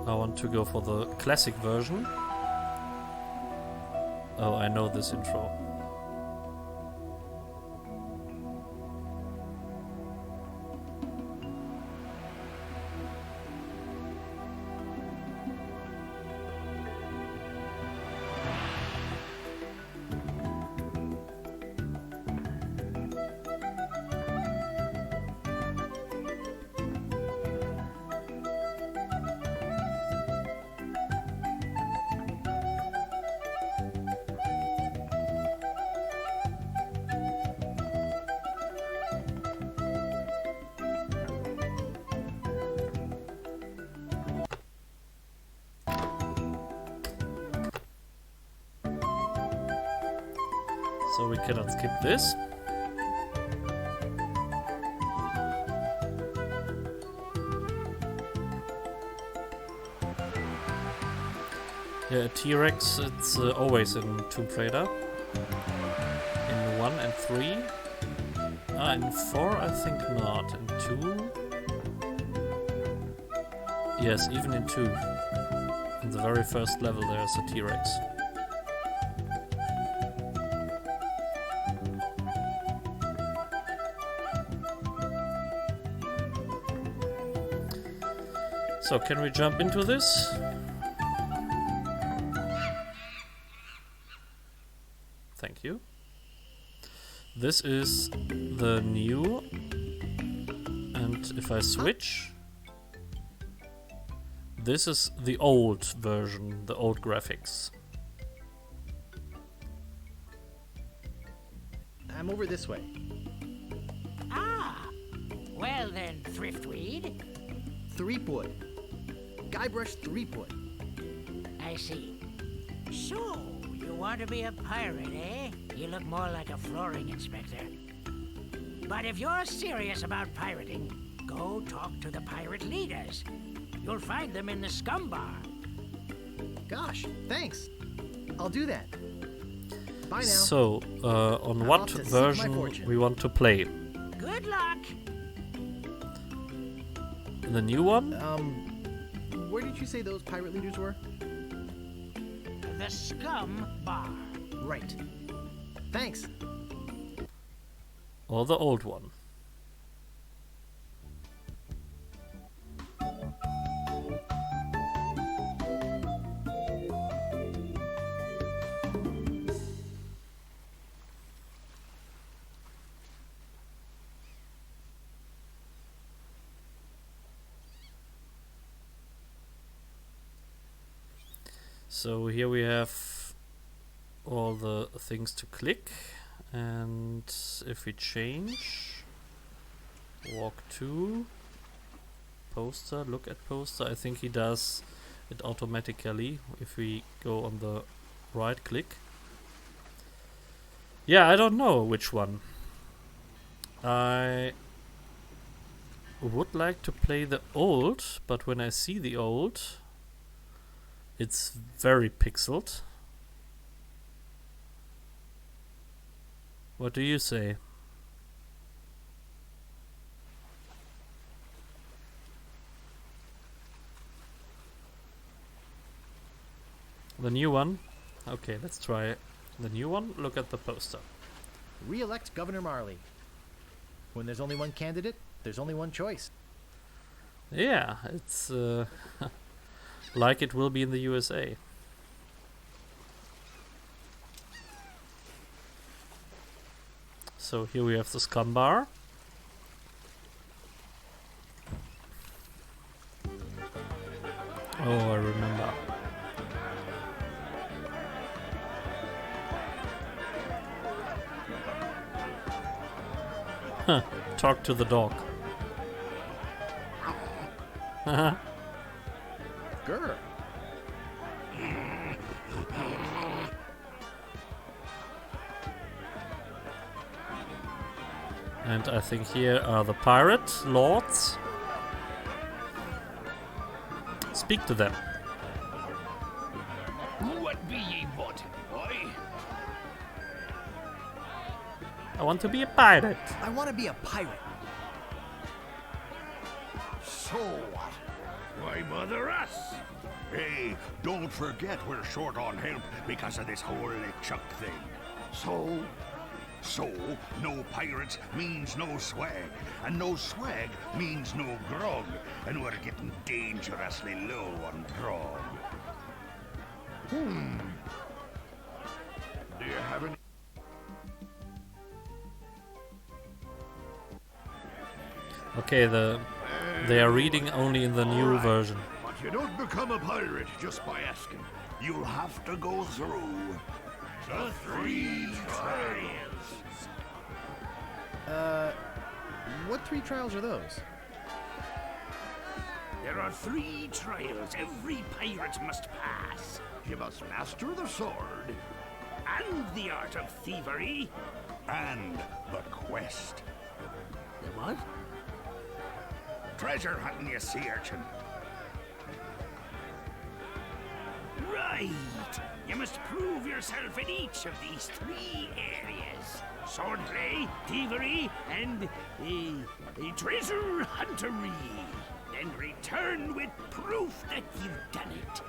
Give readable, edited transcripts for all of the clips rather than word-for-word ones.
I want to go for the classic version. Oh, I know this intro. So we cannot skip this. Yeah, a T-Rex, it's always in Tomb Raider. In 1 and 3. In 4 I think not. In 2? Yes, even in 2. In the very first level there's a T-Rex. So, can we jump into this? Thank you. This is the new, and if I switch, this is the old version, the old graphics. I'm over this way. Ah, well then, Thriftweed. Threepwood. Guybrush Threepwood. I see. So, you want to be a pirate, eh? You look more like a flooring inspector. But if you're serious about pirating, go talk to the pirate leaders. You'll find them in the scum bar. Gosh, thanks. I'll do that. Bye now. So, on what version we want to play? Good luck. The new one? Where did you say those pirate leaders were? The scum bar. Right. Thanks. Or the old one? So here we have all the things to click, and if we change, walk to, poster, look at poster, I think he does it automatically if we go on the right click. Yeah, I don't know which one. I would like to play the old, but when I see the old, it's very pixeled. What do you say? The new one? Okay, let's try the new one. Look at the poster. Re-elect Governor Marley. When there's only one candidate, there's only one choice. Yeah, it's like it will be in the USA. So here we have the scum bar. Oh, I remember. Huh, talk to the dog. Haha. Grr. And I think here are the pirate lords. Speak to them. What be ye wanting, boy? I want to be a pirate. I want to be a pirate. So what? Why bother us? Hey, don't forget we're short on help because of this whole LeChuck thing. So, no pirates means no swag, and no swag means no grog, and we're getting dangerously low on grog. Do you have any? Okay, they are reading only in the new Alright. version. But you don't become a pirate just by asking. You'll have to go through The 3 trials. What 3 trials are those? There are 3 trials every pirate must pass. You must master the sword, and the art of thievery. and the quest. The what? Treasure hunting, you sea urchin. Right. You must prove yourself in each of these 3 areas. Swordplay, thievery, and treasure huntery. Then return with proof that you've done it.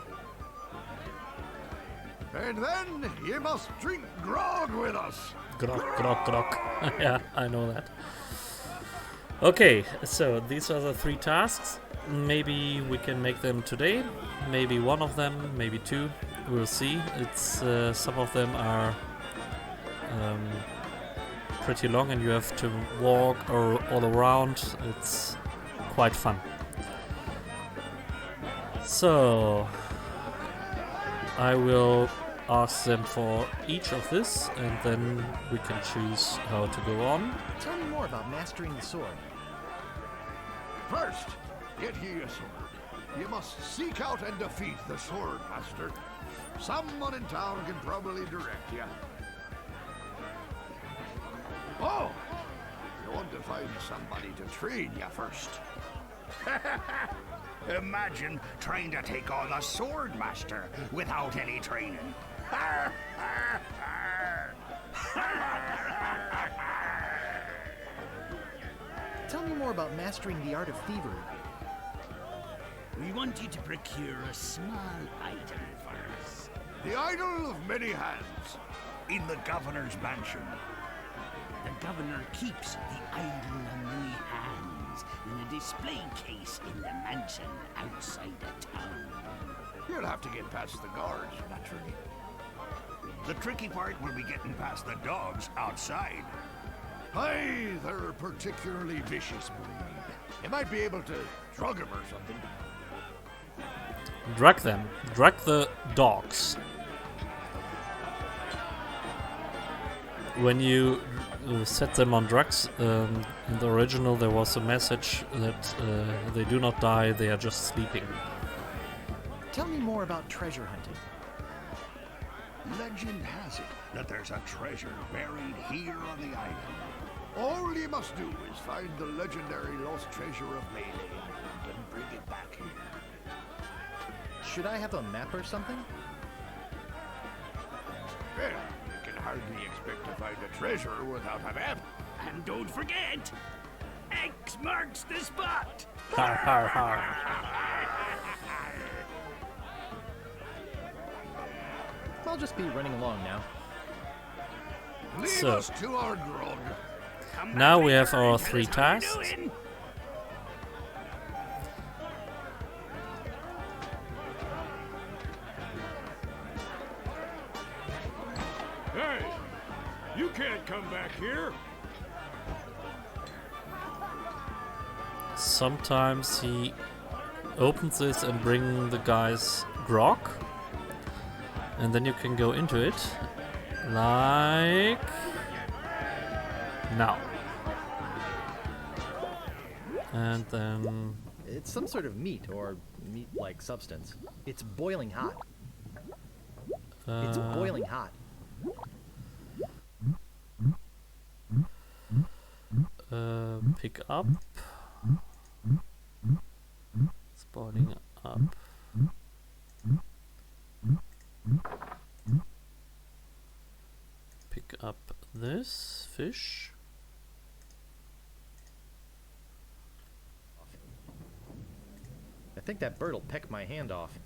And then you must drink grog with us. Grok, grok, grok. Yeah, I know that. Okay, so these are the 3 tasks. Maybe we can make them today. Maybe one of them, maybe 2. We'll see. It's some of them are pretty long, and you have to walk all around. It's quite fun. So I will ask them for each of this, and then we can choose how to go on. Tell me more about mastering the sword. First, get ye a sword. You must seek out and defeat the sword master. Someone in town can probably direct you. Oh, you want to find somebody to train you first. Imagine trying to take on the sword master without any training. Tell me more about mastering the art of thievery. We want you to procure a small item for us. The idol of many hands. In the governor's mansion. The governor keeps the idol of many hands in a display case in the mansion outside the town. You'll have to get past the guards, naturally. The tricky part will be getting past the dogs outside. Aye, they're a particularly vicious breed. You might be able to drug them or something. Drug them. Drug the dogs. When you set them on drugs, in the original there was a message that they do not die, they are just sleeping. Tell me more about treasure hunting. Legend has it that there's a treasure buried here on the island. All you must do is find the legendary lost treasure of Melee Island and bring it back here. Should I have a map or something? Well, you can hardly expect to find a treasure without a map. And don't forget, X marks the spot. Har har har. I'll just be running along now. Leave So- us to our grog. Come Now back we have later our and tell 3 us how you're tasks. doing. Hey, you can't come back here. Sometimes he opens this and bring the guys grog, and then you can go into it like now. And then It's some sort of meat or meat-like substance. It's boiling hot. It's boiling hot. pick up. It's boiling up. Pick up this fish. think that bird'll peck my hand off.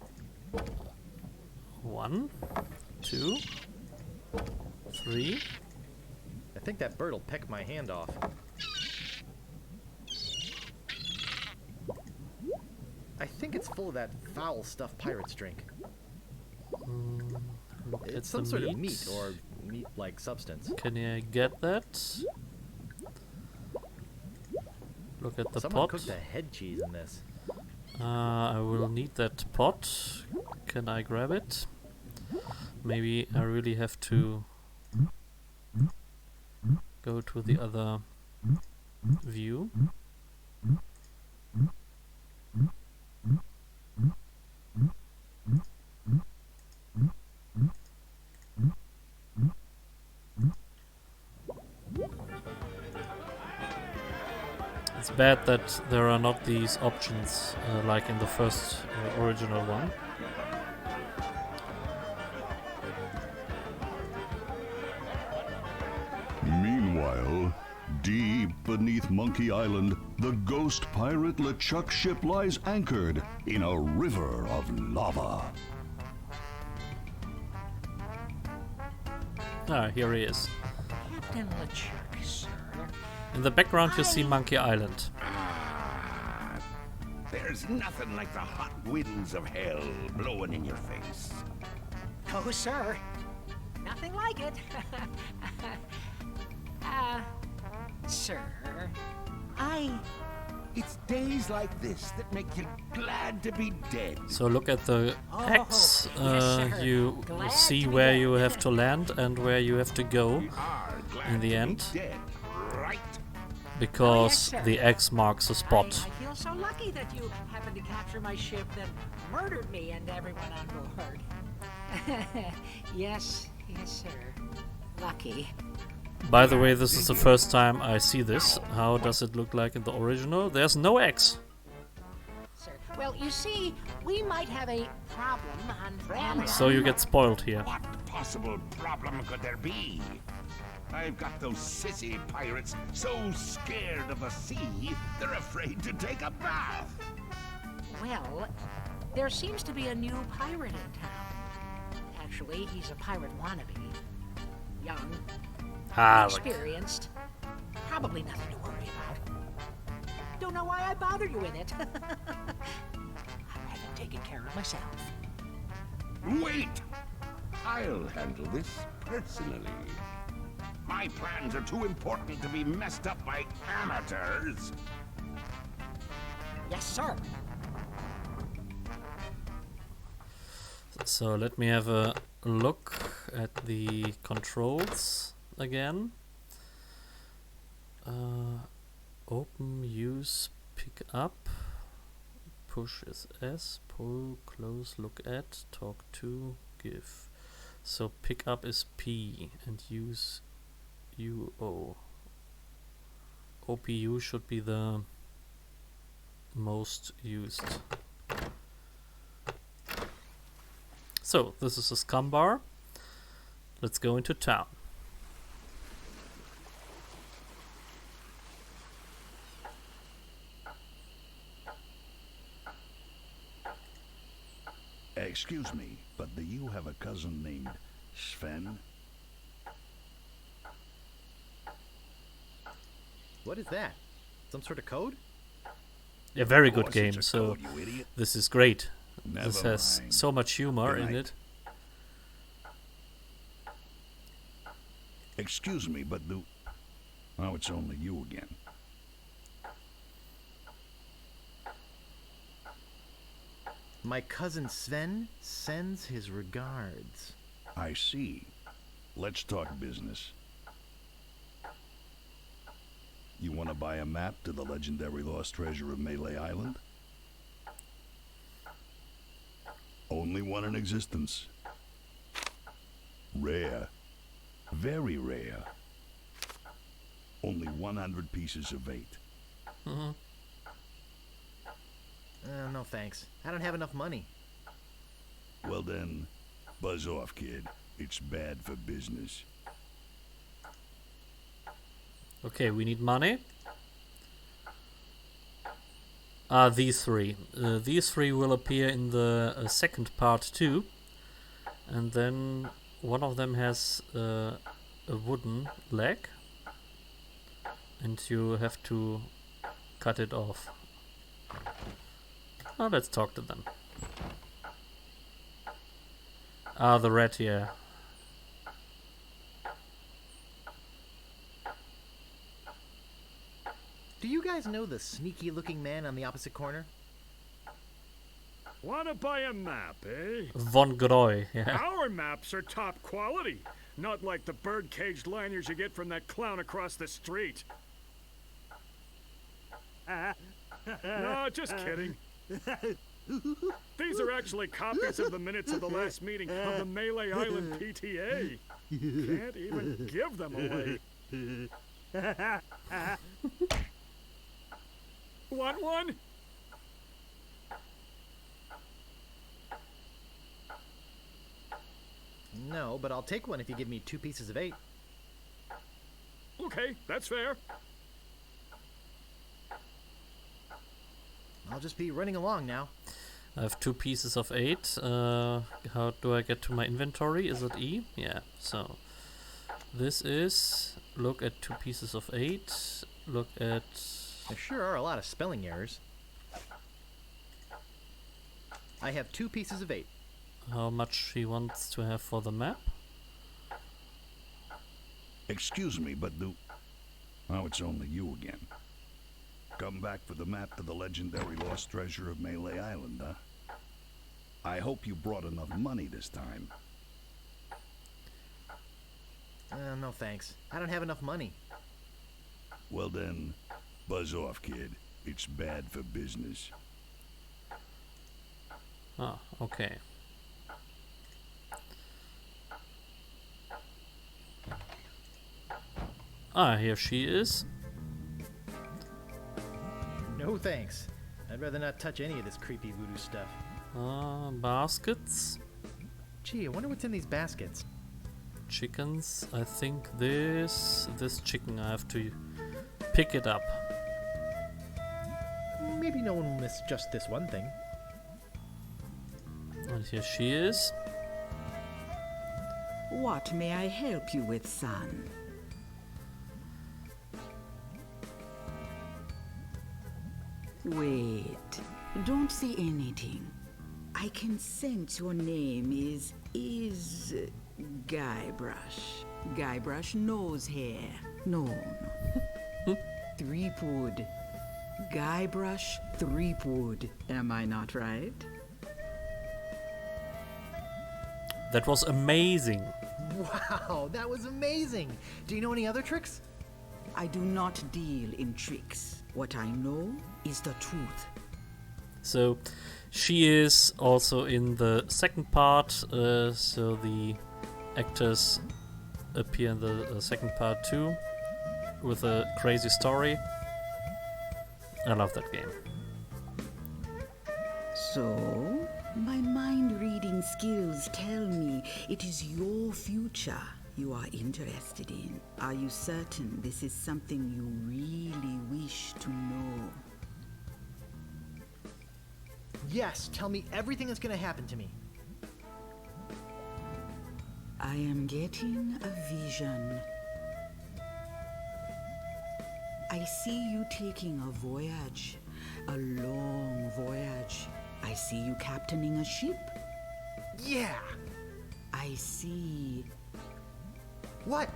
1, 2, 3. I think that bird'll peck my hand off. I think it's full of that foul stuff pirates drink. Look at It's some the sort of meat or meat-like substance. Can I get that? Look at the Someone pot. cooked a head cheese in this. I will need that pot. Can I grab it? Maybe I really have to go to the other view. It's bad that there are not these options like in the first original one. Meanwhile, deep beneath Monkey Island, the ghost pirate LeChuck's ship lies anchored in a river of lava. Ah, here he is. Captain LeChuck, sir. In the background you see Monkey Island. There's nothing like the hot winds of hell blowing in your face. Oh, sir. Nothing like it. Sir, It's days like this that make you glad to be dead. So look at the X. yes, sir. You Glad see to be where dead. you have to land and where you have to go We are glad in the to end, be dead, right? because sir. the X marks a spot. I feel so lucky that you happened to capture my ship that murdered me and everyone on board. Yes, sir. Lucky. By the way, this is the first time I see this. How does it look like in the original? There's no X. Sir. Well, you see, we might have a problem on So you get spoiled here. What possible problem could there be? I've got those sissy pirates so scared of the sea, they're afraid to take a bath. Well, there seems to be a new pirate in town. Actually, he's a pirate wannabe. Young, Ah, look. experienced, probably nothing to worry about. Don't know why I bothered you with it. I'd have it taken care of myself. Wait! I'll handle this personally. My plans are too important to be messed up by amateurs. Yes, sir. So let me have a look at the controls again. Open, use, pick up. Push is S, pull, close, look at, talk to, give. So pick up is P and use UO. OPU should be the most used. So this is a scum bar. Let's go into town. Excuse me, but do you have a cousin named Sven? What is that? Some sort of code? A very good Of course game, it's a so code, you idiot. this is great. Never This has mind. so much humor Good in night. it. Excuse me, but do... Oh, it's only you again. My cousin Sven sends his regards. I see. Let's talk business. You want to buy a map to the legendary lost treasure of Melee Island? Only one in existence. Rare. Very rare. Only 100 pieces of 8. No thanks. I don't have enough money. Well then, buzz off, kid. It's bad for business. Okay, we need money. These three. These three will appear in the second part too. And then one of them has a wooden leg. And you have to cut it off. Let's talk to them. The red here. Do you guys know the sneaky-looking man on the opposite corner? Wanna buy a map, eh? Von Groy, yeah. Our maps are top quality. Not like the bird-caged liners you get from that clown across the street. No, just kidding. These are actually copies of the minutes of the last meeting of the Melee Island PTA. Can't even give them away. Want one? No, but I'll take one if you give me 2 pieces of 8. Okay, that's fair. I'll just be running along now. I have 2 pieces of 8. How do I get to my inventory? Is it E? Yeah, so this is, look at 2 pieces of 8, look at... There sure are a lot of spelling errors. I have 2 pieces of 8. How much he wants to have for the map. Excuse me, but oh, it's only you again. Come back for the map to the legendary lost treasure of Melee Island, huh? I hope you brought enough money this time. No thanks. I don't have enough money. Well then, buzz off, kid. It's bad for business. Okay. Here she is. No thanks. I'd rather not touch any of this creepy voodoo stuff. Baskets. Gee, I wonder what's in these baskets. Chickens. I think this chicken, I have to pick it up. Maybe no one will miss just this one thing. And here she is. What may I help you with, son? Wait, don't say anything. I can sense your name is Guybrush. Guybrush nose hair. No. Threepwood. Guybrush Threepwood. Am I not right? That was amazing. Wow, that was amazing. Do you know any other tricks? I do not deal in tricks. What I know is the truth. So she is also in the second part, so the actors appear in the second part too, with a crazy story. I love that game. So, my mind-reading skills tell me it is your future you are interested in. Are you certain this is something you really wish to know? Yes, tell me everything that's gonna happen to me. I am getting a vision. I see you taking a voyage, a long voyage. I see you captaining a ship. Yeah! I see... What?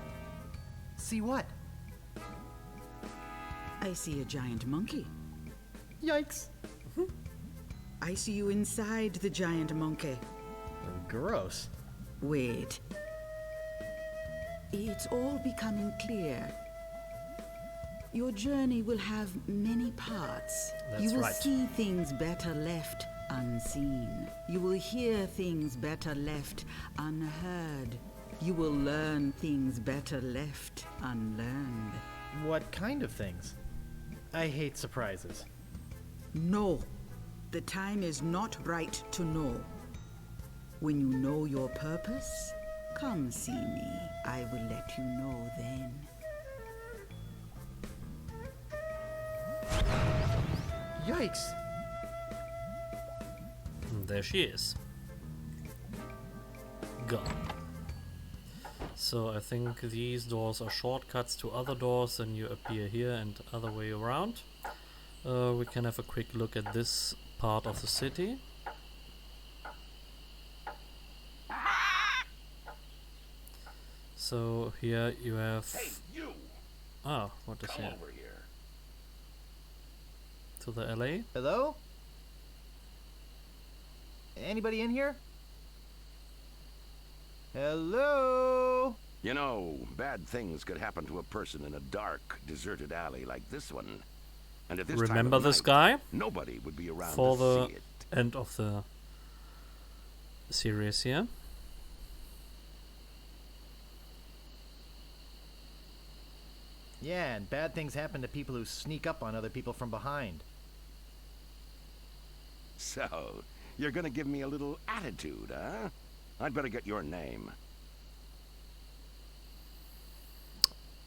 See what? I see a giant monkey. Yikes. I see you inside the giant monkey. Gross. Wait. It's all becoming clear. Your journey will have many parts. That's you will right. see things better left unseen. You will hear things better left unheard. You will learn things better left unlearned. What kind of things? I hate surprises. No, the time is not right to know. When you know your purpose, come see me. I will let you know then. Yikes! there she is. Gone. So I think these doors are shortcuts to other doors, and you appear here and other way around. We can have a quick look at this part of the city. So here you have... Hey, you! Ah, what is Come here? over here. To the LA? Hello? Anybody in here? Hello? You know, bad things could happen to a person in a dark, deserted alley like this one. And at this time Remember of this night, guy? nobody would be around For to the see it. end of the series here. Yeah, and bad things happen to people who sneak up on other people from behind. So, you're gonna give me a little attitude, huh? I'd better get your name.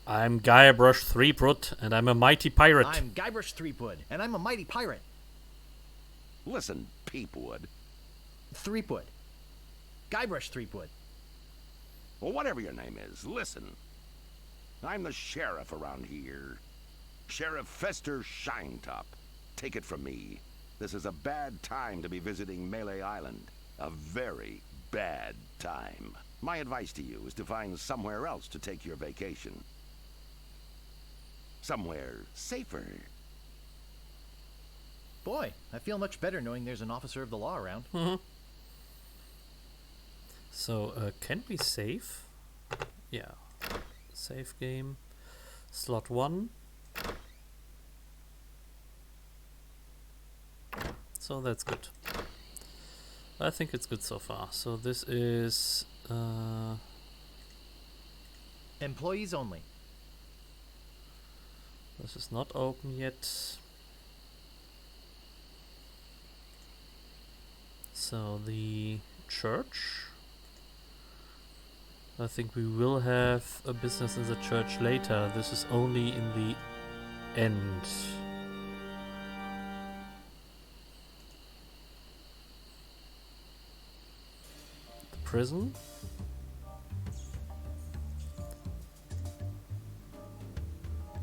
I'm Guybrush Threepwood, and I'm a mighty pirate. I'm Guybrush Threepwood, and I'm a mighty pirate. Listen, Peepwood. Threepwood. Guybrush Threepwood. Well, whatever your name is, listen. I'm the sheriff around here. Sheriff Fester Shinetop. Take it from me. This is a bad time to be visiting Melee Island. A very bad time. My advice to you is to find somewhere else to take your vacation. Somewhere safer. Boy, I feel much better knowing there's an officer of the law around. So, can we save? Yeah. Save game. Slot 1. So that's good. I think it's good so far. So this is... Employees only. this is not open yet. So the church. I think we will have a business in the church later. This is only in the end. The prison.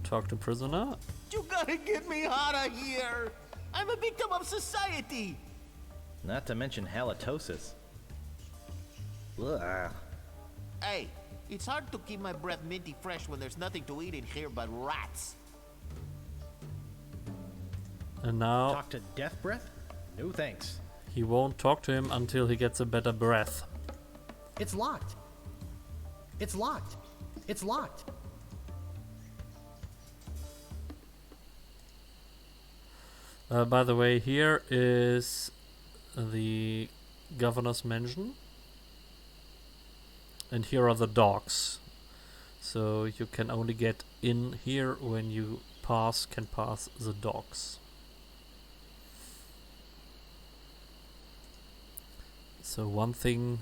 Talk to prisoner. You gotta get me out of here! I'm a victim of society! Not to mention halitosis. Ugh. Hey, it's hard to keep my breath minty fresh when there's nothing to eat in here but rats. And now Talk to Death Breath? No thanks. he won't talk to him until he gets a better breath. It's locked. It's locked. It's locked. By the way, here is the governor's mansion. And here are the docks. So you can only get in here when you can pass the docks. So one thing...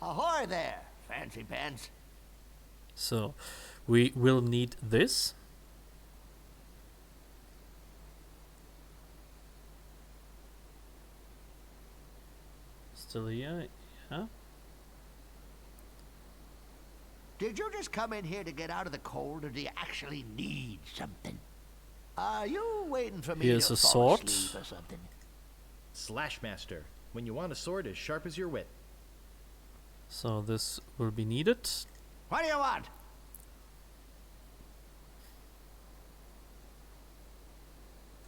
Ahoy there, fancy pants. So we will need this. Still here? Yeah. Did you just come in here to get out of the cold, or do you actually need something? Are you waiting for me Here's to a fall sword. asleep or something? Slashmaster. When you want a sword as sharp as your wit. So this will be needed. What do you want?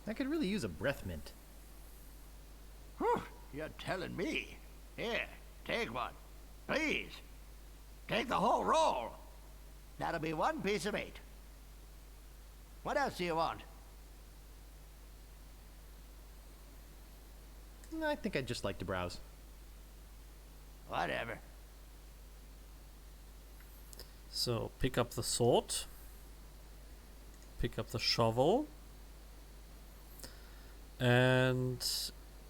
I could really use a breath mint. Whew, you're telling me. Here, take one. Please. Take the whole roll. That'll be 1 piece of 8. What else do you want? I think I'd just like to browse. Whatever. So pick up the sword. Pick up the shovel. And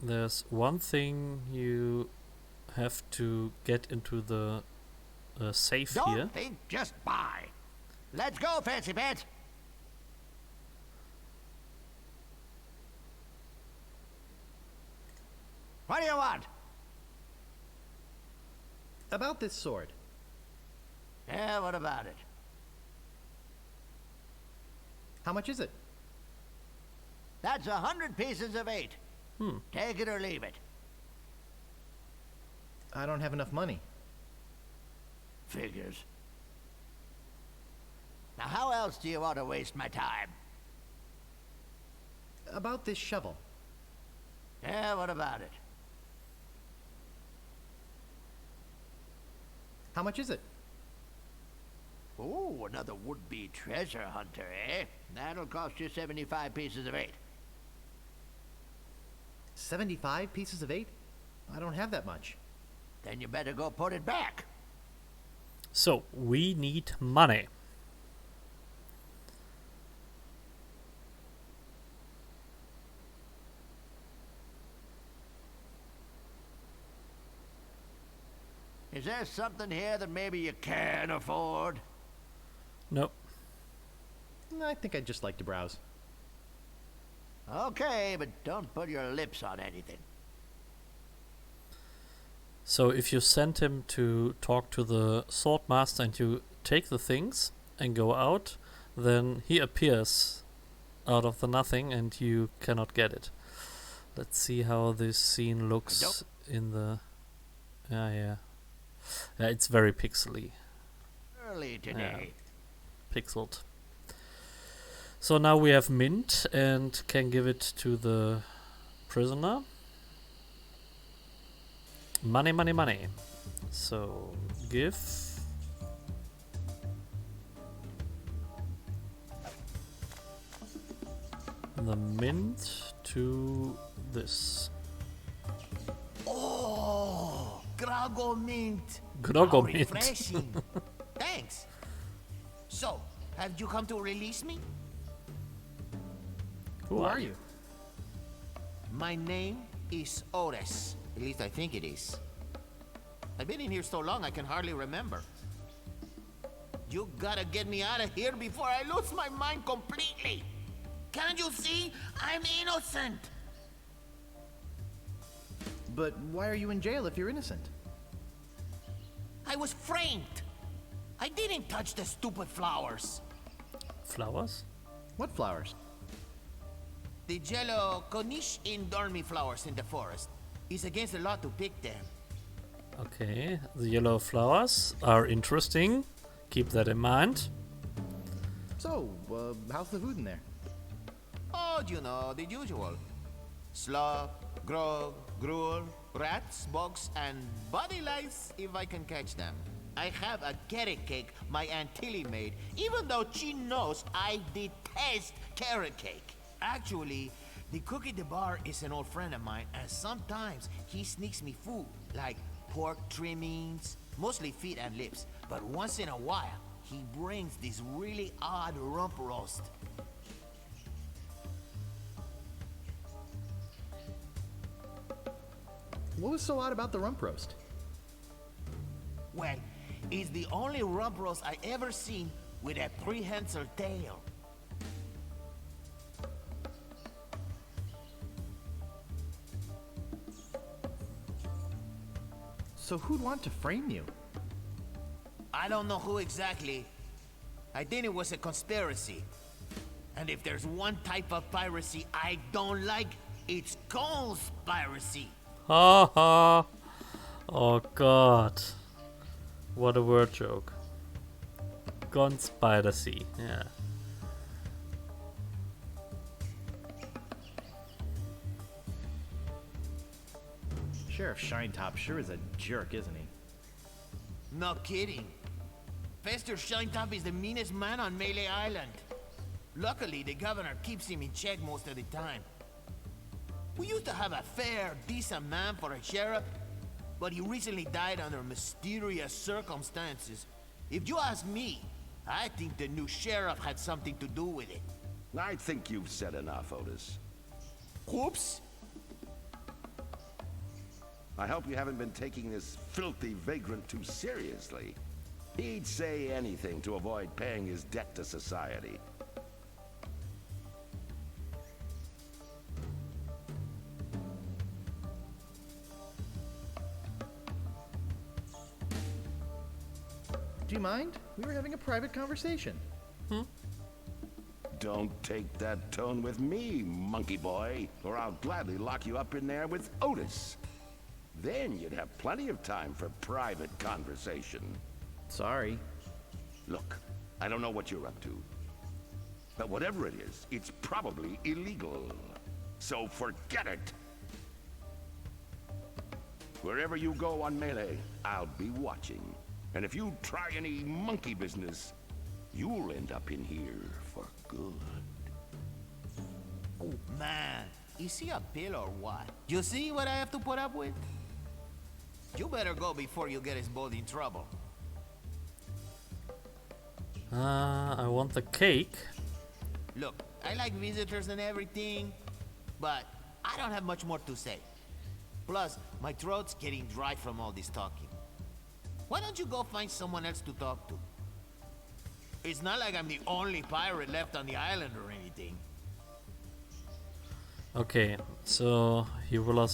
there's one thing you have to get into the safe Don't here. think, just buy. Let's go, fancy pants. What do you want? About this sword. Yeah, what about it? How much is it? That's 100 pieces of 8. Take it or leave it. I don't have enough money. Figures. Now, how else do you want to waste my time? About this shovel. Yeah, what about it? How much is it? Oh, another would-be treasure hunter, eh? That'll cost you 75 pieces of 8. 75 pieces of 8? I don't have that much. Then you better go put it back. So, we need money. Is there something here that maybe you can't afford? Nope. I think I'd just like to browse. Okay, but don't put your lips on anything. So if you send him to talk to the swordmaster and you take the things and go out, then he appears out of the nothing and you cannot get it. Let's see how this scene looks in the... Yeah, it's very pixely. Early today. Pixeled. So now we have mint and can give it to the prisoner. Money, money, money. So give. The mint to this. Oh, Grago mint. Grogo How mint. refreshing. Thanks. So, have you come to release me? Who are you? My name is Ores. At least I think it is. I've been in here so long I can hardly remember. You gotta get me out of here before I lose my mind completely. Can't you see? I'm innocent. But why are you in jail if you're innocent? I was framed. I didn't touch the stupid flowers. Flowers? What flowers? The yellow Konish Indormi flowers in the forest. It's against the law to pick them. Okay, the yellow flowers are interesting. Keep that in mind. So, how's the food in there? Oh, you know, the usual. Slop, grog, gruel, rats, bugs, and body lice if I can catch them. I have a carrot cake my Aunt Tilly made, even though she knows I detest carrot cake. Actually, the cook at the bar is an old friend of mine, and sometimes he sneaks me food, like pork trimmings, mostly feet and lips. But once in a while, he brings this really odd rump roast. What was so odd about the rump roast? Well, it's the only rump roast I ever seen with a prehensile tail. So who'd want to frame you? I don't know who exactly. I think it was a conspiracy. And if there's one type of piracy I don't like, it's conspiracy. Ha ha. Oh god. What a word joke. Conspiracy. Yeah. Sheriff Shinetop sure is a jerk, isn't he? No kidding. Fester Shinetop is the meanest man on Melee Island. Luckily, the governor keeps him in check most of the time. We used to have a fair, decent man for a sheriff, but he recently died under mysterious circumstances. If you ask me, I think the new sheriff had something to do with it. I think you've said enough, Otis. Whoops! I hope you haven't been taking this filthy vagrant too seriously. He'd say anything to avoid paying his debt to society. Do you mind? We were having a private conversation. Don't take that tone with me, monkey boy, or I'll gladly lock you up in there with Otis. Then you'd have plenty of time for private conversation. Sorry. Look, I don't know what you're up to. But whatever it is, it's probably illegal. So forget it. Wherever you go on Melee, I'll be watching. And if you try any monkey business, you'll end up in here for good. Oh, man. Is he a pill or what? You see what I have to put up with? You better go before you get us both in trouble. I want the cake. Look, I like visitors and everything, but I don't have much more to say. Plus, my throat's getting dry from all this talking. Why don't you go find someone else to talk to? It's not like I'm the only pirate left on the island or anything. Okay, so he will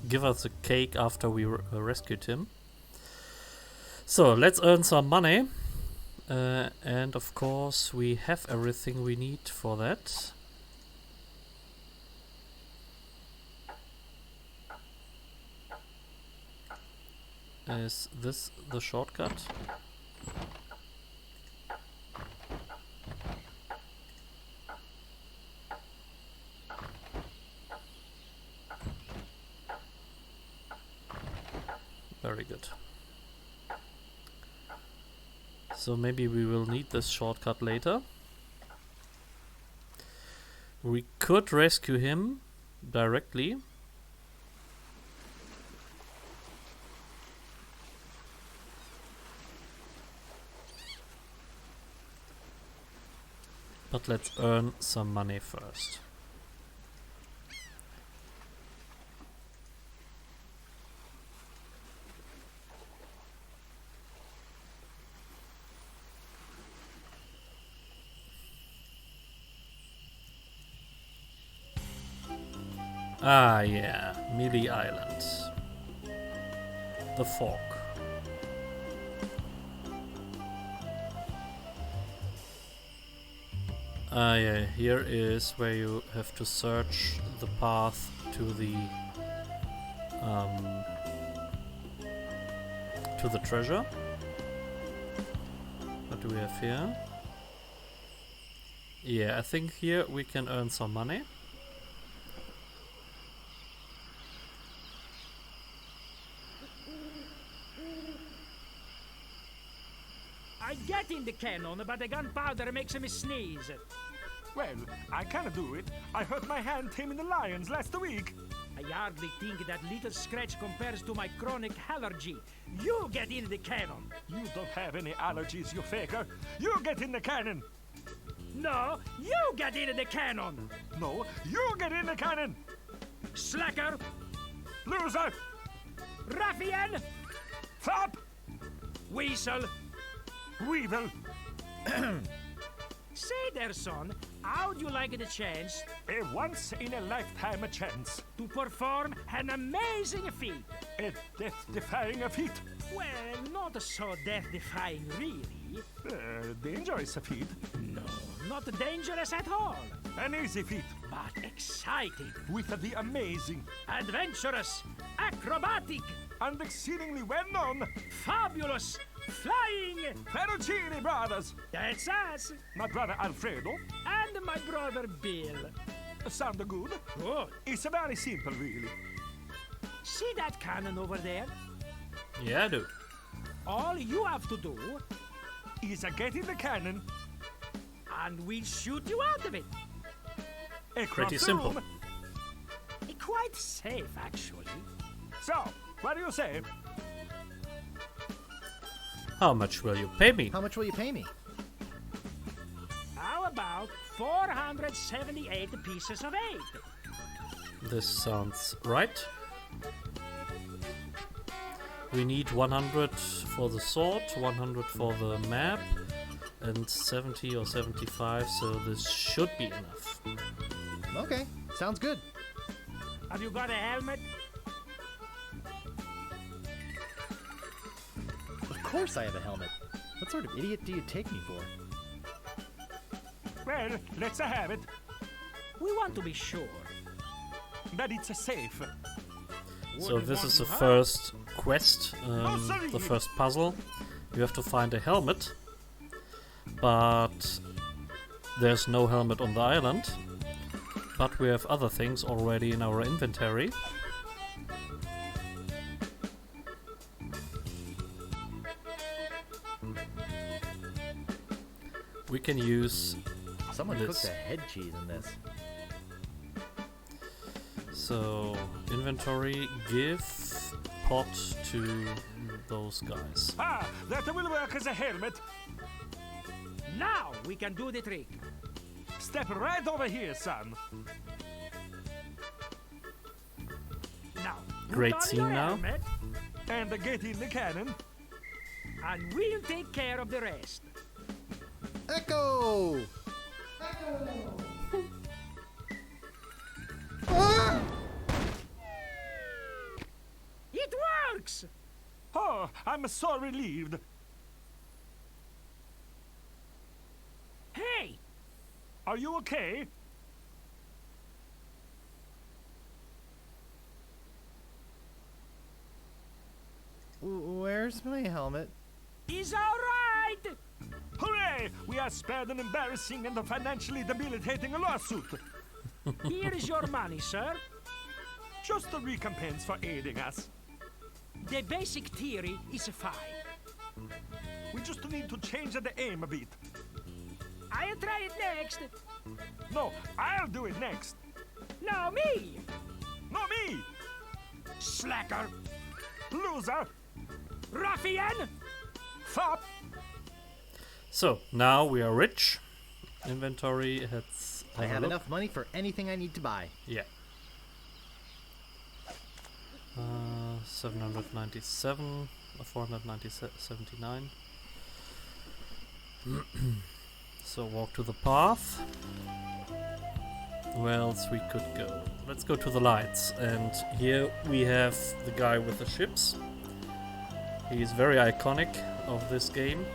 give us a cake after we rescued him. So let's earn some money. And of course we have everything we need for that. Is this the shortcut? Very good. So maybe we will need this shortcut later. We could rescue him directly. But let's earn some money first. Ah, yeah, Melee Island. The Fork. Ah, yeah, here is where you have to search the path to the treasure. What do we have here? Yeah, I think here we can earn some money. I get in the cannon, but the gunpowder makes me sneeze. Well, I can't do it. I hurt my hand taming the lions last week. I hardly think that little scratch compares to my chronic allergy. You get in the cannon. You don't have any allergies, you faker. You get in the cannon. No, you get in the cannon. No, you get in the cannon. Slacker, Loser. ruffian, Flop. weasel. Weevil. Say there, son, how'd you like the chance A once-in-a-lifetime chance. to perform an amazing feat? A death-defying feat. Well, not so death-defying, really. Dangerous feat. No, not dangerous at all, An easy feat. but exciting, With the amazing adventurous, acrobatic, and exceedingly well-known fabulous, flying. Ferrucini brothers. That's us, My brother Alfredo. and my brother Bill. Sound good? Good. It's very simple, really. See that cannon over there? Yeah, dude. All you have to do, Is get in the cannon. and we'll shoot you out of it. Across Pretty the simple. room. Quite safe, actually. So, what do you say? How much will you pay me? How much will you pay me? How about 478 pieces of 8? This sounds right. We need 100 for the sword, 100 for the map, and 70 or 75, so this should be enough. Okay, sounds good. Have you got a helmet? Of course I have a helmet. What sort of idiot do you take me for? Well, let's have it. We want to be sure. That it's safe. So this is the first quest, the first puzzle. You have to find a helmet, but there's no helmet on the island. But we have other things already in our inventory. We can use Someone this. cooked a head cheese in this. So, inventory, give pot to those guys. Ah, that will work as a helmet. Now we can do the trick. Step right over here, son. Now, put Great on scene your now. helmet, And get in the cannon. and we'll take care of the rest. Echo! It works! Oh, I'm so relieved. Hey, Are you okay? Where's my helmet? is all right. Hooray! We are spared an embarrassing and financially debilitating lawsuit. Here is your money, sir. Just a recompense for aiding us. The basic theory is fine. We just need to change the aim a bit. I'll try it next. No, I'll do it next. No, me. No, me! Slacker. Loser! Ruffian. Fop! So, now we are rich. Inventory, let's I have have a look. enough money for anything I need to buy. Yeah. 797, 479. So walk to the path. Where else we could go? Let's go to the lights. And here we have the guy with the ships. He is very iconic of this game.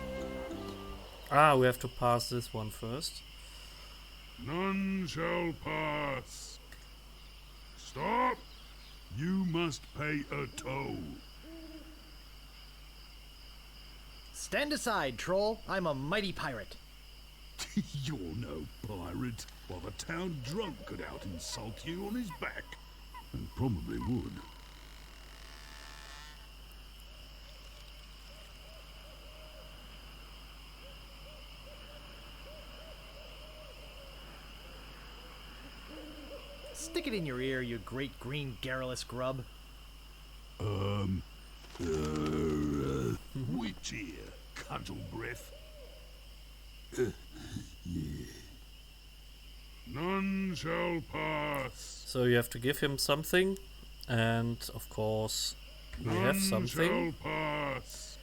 Ah, we have to pass this one first. None shall pass. Stop! You must pay a toll. Stand aside, troll. I'm a mighty pirate. You're no pirate. While the town drunk could out insult you on his back. And probably would. Stick it in your ear, you great green garrulous grub. Which ear? Cudgel breath. None shall pass. So you have to give him something. And of course, we have something. Shall pass.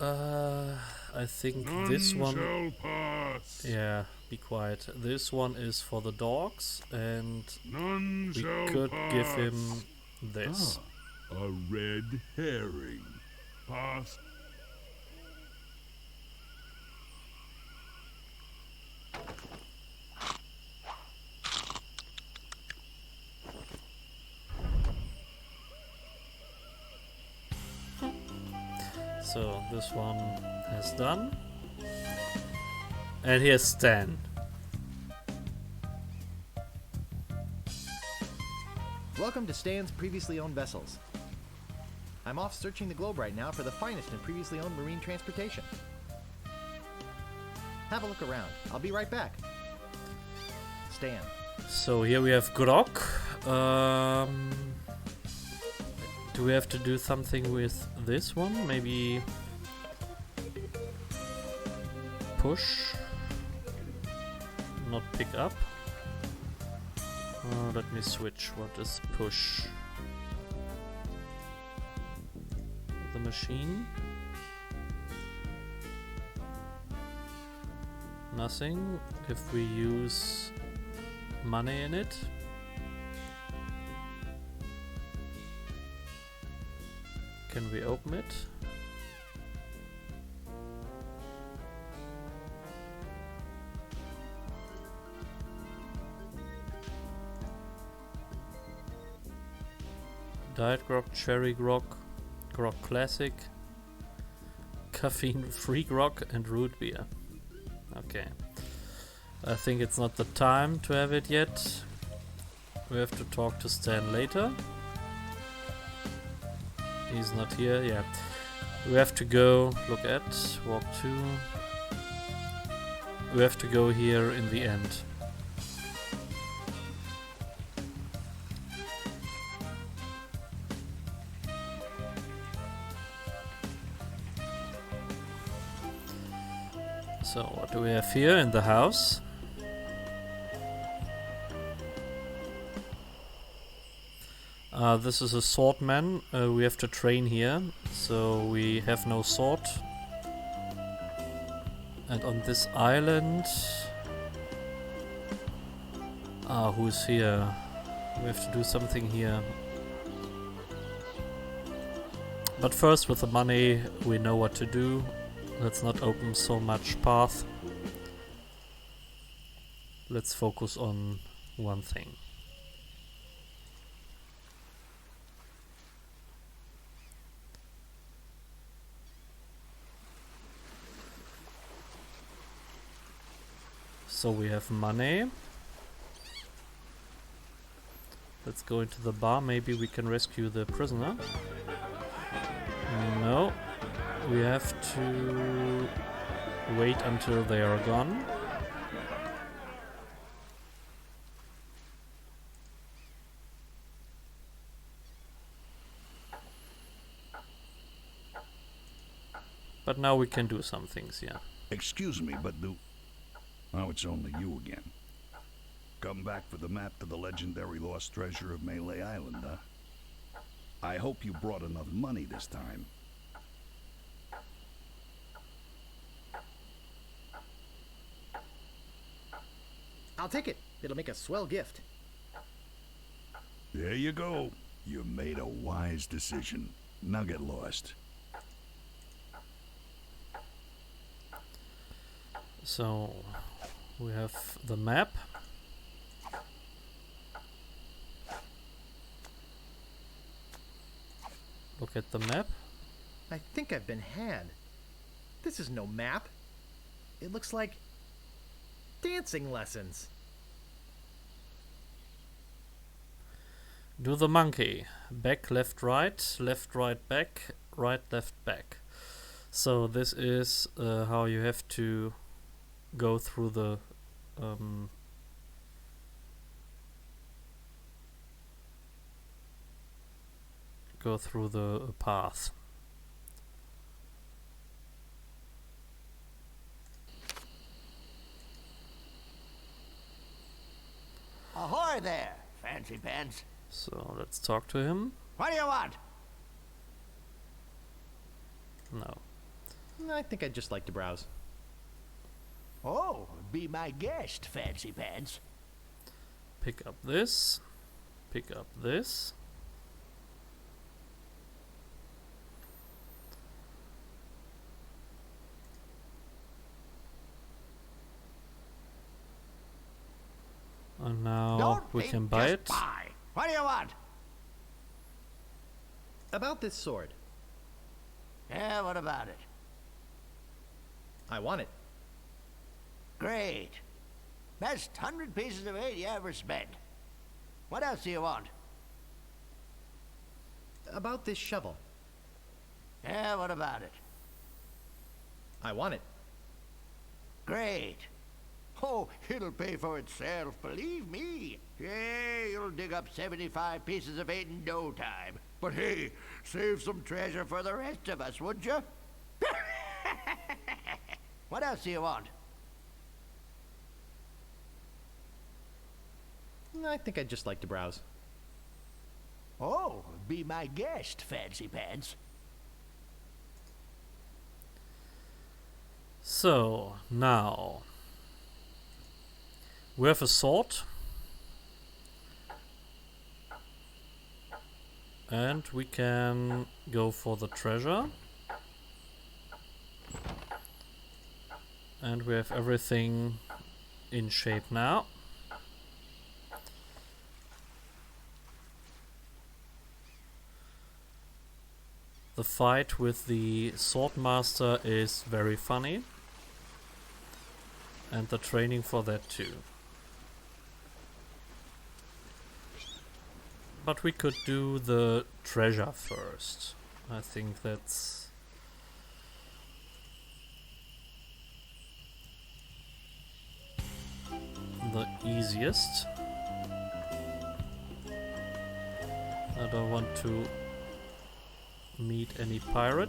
I think None this one. shall pass. Yeah, be quiet. This one is for the dogs, and None we shall could pass. give him this. A red herring. Pass. So this one has done. And here's Stan. Welcome to Stan's previously owned vessels. I'm off searching the globe right now for the finest in previously owned marine transportation. Have a look around. I'll be right back. Stan. So here we have Grok. Do we have to do something with this one? Maybe push, not pick up. Let me switch. What is push? The machine. Nothing. If we use money in it. Can we open it? Diet grog, cherry grog, grog classic, caffeine-free grog, and root beer. Okay. I think it's not the time to have it yet. We have to talk to Stan later. He's not here, yeah. We have to go, look at, walk to. We have to go here in the end. So what do we have here in the house? This is a swordman. We have to train here, so we have no sword. And on this island... who's here? We have to do something here. But first, with the money, we know what to do. Let's not open so much path. Let's focus on one thing. So we have money. Let's go into the bar. Maybe we can rescue the prisoner. No. We have to wait until they are gone. But now we can do some things, yeah. Excuse me, but Oh, it's only you again. Come back for the map to the legendary lost treasure of Melee Island, huh? I hope you brought enough money this time. I'll take it. It'll make a swell gift. There you go. You made a wise decision. Now get lost. So, we have the map. Look at the map. I think I've been had. This is no map. It looks like dancing lessons. Do the monkey. Back, left, right, back, right, left, back. So this is how you have to go through the path. Ahoy there, fancy pants. So let's talk to him. What do you want? No. I think I'd just like to browse. Oh, be my guest, fancy pants. Pick up this. Pick up this. And now we can buy it. Buy. What do you want? About this sword. Yeah, what about it? I want it. Great. Best 100 pieces of 8 you ever spent. What else do you want? About this shovel. Yeah, what about it? I want it. Great. Oh, it'll pay for itself, believe me. Yeah, you'll dig up 75 pieces of 8 in no time. But hey, save some treasure for the rest of us, would you? What else do you want? I think I'd just like to browse. Oh, be my guest, fancy pants. So, now we have a sword. And we can go for the treasure. And we have everything in shape now. The fight with the Swordmaster is very funny. And the training for that too. But we could do the treasure first. I think that's the easiest. I don't want to meet any pirate.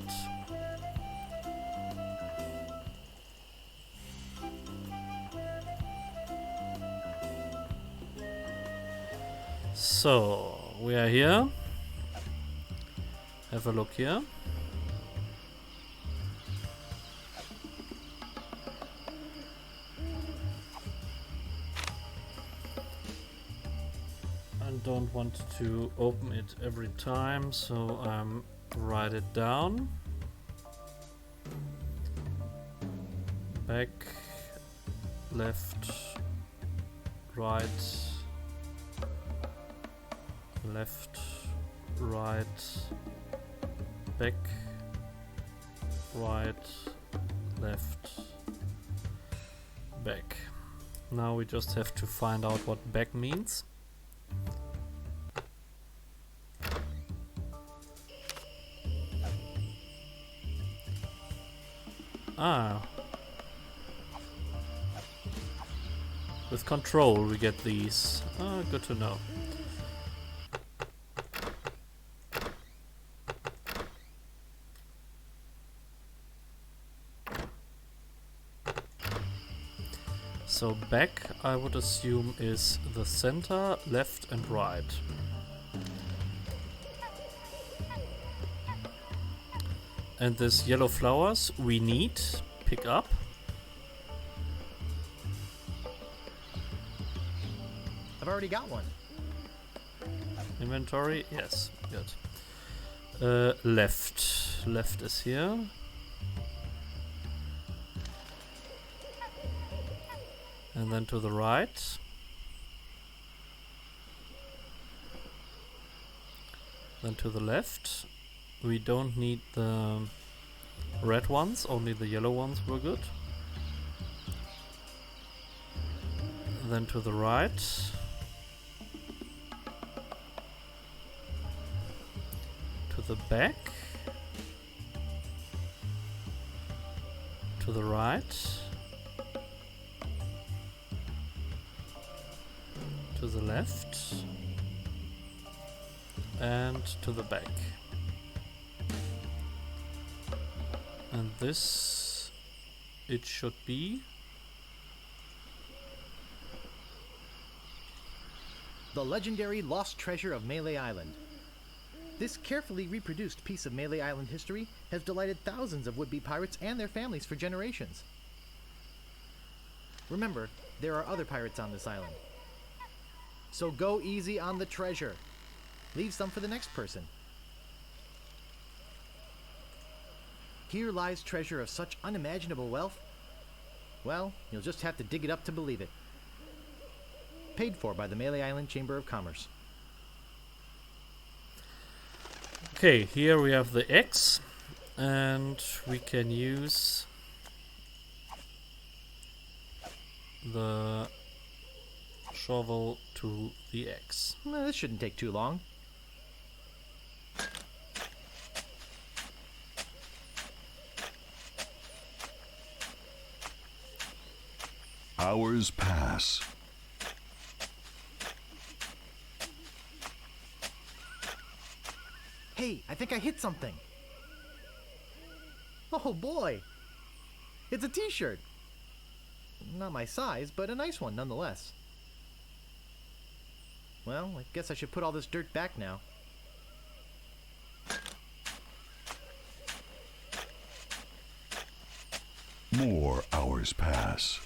So, we are here. Have a look here. I don't want to open it every time, so write it down. Back, left, right, left, right, back, right, left, back. Now we just have to find out what back means. Ah. With control we get these. Ah, good to know. So back, I would assume, is the center, left and right. And this yellow flowers we need, pick up. I've already got one. Inventory, yes, good. Left. Left is here. And then to the right. Then to the left. We don't need the red ones, only the yellow ones were good. Then to the right. To the back. To the right. To the left. And to the back. And this, it should be the legendary lost treasure of Melee Island. This carefully reproduced piece of Melee Island history has delighted thousands of would-be pirates and their families for generations. Remember, there are other pirates on this island. So go easy on the treasure. Leave some for the next person. Here lies treasure of such unimaginable wealth. Well, you'll just have to dig it up to believe it. Paid for by the Melee Island Chamber of Commerce. okay. Here we have the X, and we can use the shovel to the X. This shouldn't take too long. Hours pass. Hey, I think I hit something. Oh boy! It's a t-shirt. Not my size, but a nice one nonetheless. Well, I guess I should put all this dirt back now. More hours pass.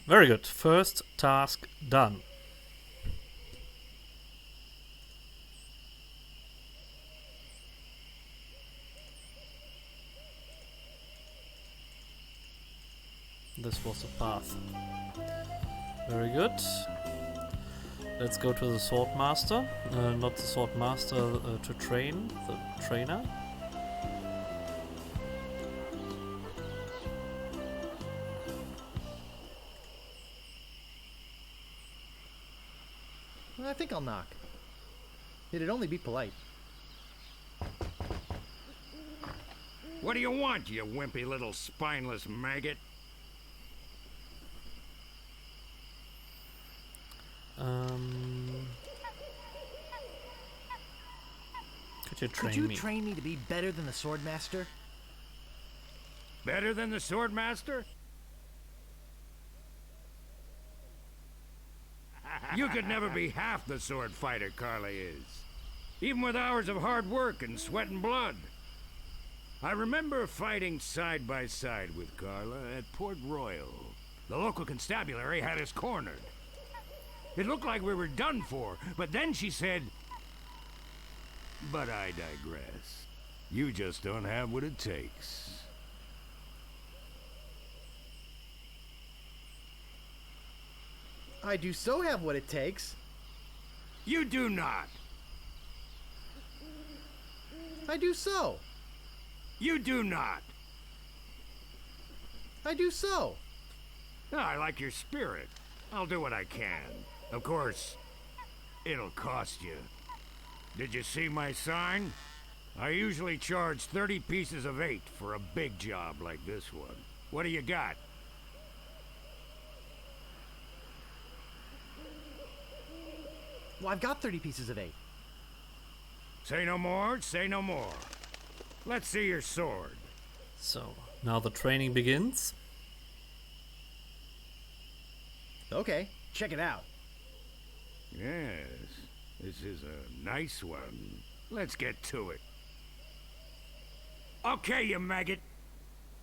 Very good. First task done. This was a path. Very good. let's go to the sword master. Not the sword master, to train, the trainer. I think I'll knock. It'd only be polite. What do you want, you wimpy little spineless maggot? Could you train me to be better than the sword master? Better than the sword master? You could never be half the sword fighter Carla is. Even with hours of hard work and sweat and blood. I remember fighting side by side with Carla at Port Royal. The local constabulary had us cornered. It looked like we were done for, but then she said, "But I digress. You just don't have what it takes." I do so have what it takes. You do not. I do so. You do not. I do so. I like your spirit. I'll do what I can. Of course, it'll cost you. Did you see my sign? I usually charge 30 pieces of 8 for a big job like this one. What do you got? Well, I've got 30 pieces of 8. Say no more, say no more. Let's see your sword. So, now the training begins. Okay, check it out. Yes, this is a nice one. Let's get to it. Okay, you maggot.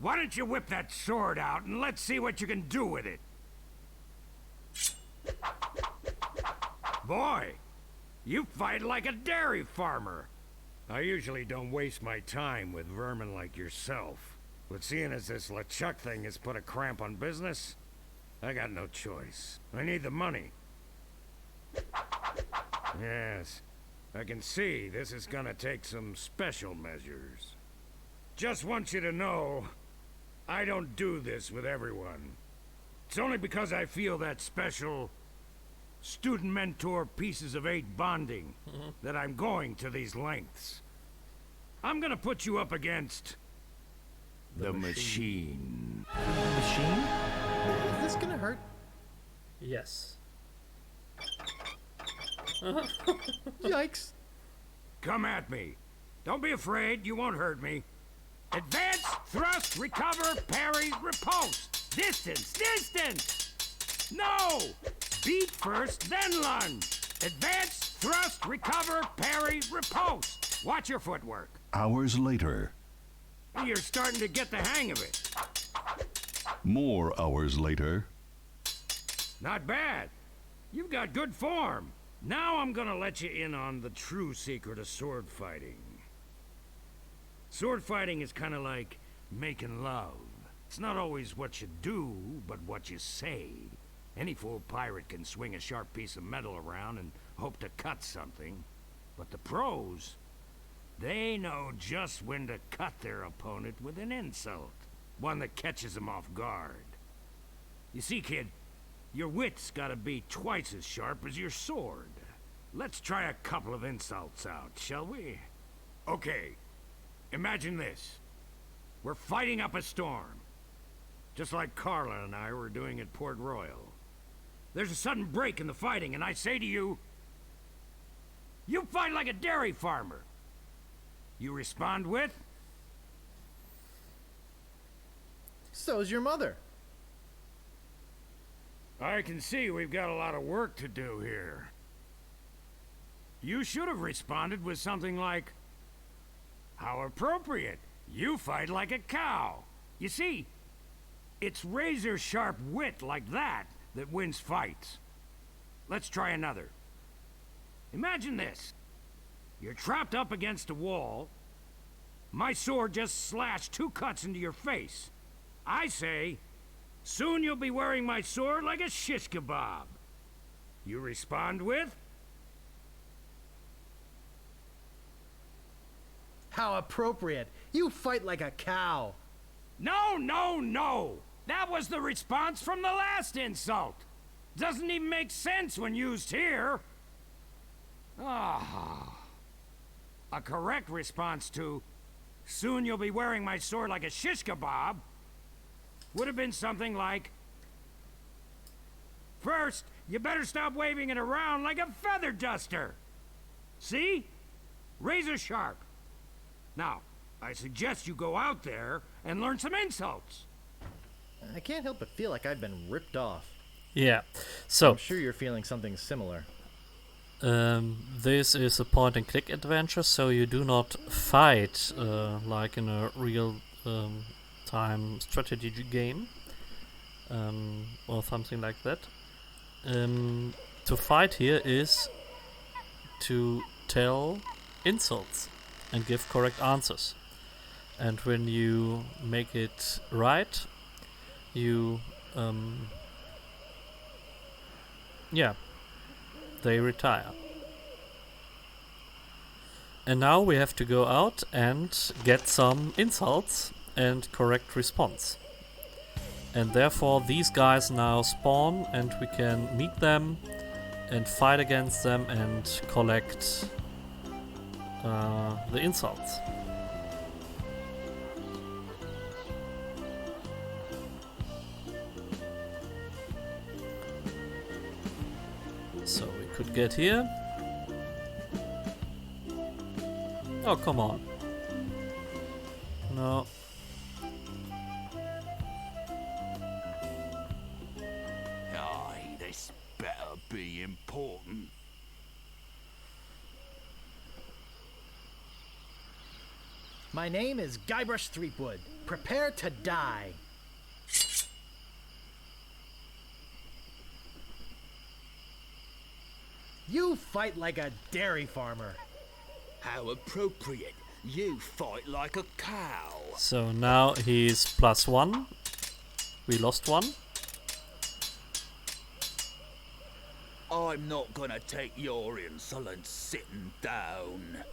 Why don't you whip that sword out and let's see what you can do with it? Boy, you fight like a dairy farmer. I usually don't waste my time with vermin like yourself. But seeing as this LeChuck thing has put a cramp on business, I got no choice. I need the money. Yes, I can see this is gonna take some special measures. Just want you to know, I don't do this with everyone. It's only because I feel that special student-mentor pieces of 8 bonding that I'm going to these lengths. I'm gonna put you up against the machine. Machine? Is this gonna hurt? Yes. Yikes. Come at me. Don't be afraid, you won't hurt me. Advance, thrust, recover, parry, riposte. Distance, distance! No! Beat first, then lunge. Advance, thrust, recover, parry, riposte. Watch your footwork. Hours later. You're starting to get the hang of it. More hours later. Not bad. You've got good form. Now I'm gonna let you in on the true secret of sword fighting. Sword fighting is kind of like making love. It's not always what you do, but what you say. Any fool pirate can swing a sharp piece of metal around and hope to cut something. But the pros, they know just when to cut their opponent with an insult. One that catches them off guard. You see, kid, your wit's gotta be twice as sharp as your sword. Let's try a couple of insults out, shall we? Okay, imagine this. We're fighting up a storm. Just like Carla and I were doing at Port Royal. There's a sudden break in the fighting, and I say to you, you fight like a dairy farmer. You respond with, So's your mother. I can see we've got a lot of work to do here. You should have responded with something like, how appropriate. You fight like a cow. You see, it's razor-sharp wit like that that wins fights. Let's try another. Imagine this. You're trapped up against a wall. My sword just slashed 2 cuts into your face. I say, soon you'll be wearing my sword like a shish kebab. You respond with? How appropriate. You fight like a cow. No, no, no! That was the response from the last insult! Doesn't even make sense when used here! Ah. A correct response to, soon you'll be wearing my sword like a shish kebab, would have been something like, first, you better stop waving it around like a feather duster! See? Razor sharp. Now, I suggest you go out there and learn some insults. I can't help but feel like I've been ripped off. Yeah. So I'm sure you're feeling something similar. this is a point-and-click adventure, so you do not fight like in a real-time strategy game or something like that. To fight here is to tell insults and give correct answers. And when you make it right, you they retire. And now we have to go out and get some insults and correct response. And therefore these guys now spawn and we can meet them and fight against them and collect the insults. So we could get here. Oh, come on. No. Aye, this better be important. My name is Guybrush Threepwood. Prepare to die. You fight like a dairy farmer. How appropriate. You fight like a cow. So now he's +1. We lost 1. I'm not gonna take your insolence sitting down.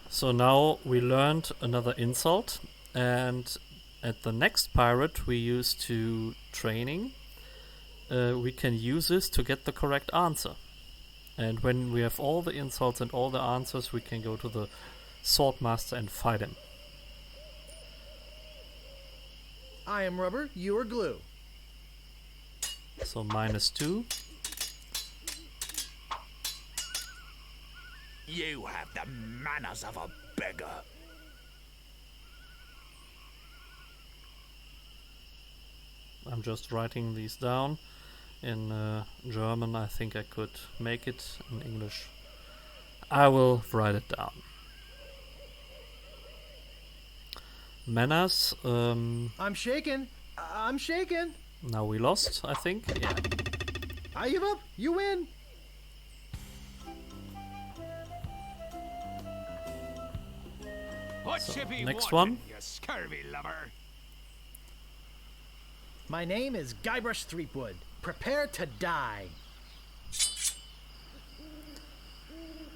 So now we learned another insult, and at the next pirate we use to training, we can use this to get the correct answer. And when we have all the insults and all the answers, we can go to the swordmaster and fight him. I am rubber, you are glue. So -2. You have the manners of a beggar. I'm just writing these down. In German I think I could make it. In English I will write it down. Manners. I'm shaken. I'm shaken. Now we lost, I think. Yeah. I give up. You win. What So, should be next wanting, one. you scurvy lover? My name is Guybrush Threepwood. Prepare to die.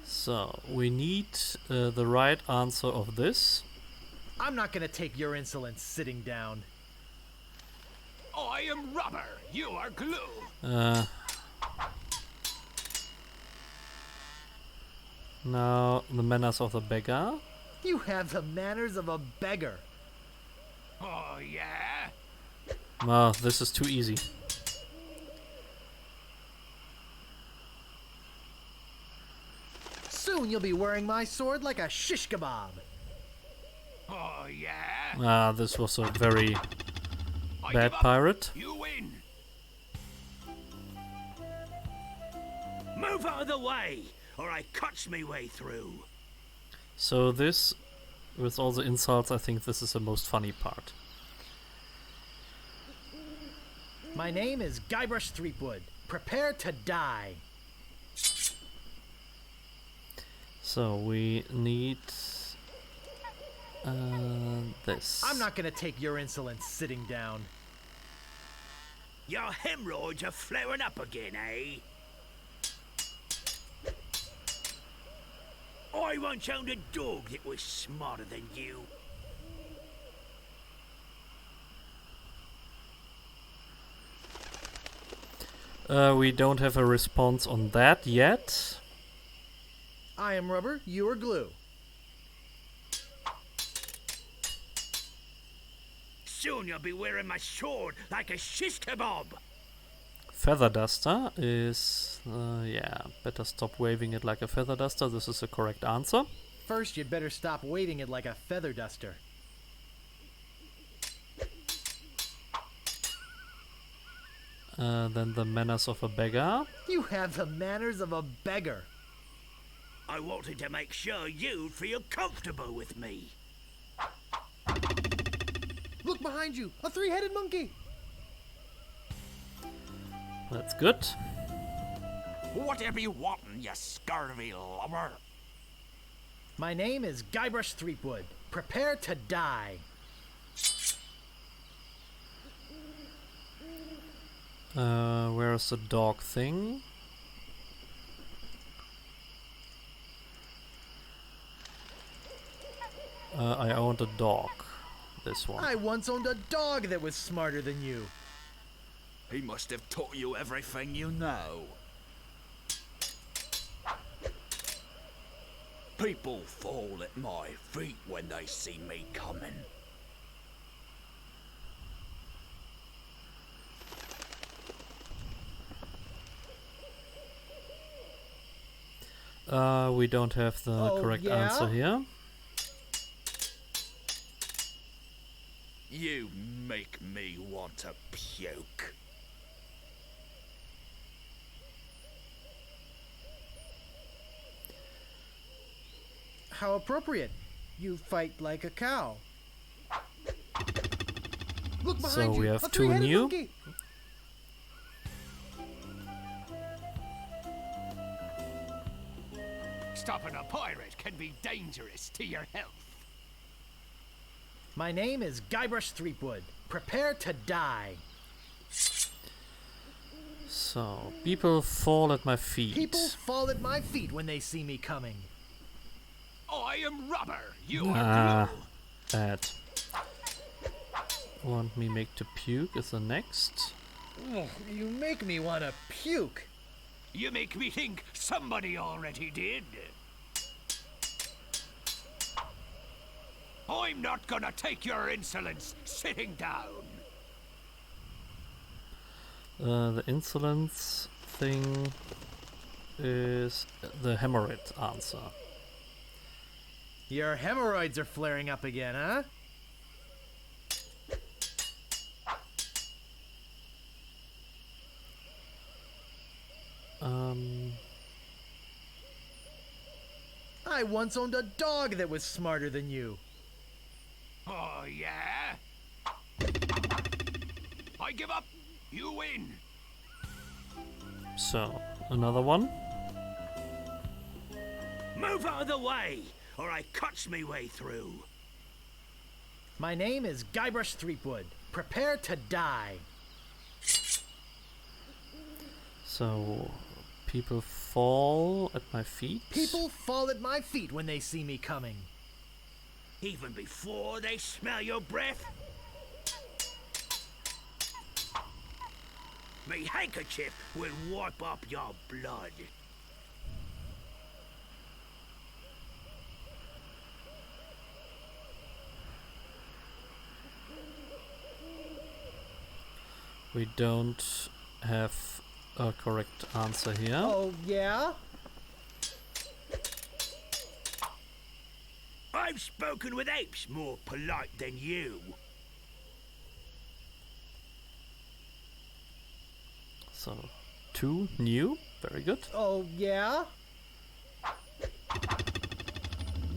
So we need the right answer of this. I'm not gonna take your insolence sitting down. I am rubber, you are glue. Now the manners of the beggar. You have the manners of a beggar. Oh, yeah? Well, this is too easy. Soon you'll be wearing my sword like a shish kebab. Oh, yeah? This was a very I bad give up. pirate. You win. Move out of the way, or I cuts me way through. So this, with all the insults, I think this is the most funny part. My name is Guybrush Threepwood. Prepare to die. So we need This. I'm not gonna take your insolence sitting down. Your hemorrhoids are flaring up again, eh? I once owned a dog that was smarter than you. We don't have a response on that yet. I am rubber, you are glue. Soon you'll be wearing my sword like a shish kebab. Feather duster is... yeah, better stop waving it like a feather duster. This is the correct answer. First, you'd better stop waving it like a feather duster. Then the manners of a beggar. You have the manners of a beggar. I wanted to make sure you'd feel comfortable with me. Look behind you, a three-headed monkey. That's good. Whatever you wantin', you scurvy lubber? My name is Guybrush Threepwood. Prepare to die. Where's the dog thing? I owned a dog. This one. I once owned a dog that was smarter than you. He must have taught you everything you know. People fall at my feet when they see me coming. We don't have the correct answer here. You make me want to puke. How appropriate. You fight like a cow. Look behind So you, we a have two three-headed new. monkey. Stopping a pirate can be dangerous to your health. My name is Guybrush Threepwood. Prepare to die. So, people fall at my feet. People fall at my feet when they see me coming. I am rubber. You are Ah, glue. bad. Want me make to puke is the next. Ugh, you make me want to puke. You make me think somebody already did. I'm not gonna take your insolence sitting down. The insolence thing is the hemorrhoid answer. Your hemorrhoids are flaring up again, huh? I once owned a dog that was smarter than you. Oh, yeah? I give up. You win. So, another one. Move out of the way, or I cuts me way through. My name is Guybrush Threepwood. Prepare to die. So, people fall at my feet. People fall at my feet when they see me coming. Even before they smell your breath? Me handkerchief will wipe up your blood. We don't have a correct answer here. Oh, yeah? I've spoken with apes more polite than you. So, two new. Very good. Oh, yeah?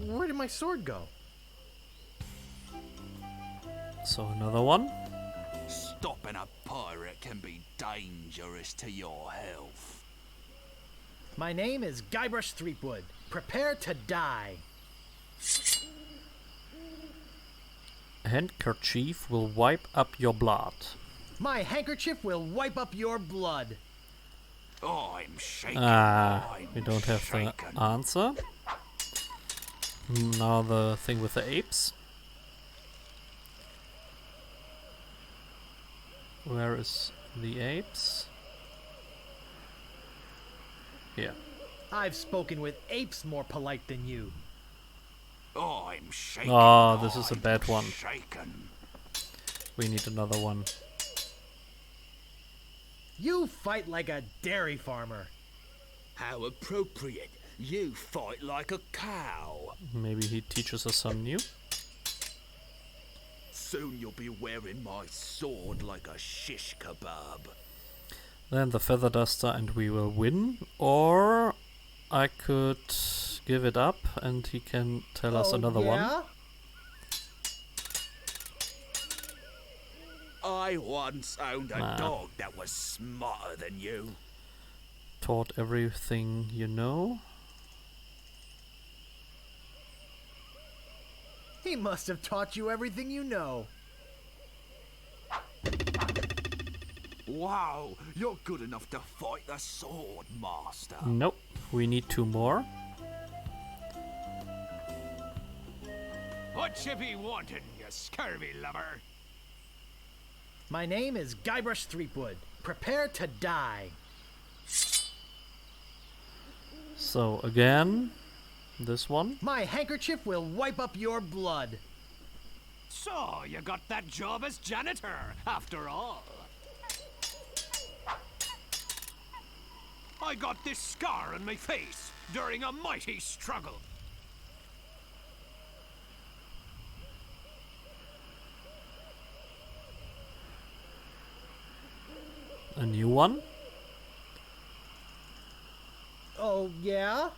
Where did my sword go? So, another one. Stopping a pirate can be dangerous to your health. My name is Guybrush Threepwood. Prepare to die. handkerchief will wipe up your blood. My handkerchief will wipe up your blood. I'm shaking. We don't have the answer. Now the thing with the apes. Where is the apes? Here. I've spoken with apes more polite than you. I'm shaking. This is a bad one. Shaken. We need another one. You fight like a dairy farmer. How appropriate. You fight like a cow. Maybe he teaches us some new. Soon you'll be wearing my sword like a shish kebab. Then the feather duster and we will win. Or I could give it up and he can tell us another one. I once owned a dog that was smarter than you. Taught everything you know. He must have taught you everything you know. Wow, you're good enough to fight the sword, master. Nope, we need 2 more. What you be wanting, you scurvy lover? My name is Guybrush Threepwood. Prepare to die. So again, this one. My handkerchief will wipe up your blood. So, you got that job as janitor, after all. I got this scar on my face during a mighty struggle. A new one. Oh, yeah?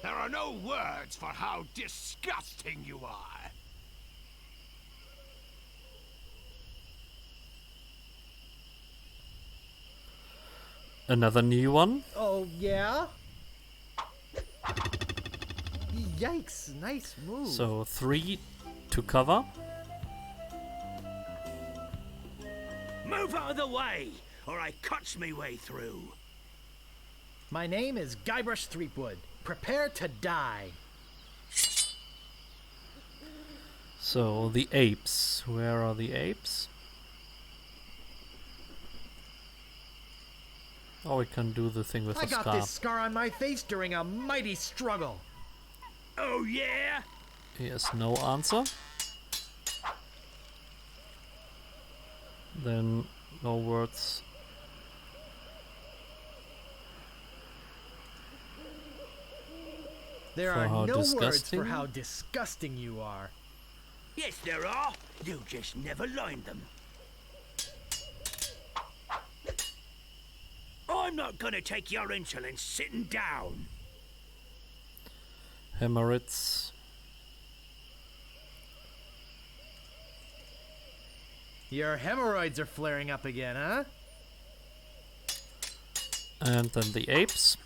There are no words for how disgusting you are. Another new one. Oh, yeah? Yikes, nice move. So 3 to cover. Move out of the way, or I cuts me way through. My name is Guybrush Threepwood. Prepare to die. So the apes. Where are the apes? Oh, we can do the thing with I the got scar. this scar on my face during a mighty struggle. Oh yeah? Here's no answer. Then no words. There For are how no words disgusting? for how disgusting you are. Yes, there are. You just never learned them. I'm not gonna take your insolence sitting down. Hemorrhoids. Your hemorrhoids are flaring up again, huh? And then the apes.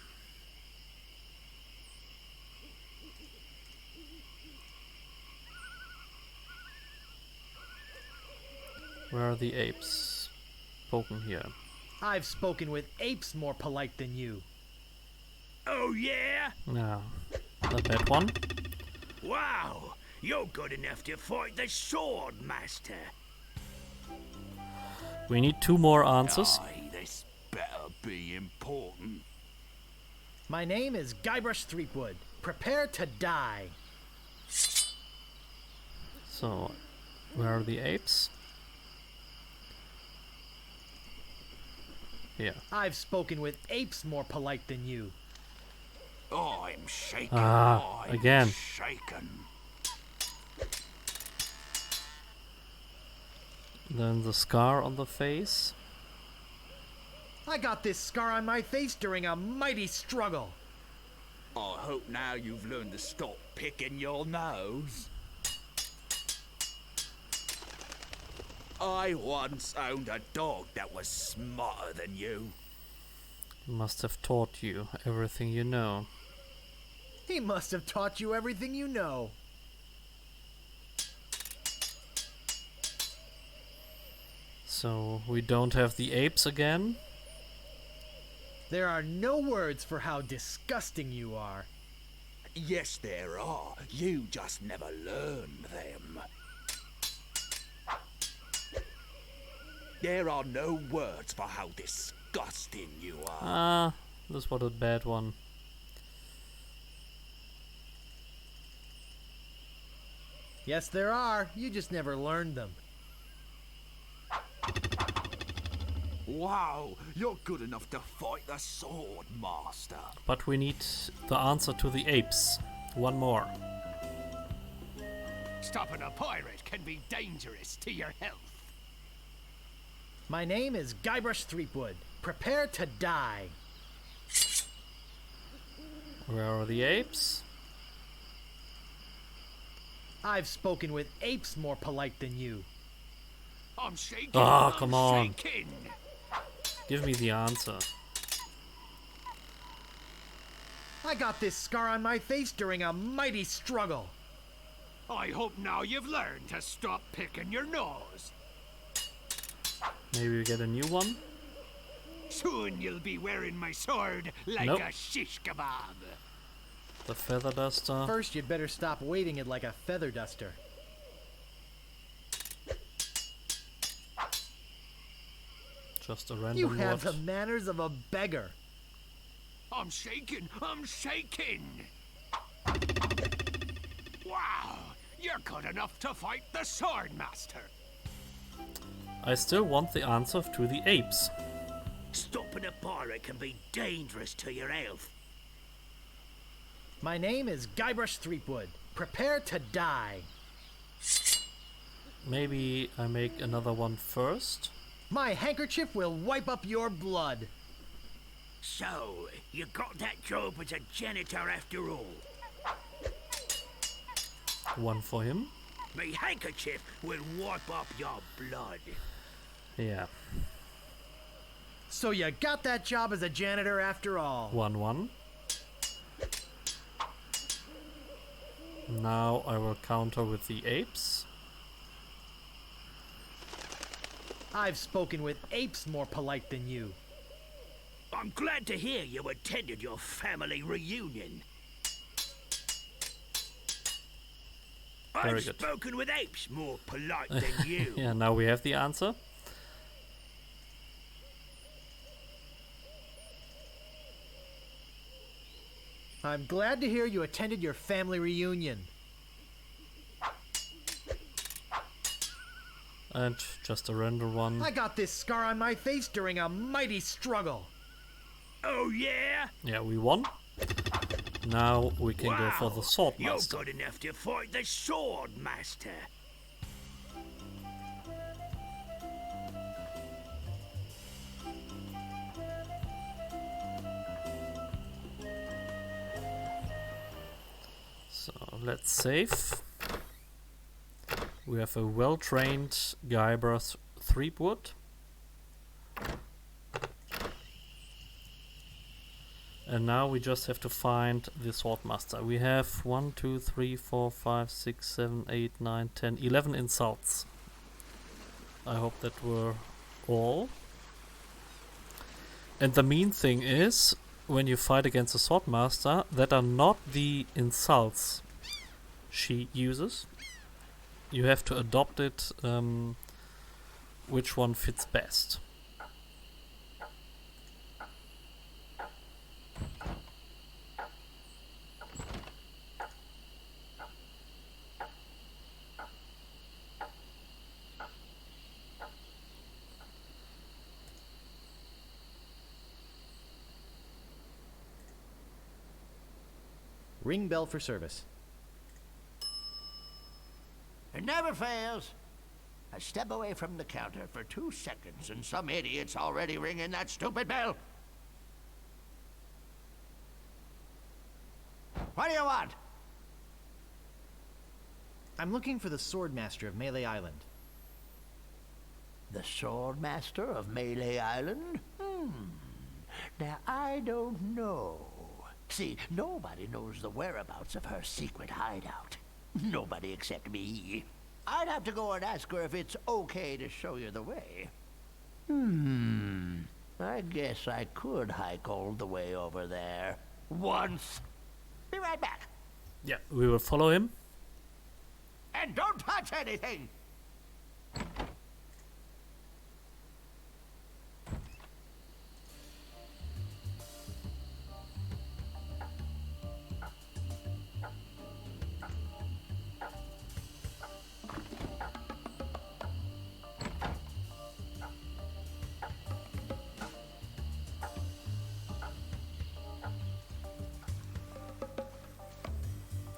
Where are the apes? Spoken here. I've spoken with apes more polite than you. Oh yeah? No, not that one. Wow, you're good enough to fight the sword, master. We need 2 more answers. Aye, this better be important. My name is Guybrush Threepwood. Prepare to die. So, where are the apes? Here. I've spoken with apes more polite than you. I'm shaken. Ah, I'm again. shaken. Then the scar on the face. I got this scar on my face during a mighty struggle. I hope now you've learned to stop picking your nose. I once owned a dog that was smarter than you. Must have taught you everything you know. He must have taught you everything you know. So we don't have the apes again. There are no words for how disgusting you are. Yes, there are. You just never learn them. There are no words for how disgusting you are. Ah, this was a bad one. Yes, there are. You just never learned them. Wow, you're good enough to fight the sword master. But we need the answer to the apes. One more. Stopping a pirate can be dangerous to your health. My name is Guybrush Threepwood. Prepare to die. Where are the apes? I've spoken with apes more polite than you. I'm shaking. Ah, I'm come on. shaking. Give me the answer. I got this scar on my face during a mighty struggle. I hope now you've learned to stop picking your nose. Maybe we get a new one? Soon you'll be wearing my sword like Nope. a shish kebab. The feather duster. First, you'd better stop waving it like a feather duster. Just a random You have word. the manners of a beggar. I'm shaking. I'm shaking. Wow, you're good enough to fight the sword master. I still want the answer to the apes. Stopping a pirate can be dangerous to your health. My name is Guybrush Threepwood. Prepare to die. Maybe I make another one first. My handkerchief will wipe up your blood. So, you got that job as a janitor after all. One for him. My handkerchief will wipe up your blood. Yeah. So you got that job as a janitor after all. 1-1. Now I will counter with the apes. I've spoken with apes more polite than you. I'm glad to hear you attended your family reunion. Very I've good. spoken with apes more polite than you. Yeah, now we have the answer. I'm glad to hear you attended your family reunion. And just a random one. I got this scar on my face during a mighty struggle. Oh yeah? Yeah, we won. Now we can go for the sword You're master. good enough to fight the sword master. So let's save. We have a well-trained Guybrush Threepwood. And now we just have to find the swordmaster. We have 1, 2, 3, 4, 5, 6, 7, 8, 9, 10, 11 insults. I hope that were all. And the mean thing is, when you fight against a swordmaster, that are not the insults she uses. You have to adopt it, which one fits best. Ring bell for service. It never fails. I step away from the counter for 2 seconds and some idiot's already ringing that stupid bell. What do you want? I'm looking for the swordmaster of Melee Island. The swordmaster of Melee Island? Now, I don't know. See, nobody knows the whereabouts of her secret hideout. Nobody except me. I'd have to go and ask her if it's okay to show you the way. I guess I could hike all the way over there. Once. Be right back. Yeah, we will follow him. And don't touch anything!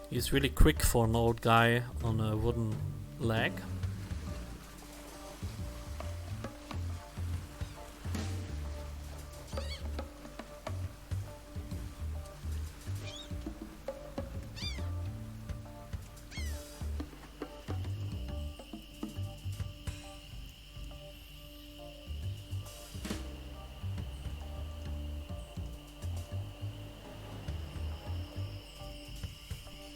He's really quick for an old guy on a wooden leg.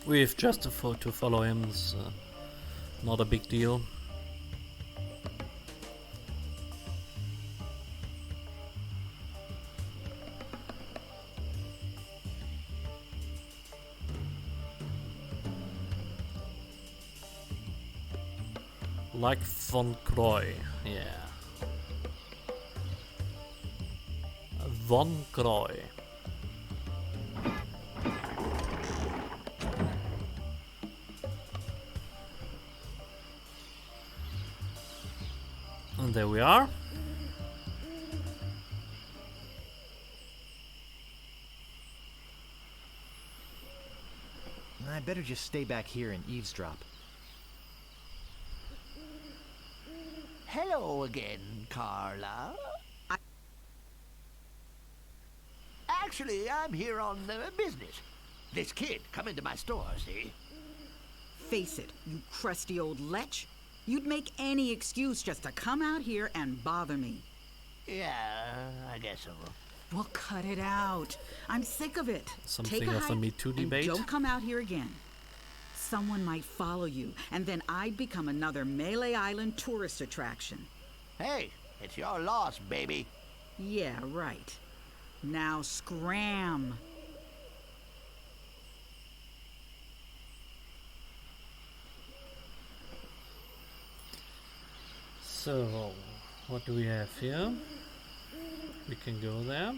We've just to follow him, it's not a big deal. Like Von Croy, yeah. Von Croy. And there we are. I better just stay back here and eavesdrop. Hello again, Carla. Actually, I'm here on business. This kid come into my store, see? Face it, you crusty old lech. You'd make any excuse just to come out here and bother me. Yeah, I guess so. Well, cut it out. I'm sick of it. Something Take a of a hike Me Too and debate. don't come out here again. Someone might follow you, and then I'd become another Melee Island tourist attraction. Hey, it's your loss, baby. Yeah, right. Now scram. So, what do we have here? We can go there.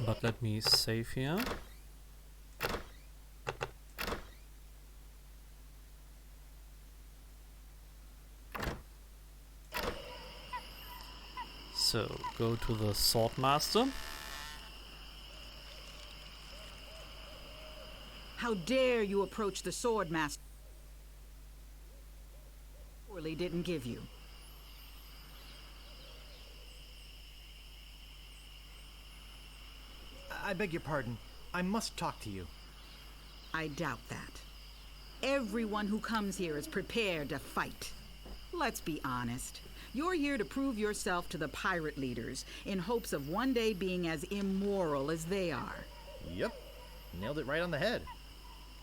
But let me save here. So, go to the Swordmaster. How dare you approach the sword master? Surely didn't give you. I beg your pardon. I must talk to you. I doubt that. Everyone who comes here is prepared to fight. Let's be honest. You're here to prove yourself to the pirate leaders in hopes of one day being as immoral as they are. Yep. Nailed it right on the head.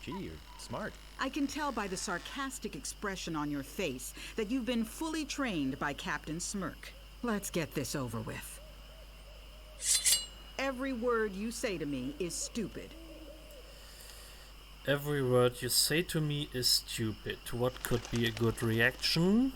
Gee, you're smart. I can tell by the sarcastic expression on your face that you've been fully trained by Captain Smirk. Let's get this over with. Every word you say to me is stupid. Every word you say to me is stupid. What could be a good reaction?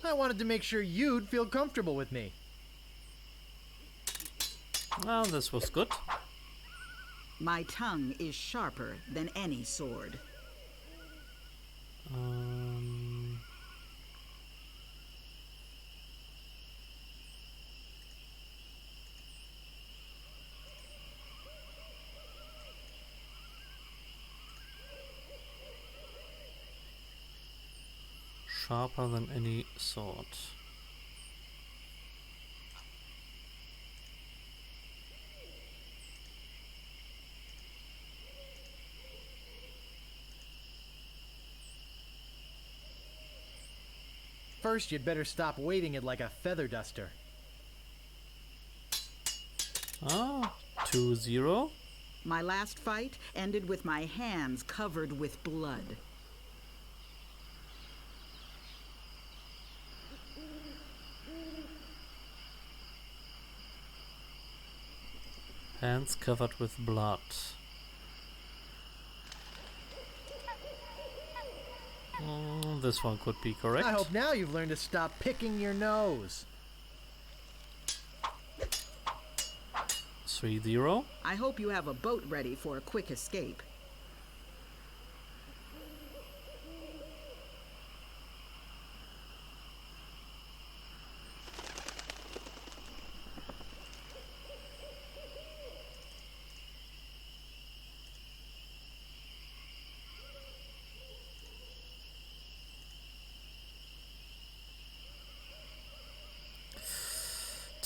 I wanted to make sure you'd feel comfortable with me. Well, this was good. My tongue is sharper than any sword. sharper than any sword. First, you'd better stop waving it like a feather duster. Ah, 2-0. My last fight ended with my hands covered with blood. Hands covered with blood. This one could be correct. I hope now you've learned to stop picking your nose. 3-0. I hope you have a boat ready for a quick escape.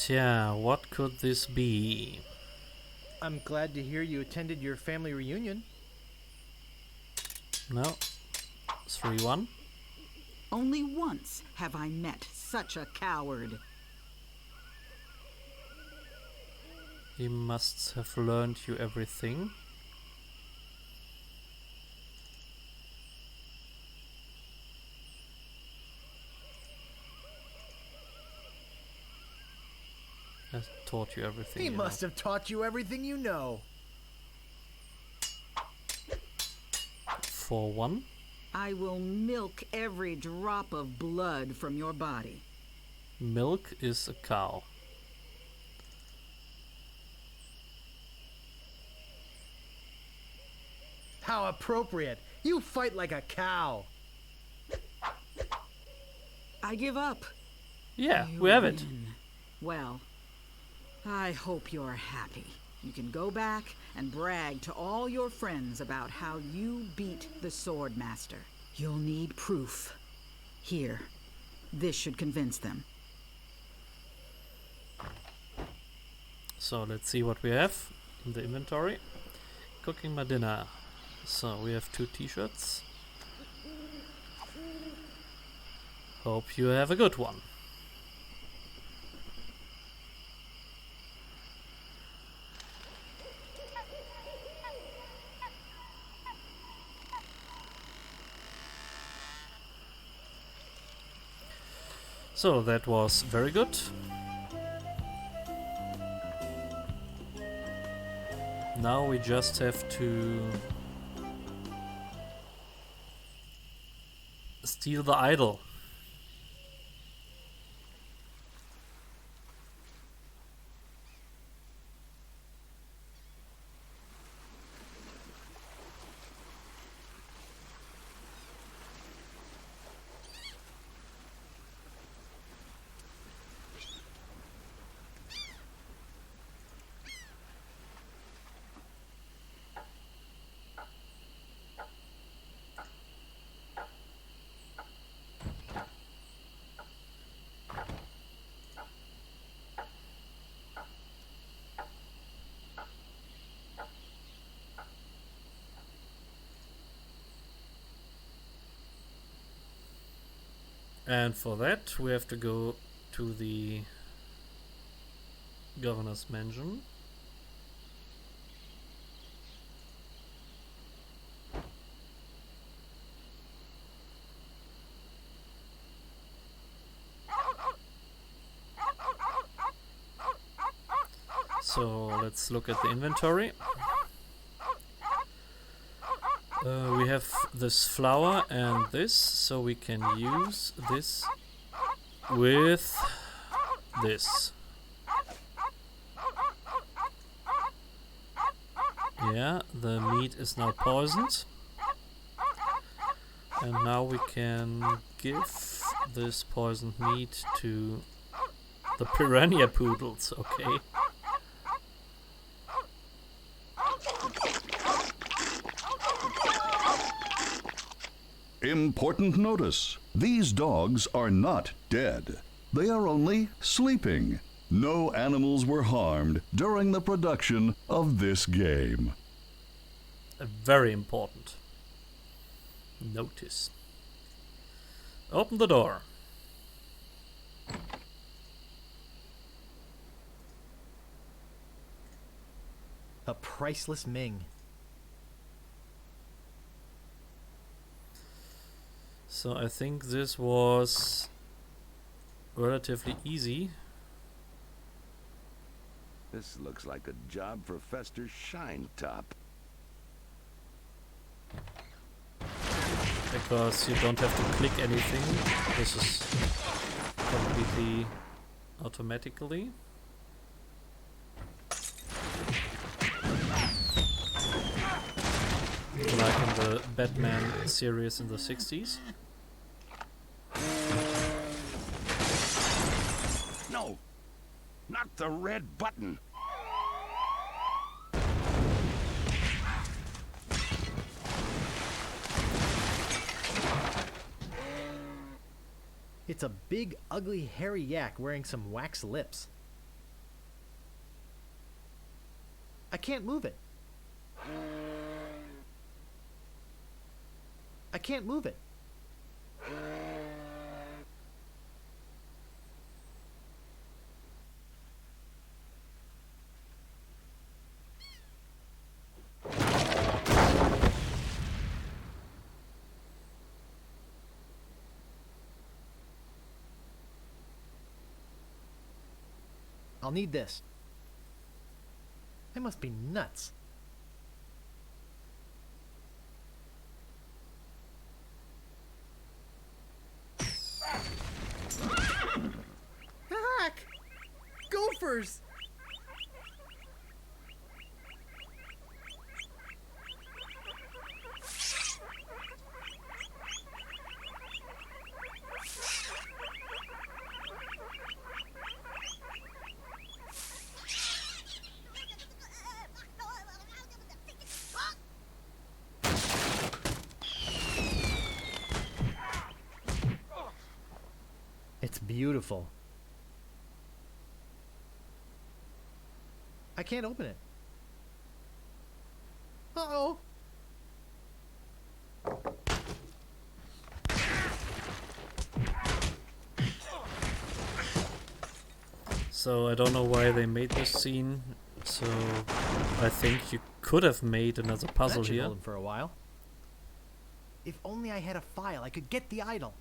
Yeah, what could this be? I'm glad to hear you attended your family reunion. No. 3-1. Only once have I met such a coward. He must have learned you everything. Has taught you everything. He you must have taught you everything you know. 4-1. I will milk every drop of blood from your body. Milk is a cow. How appropriate. You fight like a cow. I give up. Yeah, You we have it. win. Well, I hope you're happy. You can go back and brag to all your friends about how you beat the Sword Master. You'll need proof. Here, this should convince them. So let's see what we have in the inventory. Cooking my dinner. So we have 2 t-shirts. Hope you have a good one. So that was very good. Now we just have to steal the idol. And for that we have to go to the governor's mansion. So let's look at the inventory. We have this flower and this, so we can use this with this. Yeah, the meat is now poisoned. And now we can give this poisoned meat to the piranha poodles, okay? Important notice. These dogs are not dead. They are only sleeping. No animals were harmed during the production of this game. A very important notice. Open the door. A priceless Ming. So I think this was relatively easy. This looks like a job for Fester Shinetop. Because you don't have to click anything. This is completely automatically. Like in the Batman series in the 60s. No, not the red button. It's a big, ugly, hairy yak wearing some wax lips. I can't move it. I can't move it. I'll need this. I must be nuts. Heck! Gophers! It's beautiful. I can't open it. Uh-oh. So I don't know why they made this scene. So I think you could have made another puzzle That should here. hold him for a while. If only I had a file, I could get the idol.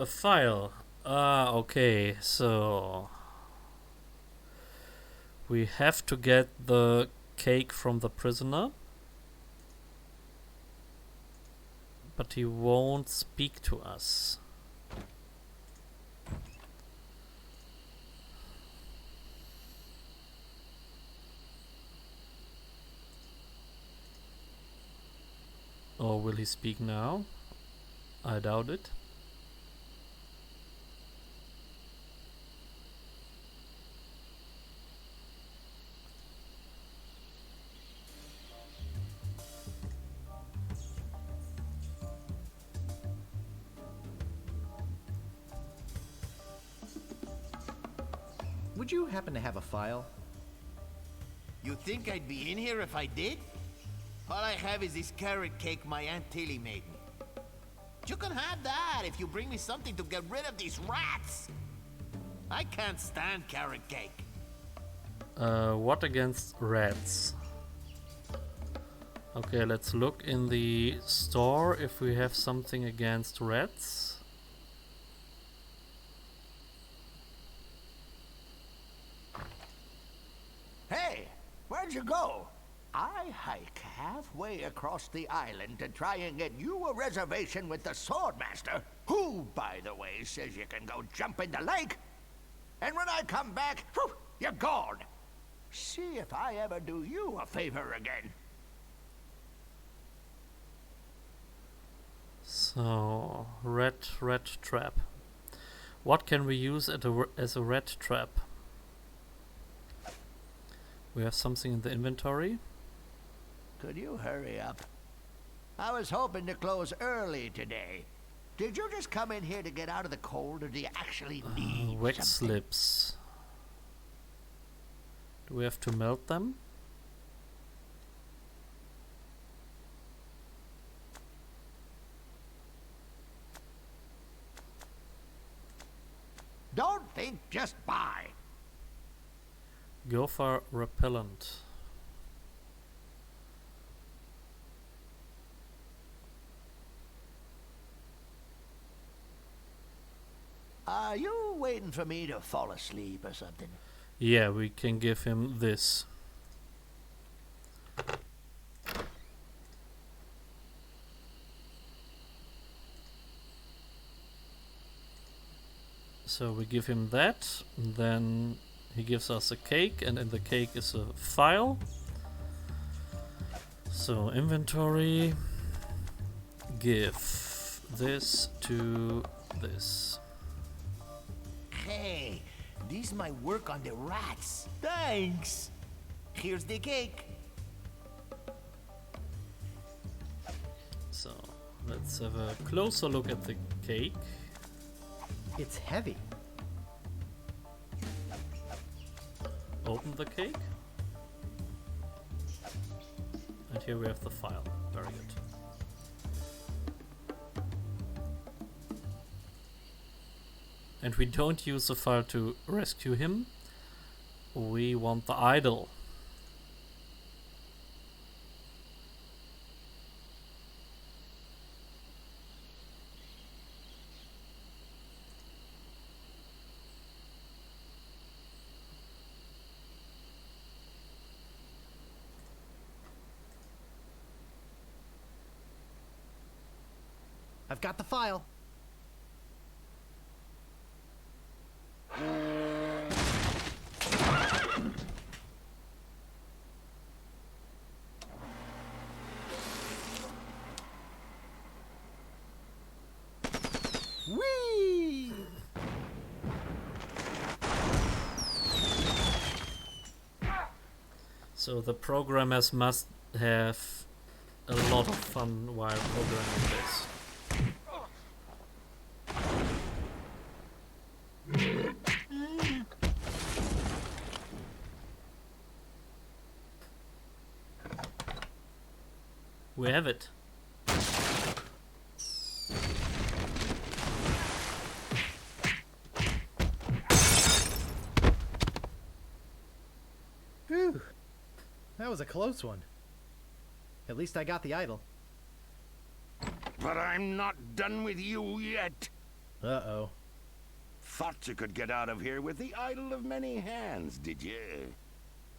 A file. Ah, okay. So we have to get the cake from the prisoner. But he won't speak to us. Or will he speak now? I doubt it. Would you happen to have a file? You think I'd be in here if I did? All I have is this carrot cake my Aunt Tilly made me. You can have that if you bring me something to get rid of these rats. I can't stand carrot cake. What against rats? Okay, let's look in the store if we have something against rats. Hey, where'd you go? I hike halfway across the island to try and get you a reservation with the Swordmaster, who, by the way, says you can go jump in the lake. And when I come back, whew, you're gone. See if I ever do you a favor again. So, rat trap. What can we use as a rat trap? We have something in the inventory. Could you hurry up? I was hoping to close early today. Did you just come in here to get out of the cold, or do you actually need Wax something? slips. Do we have to melt them? Don't think, just buy. Gopher repellent. Are you waiting for me to fall asleep or something? Yeah, we can give him this. So we give him that, and then he gives us a cake, and in the cake is a file. So inventory, give this to this. Hey, this might work on the rats. Thanks. Here's the cake. So let's have a closer look at the cake. It's heavy. Open the cake. And here we have the file. Very good. And we don't use the file to rescue him. We want the idol. I've got the file. Whee! So the programmers must have a lot of fun while programming this. We have it. Whew. That was a close one. At least I got the idol. But I'm not done with you yet. Uh-oh. Thought you could get out of here with the idol of many hands, did you?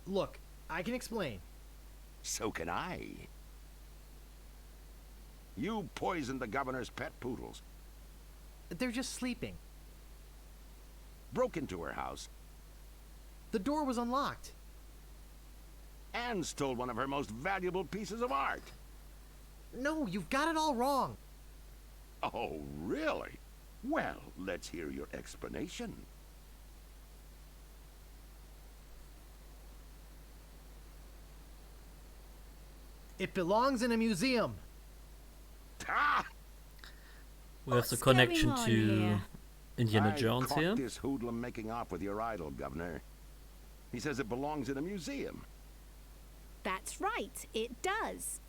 Look, I can explain. So can I. You poisoned the governor's pet poodles, They're just sleeping. broke into her house, The door was unlocked. and stole one of her most valuable pieces of art. No, you've got it all wrong. Oh, really? Well, let's hear your explanation. It belongs in a museum. Ah! We have the What's connection going on to here? Indiana I Jones caught here. this hoodlum making off with your idol, Governor. He says it belongs in a museum. That's right, it does.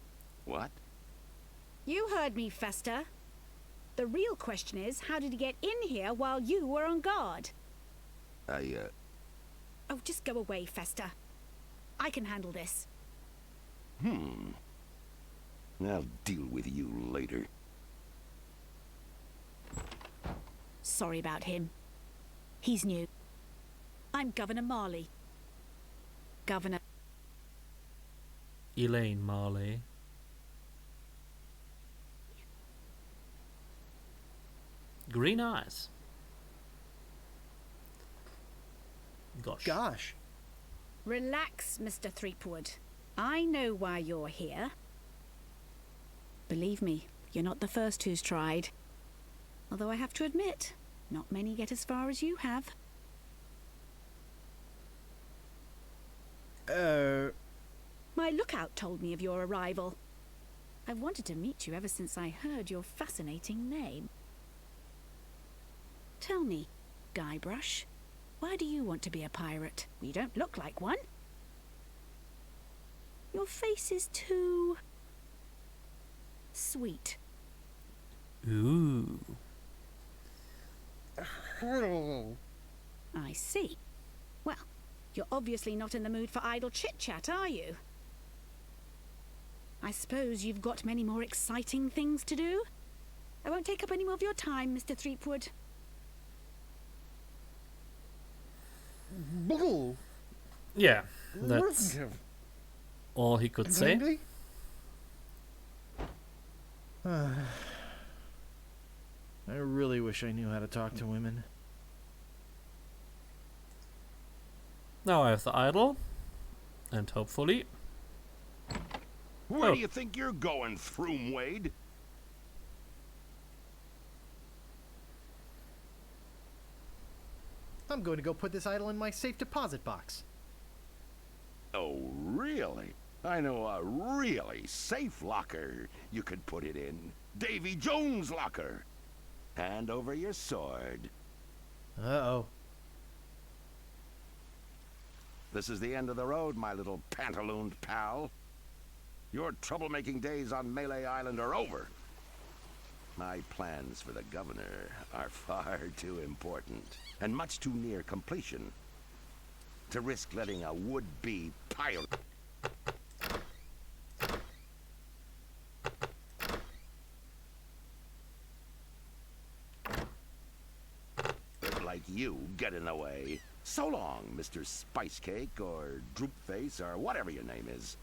What? You heard me, Fester. The real question is, how did he get in here while you were on guard? Oh, just go away, Fester. I can handle this. I'll deal with you later. Sorry about him. He's new. I'm Governor Marley. Governor... Elaine Marley. Green eyes. Gosh. Relax, Mr. Threepwood. I know why you're here. Believe me, you're not the first who's tried. Although I have to admit, not many get as far as you have. My lookout told me of your arrival. I've wanted to meet you ever since I heard your fascinating name. Tell me, Guybrush, why do you want to be a pirate? You don't look like one. Your face is too... sweet. Ooh. I see. Well, you're obviously not in the mood for idle chit-chat, are you? I suppose you've got many more exciting things to do? I won't take up any more of your time, Mr. Threepwood. Yeah, that's all he could say. I really wish I knew how to talk to women. Now I have the idol, and hopefully... Where do you think you're going, Throomwade? I'm going to go put this idol in my safe deposit box. Oh, really? I know a really safe locker you could put it in. Davy Jones' locker. Hand over your sword. Uh-oh. This is the end of the road, my little pantalooned pal. Your troublemaking days on Melee Island are over. My plans for the governor are far too important and much too near completion to risk letting a would-be pirate like you get in the way. So long, Mr. Spicecake or Droopface or whatever your name is.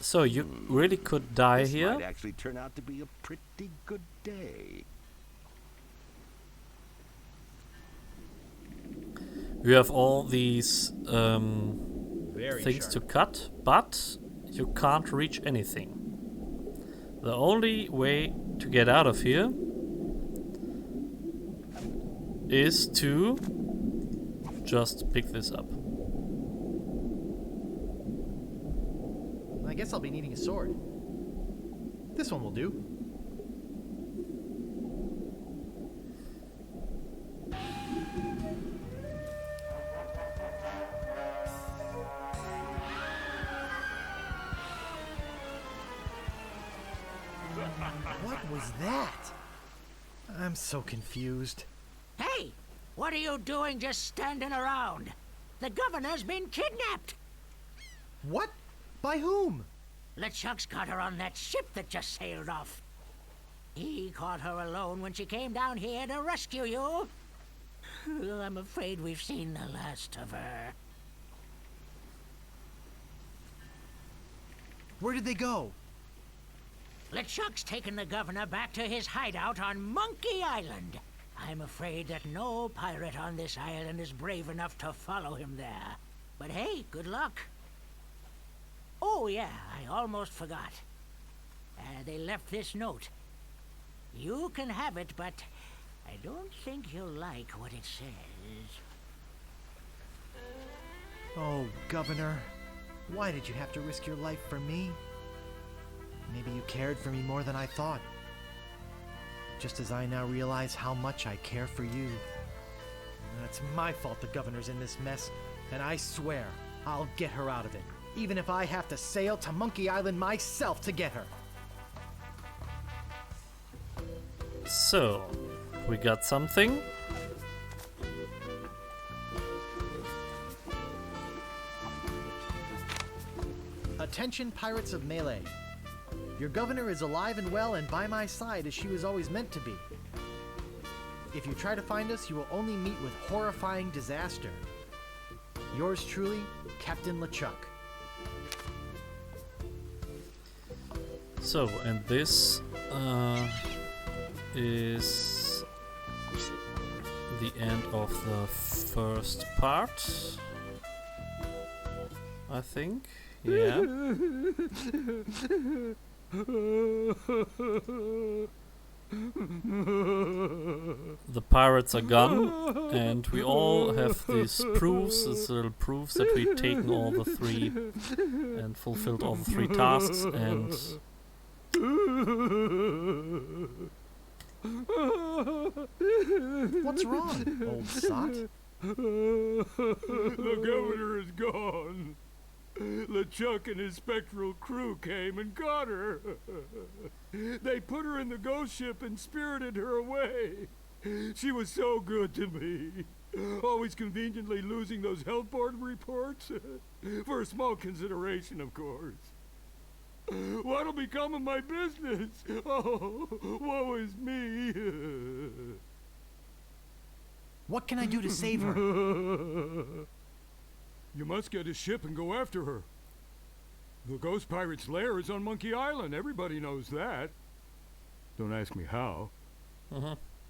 So you really could die This here? might actually turn out to be a pretty good day. You have all these Very things sharp. to cut, but you can't reach anything. The only way to get out of here is to just pick this up. I guess I'll be needing a sword. This one will do. What was that? I'm so confused. Hey, what are you doing just standing around? The governor's been kidnapped. What? By whom? LeChuck's got her on that ship that just sailed off. He caught her alone when she came down here to rescue you. I'm afraid we've seen the last of her. Where did they go? LeChuck's taken the governor back to his hideout on Monkey Island. I'm afraid that no pirate on this island is brave enough to follow him there. But hey, good luck. Oh yeah, I almost forgot. They left this note. You can have it, but I don't think you'll like what it says. Oh, Governor. Why did you have to risk your life for me? Maybe you cared for me more than I thought. Just as I now realize how much I care for you. It's my fault the governor's in this mess, and I swear I'll get her out of it, even if I have to sail to Monkey Island myself to get her. So, we got something. Attention, pirates of Melee. Your governor is alive and well and by my side as she was always meant to be. If you try to find us, you will only meet with horrifying disaster. Yours truly, Captain LeChuck. So, and this is the end of the first part, I think. Yeah. The pirates are gone, and we all have these proofs, these little proofs that we've taken all the 3 and fulfilled all the 3 tasks, and What's wrong, old sot? The governor is gone. LeChuck and his spectral crew came and got her. They put her in the ghost ship and spirited her away. She was so good to me. Always conveniently losing those health board reports. For a small consideration, of course. What'll become of my business? Oh, woe is me. What can I do to save her? You must get a ship and go after her. The ghost pirate's lair is on Monkey Island. Everybody knows that. Don't ask me how.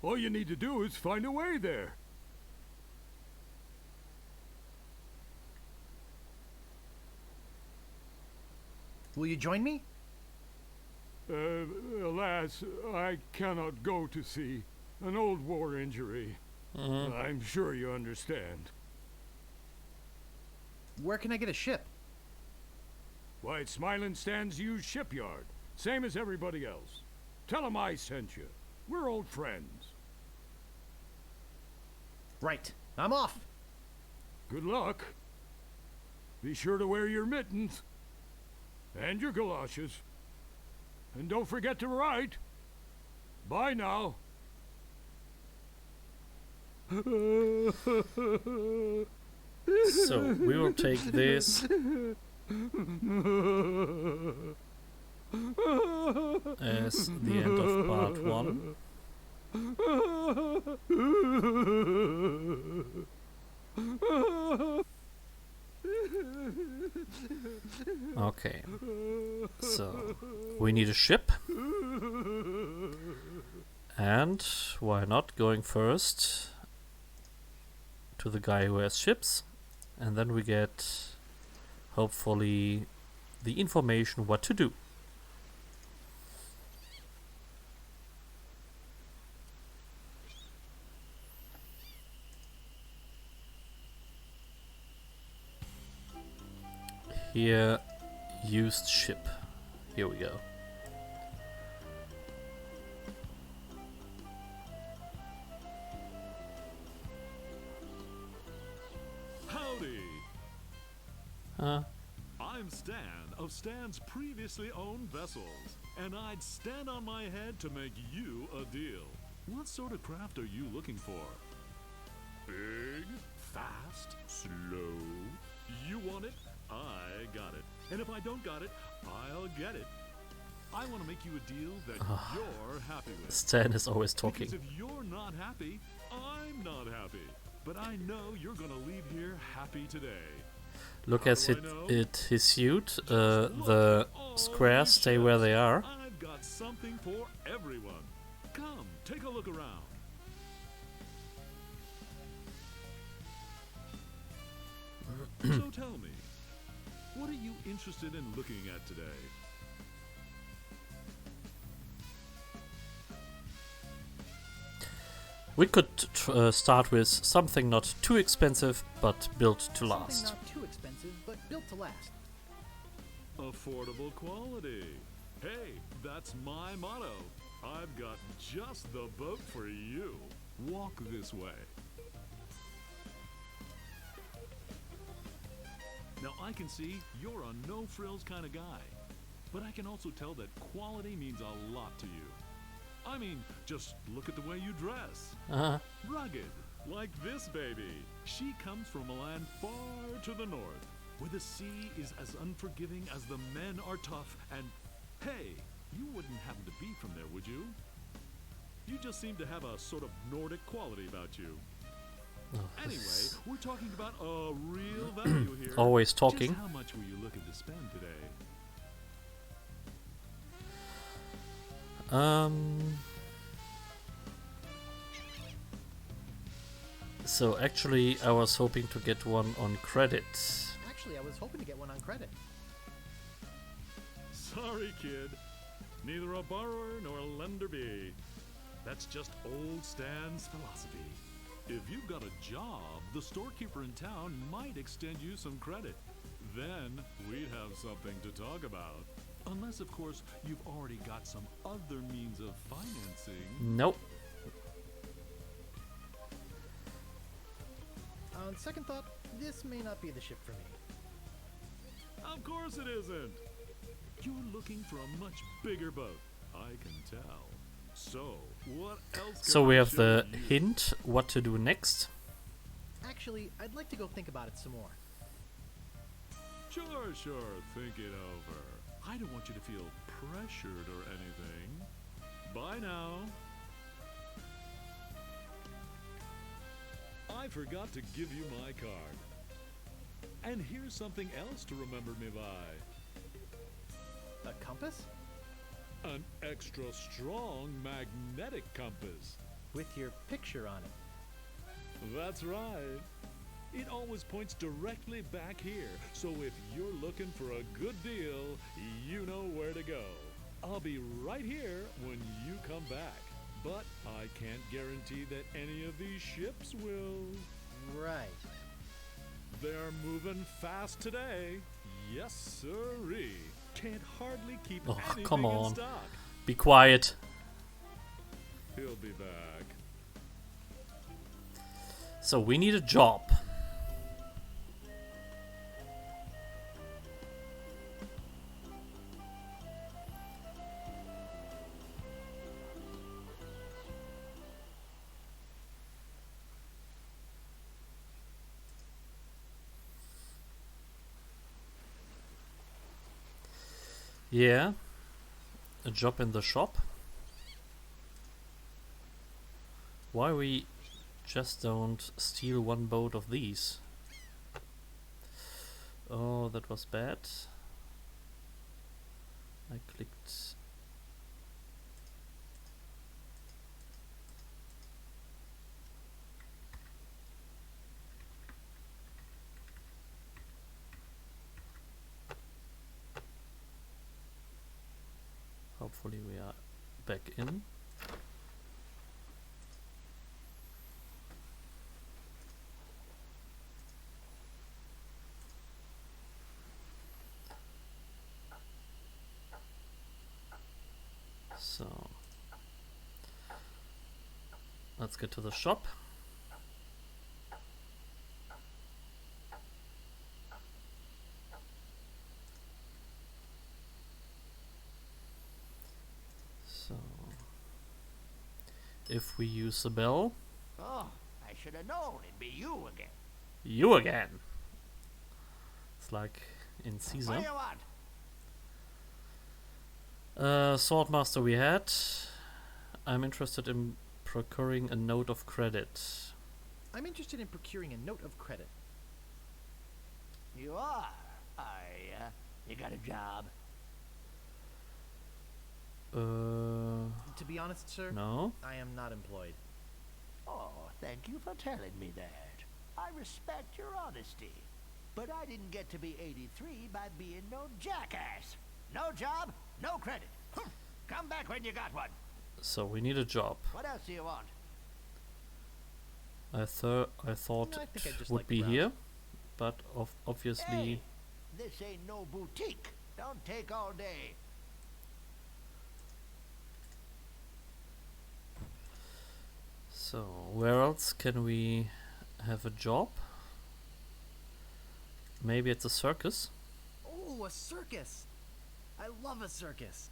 All you need to do is find a way there. Will you join me? Alas, I cannot go to sea. An old war injury. I'm sure you understand. Where can I get a ship? Why, it's Smiling Stand's used shipyard. Same as everybody else. Tell 'em I sent you. We're old friends. Right. I'm off. Good luck. Be sure to wear your mittens. And your galoshes. And don't forget to write. Bye now. so we will take this as the end of part 1. Okay, so we need a ship, and why not going first to the guy who has ships, and then we get hopefully the information what to do. Here, used ship. Here we go. Howdy! I'm Stan of Stan's previously owned vessels, and I'd stand on my head to make you a deal. What sort of craft are you looking for? Big, fast, slow? You want it? I got it. And if I don't got it, I'll get it. I want to make you a deal that you're happy with. Stan is always talking. Because if you're not happy, I'm not happy. But I know you're going to leave here happy today. Look at his suit. The squares stay where they are. I've got something for everyone. Come, take a look around. So tell me, what are you interested in looking at today? We could start with something not too expensive, but built to last. Something not too expensive, but built to last. Affordable quality. Hey, that's my motto. I've got just the boat for you. Walk this way. Now I can see you're a no-frills kind of guy, but I can also tell that quality means a lot to you. I mean, just look at the way you dress. Rugged, like this baby. She comes from a land far to the north, where the sea is as unforgiving as the men are tough, and hey, you wouldn't happen to be from there, would you? You just seem to have a sort of Nordic quality about you. Anyway, we're talking about a real value here. Always talking. Just how much were you looking to spend today? So actually I was hoping to get one on credit. Actually, I was hoping to get one on credit. Sorry, kid. Neither a borrower nor a lender be. That's just old Stan's philosophy. If you've got a job, the storekeeper in town might extend you some credit. Then we'd have something to talk about. Unless, of course, you've already got some other means of financing. Nope. On second thought, this may not be the ship for me. Of course it isn't. You're looking for a much bigger boat, I can tell. So, what else can So we I have show the you? hint what to do next. Actually, I'd like to go think about it some more. Sure, think it over. I don't want you to feel pressured or anything. Bye now. I forgot to give you my card. And here's something else to remember me by. A compass? An extra strong magnetic compass. With your picture on it. That's right. It always points directly back here, so if you're looking for a good deal, you know where to go. I'll be right here when you come back, but I can't guarantee that any of these ships will. Right. They're moving fast today. Yes, sirree. Can't hardly keep Oh, anything come in on. stock. Be quiet. He'll be back. So we need a job. Yeah, a job in the shop. Why we just don't steal one boat of these? Oh, that was bad. I clicked. Hopefully we are back in. So let's get to the shop. So if we use the bell, Oh, I should have known it'd be you again. you again. It's like in What Caesar. do you want? Swordmaster we had. I'm interested in procuring a note of credit. I'm interested in procuring a note of credit. You are, are ya? You got a job? To be honest, sir, No. I am not employed. Oh, thank you for telling me that. I respect your honesty. But I didn't get to be 83 by being no jackass. No job, no credit. Come back when you got one. So we need a job. What else do you want? I thought No, I think it I'd just would like to be browse. here, but obviously. Hey, this ain't no boutique. Don't take all day. So where else can we have a job? Maybe it's a circus. Oh, a circus! I love a circus.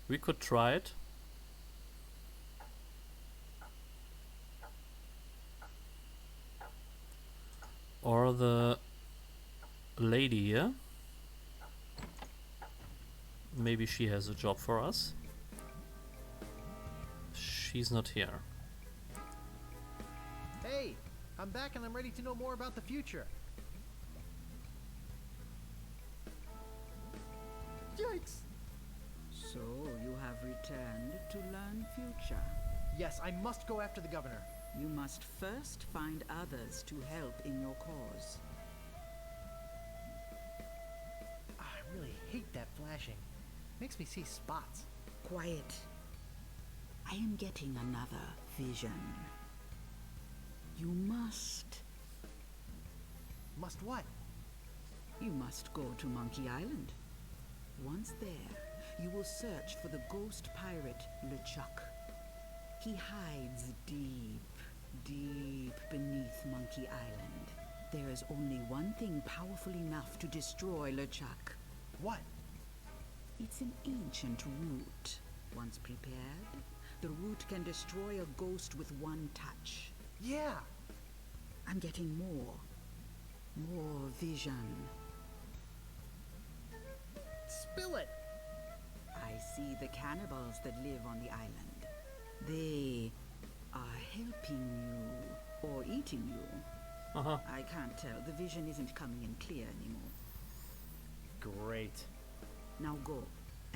We could try it. Or the lady here. Maybe she has a job for us. She's not here. Hey, I'm back and I'm ready to know more about the future. Yikes! So you have returned to learn future. Yes, I must go after the governor. You must first find others to help in your cause. flashing. Makes me see spots. Quiet. I am getting another vision. You must. Must what? You must go to Monkey Island. Once there, you will search for the ghost pirate LeChuck. He hides deep, deep beneath Monkey Island. There is only one thing powerful enough to destroy LeChuck. What? It's an ancient root. Once prepared, the root can destroy a ghost with one touch. Yeah. I'm getting more. More vision. Spill it. I see the cannibals that live on the island. They are helping you or eating you. I can't tell. The vision isn't coming in clear anymore. Great. Now go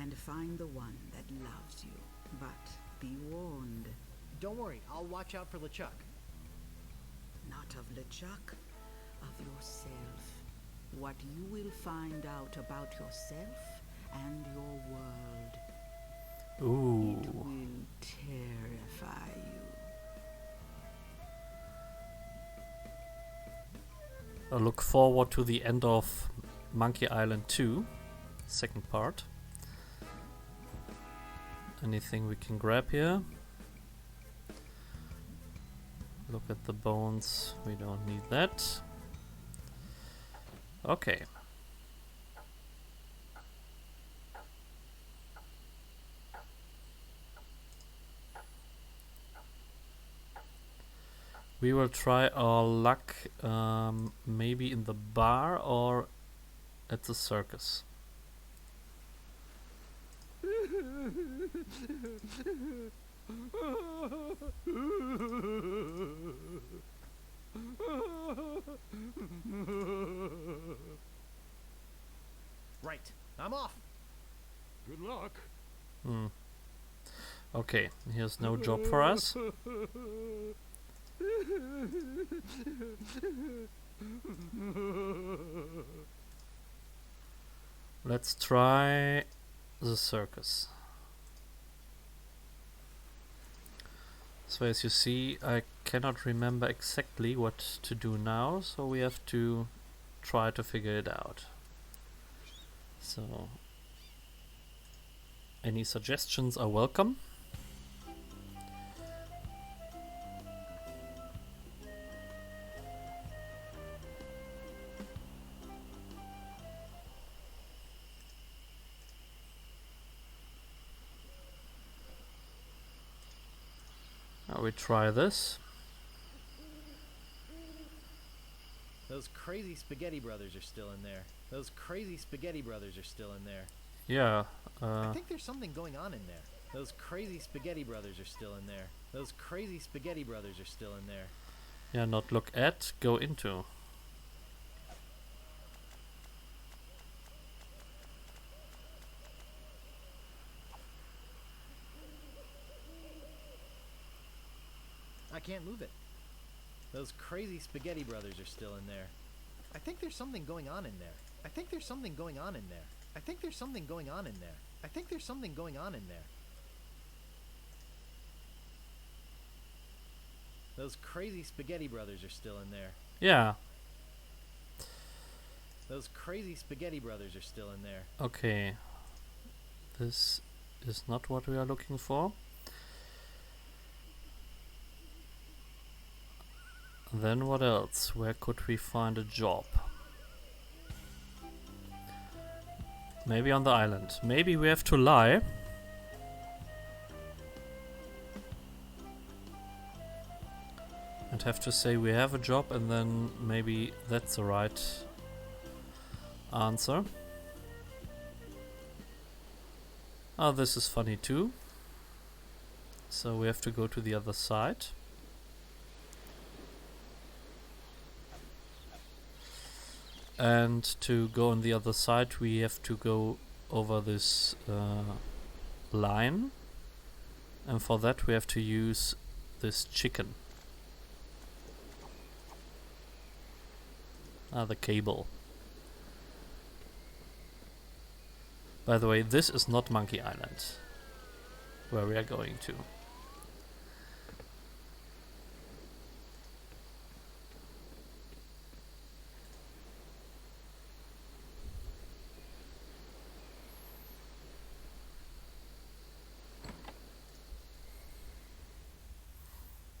and find the one that loves you. But be warned. Don't worry, I'll watch out for LeChuck. Not of LeChuck, of yourself. What you will find out about yourself and your world. Ooh. It will terrify you. I look forward to the end of Monkey Island 2, second part. Anything we can grab here? Look at the bones, we don't need that. Okay. We will try our luck maybe in the bar or at the circus. Right, I'm off. Good luck. Okay, here's no job for us. Let's try the circus. So as you see, I cannot remember exactly what to do now, so we have to try to figure it out. So, any suggestions are welcome. Now we try this. Those crazy spaghetti brothers are still in there. Those crazy spaghetti brothers are still in there. Yeah. I think there's something going on in there. Those crazy spaghetti brothers are still in there. Those crazy spaghetti brothers are still in there. Yeah, not look at, go into. I can't move it. Those crazy spaghetti brothers are still in there. I think there's something going on in there. I think there's something going on in there. I think there's something going on in there. I think there's something going on in there. Those crazy spaghetti brothers are still in there. Yeah. Those crazy spaghetti brothers are still in there. Okay. This is not what we are looking for. Then what else? Where could we find a job? Maybe on the island. Maybe we have to lie. And have to say we have a job, and then maybe that's the right answer. Oh, this is funny too. So we have to go to the other side. And to go on the other side, we have to go over this line. And for that, we have to use this chicken. The cable. By the way, this is not Monkey Island, where we are going to.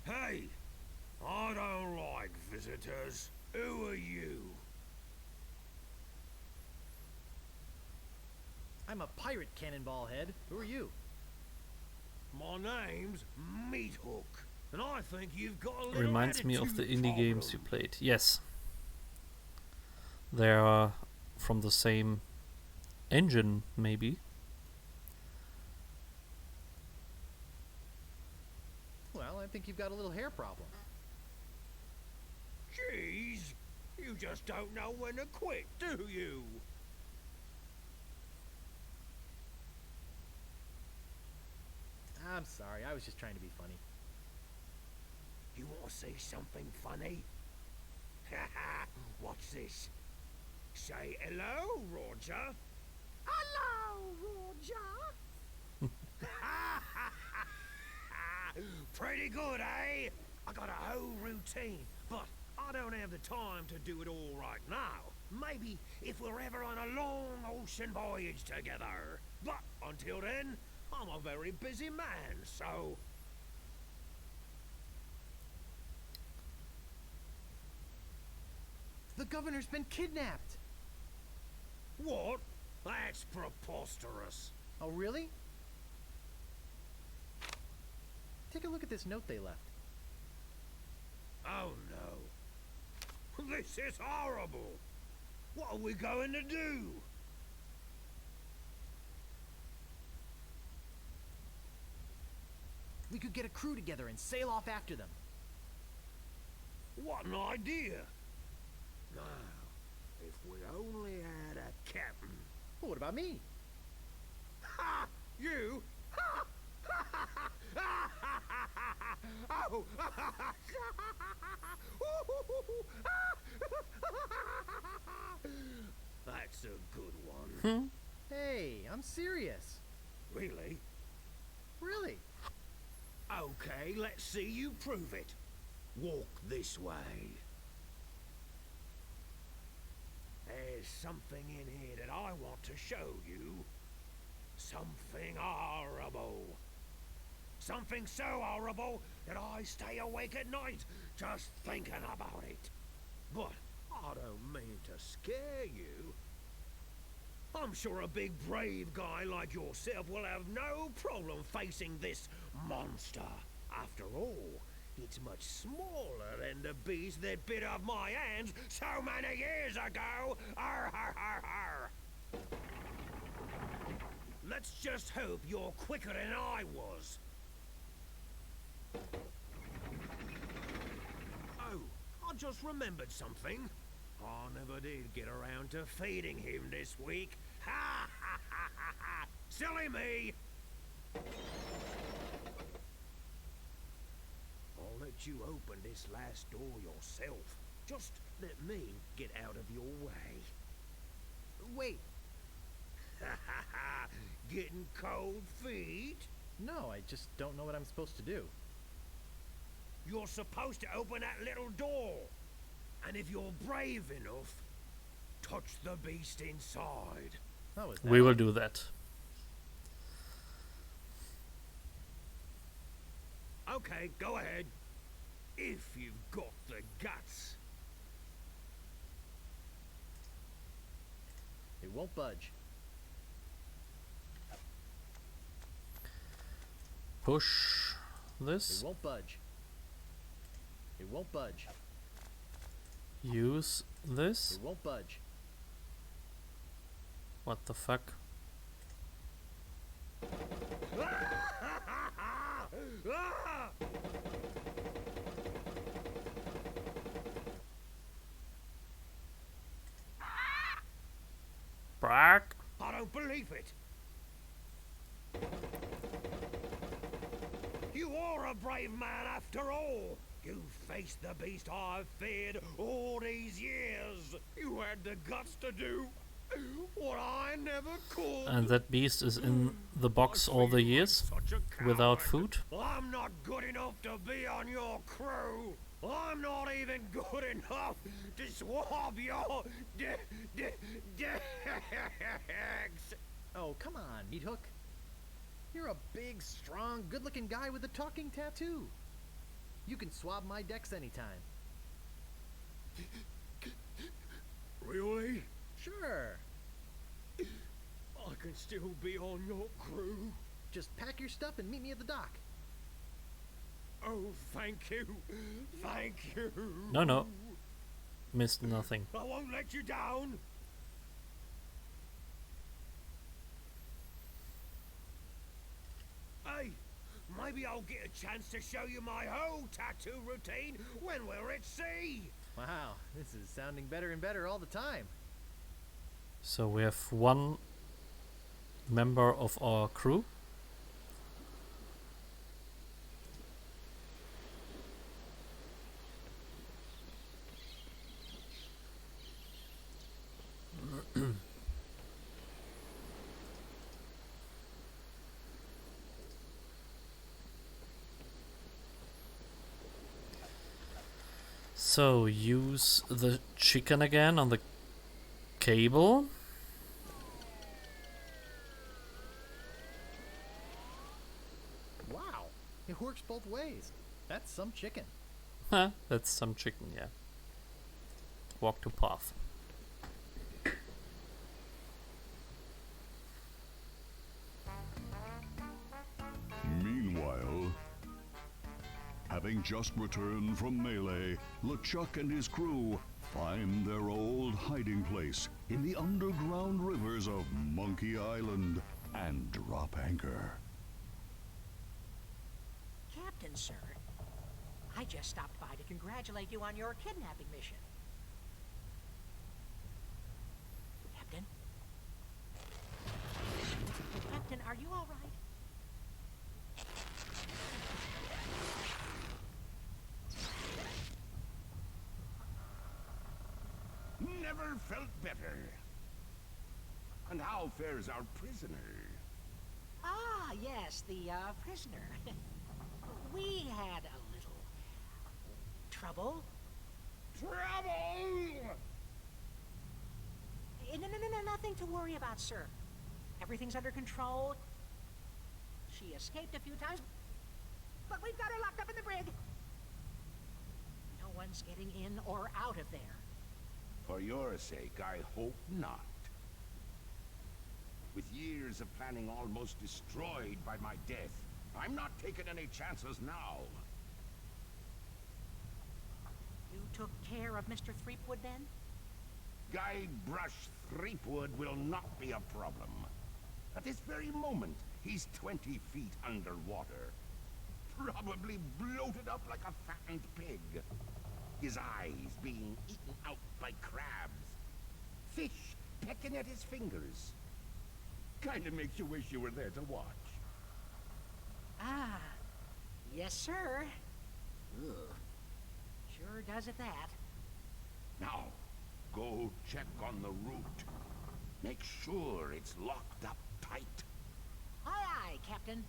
Hey, I don't like visitors. Who are you? I'm a pirate, Cannonball Head. Who are you? My name's Meat Hook, and I think you've got a little Reminds me of the attitude indie games you problem. played. Yes. They are from the same engine, maybe. Well, I think you've got a little hair problem. Jeez, you just don't know when to quit, do you? I'm sorry, I was just trying to be funny. You want to see something funny? Watch this. Say hello, Roger. Hello, Roger. Pretty good, eh? I got a whole routine, but I don't have the time to do it all right now. Maybe if we're ever on a long ocean voyage together. But until then, I'm a very busy man, so... The governor's been kidnapped! What? That's preposterous. Oh, really? Take a look at this note they left. Oh no. This is horrible. What are we going to do? We could get a crew together and sail off after them. What an idea. Now, if we only had a captain. Well, what about me? Ha! You? Ha! Oh! That's a good one. Hey, I'm serious. Really? Really? Okay, let's see you prove it. Walk this way. There's something in here that I want to show you. Something horrible. Something so horrible that I stay awake at night just thinking about it. But I don't mean to scare you. I'm sure a big brave guy like yourself will have no problem facing this monster. After all, it's much smaller than the beast that bit off my hands so many years ago. Arr, arr, arr, arr. Let's just hope you're quicker than I was. Oh, I just remembered something. I never did get around to feeding him this week. Ha ha ha ha ha! Silly me! I'll let you open this last door yourself. Just let me get out of your way. Wait. Ha ha ha! Getting cold feet? No, I just don't know what I'm supposed to do. You're supposed to open that little door. And if you're brave enough, touch the beast inside. Oh, is that We will all? do that. Okay, go ahead. If you've got the guts. It won't budge. Push It this. won't budge. It won't budge. Use this. It won't budge. What the fuck? Brack. I don't believe it. You are a brave man after all. You faced the beast I've feared all these years. You had the guts to do What I never could. And that beast is in the box all the years without food. I'm not good enough to be on your crew. I'm not even good enough to swab your decks. Oh, come on, Meat Hook. You're a big, strong, good-looking guy with a talking tattoo. You can swab my decks anytime. Really? Sure. I can still be on your crew. Just pack your stuff and meet me at the dock. Oh, thank you. Thank you. No. Missed nothing. I won't let you down. Hey, maybe I'll get a chance to show you my whole tattoo routine when we're at sea. Wow, this is sounding better and better all the time. So we have one member of our crew. So use the chicken again on the cable. Wow, it works both ways. That's some chicken. Huh, that's some chicken, yeah. Walk to path. Meanwhile, having just returned from Melee, LeChuck and his crew find their old hiding place in the underground rivers of Monkey Island and drop anchor. Captain, sir, I just stopped by to congratulate you on your kidnapping mission. Captain? Captain, are you all right? Never felt better. And how fares our prisoner? Ah, yes, the prisoner. We had a little trouble. Trouble! No, nothing to worry about, sir. Everything's under control. She escaped a few times, but we've got her locked up in the brig. No one's getting in or out of there. For your sake, I hope not. With years of planning almost destroyed by my death, I'm not taking any chances now. You took care of Mr. Threepwood then? Guybrush Threepwood will not be a problem. At this very moment, he's 20 feet underwater. Probably bloated up like a fattened pig. His eyes being eaten out by crabs. Fish pecking at his fingers. Kinda makes you wish you were there to watch. Ah, yes, sir. Ugh. Sure does at that. Now, go check on the route. Make sure it's locked up tight. Aye, aye, Captain.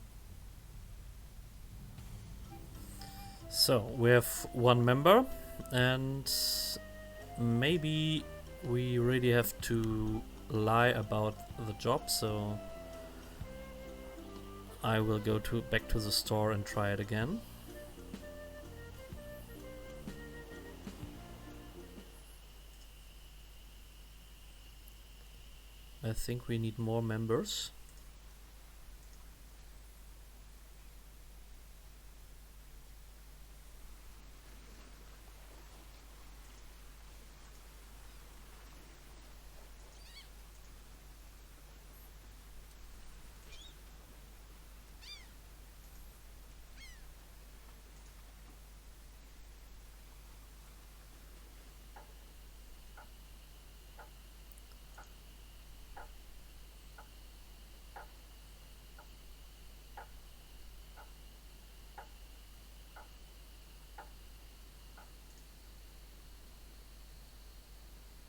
So we have one member, and maybe we really have to lie about the job, so I will go back to the store and try it again. I think we need more members.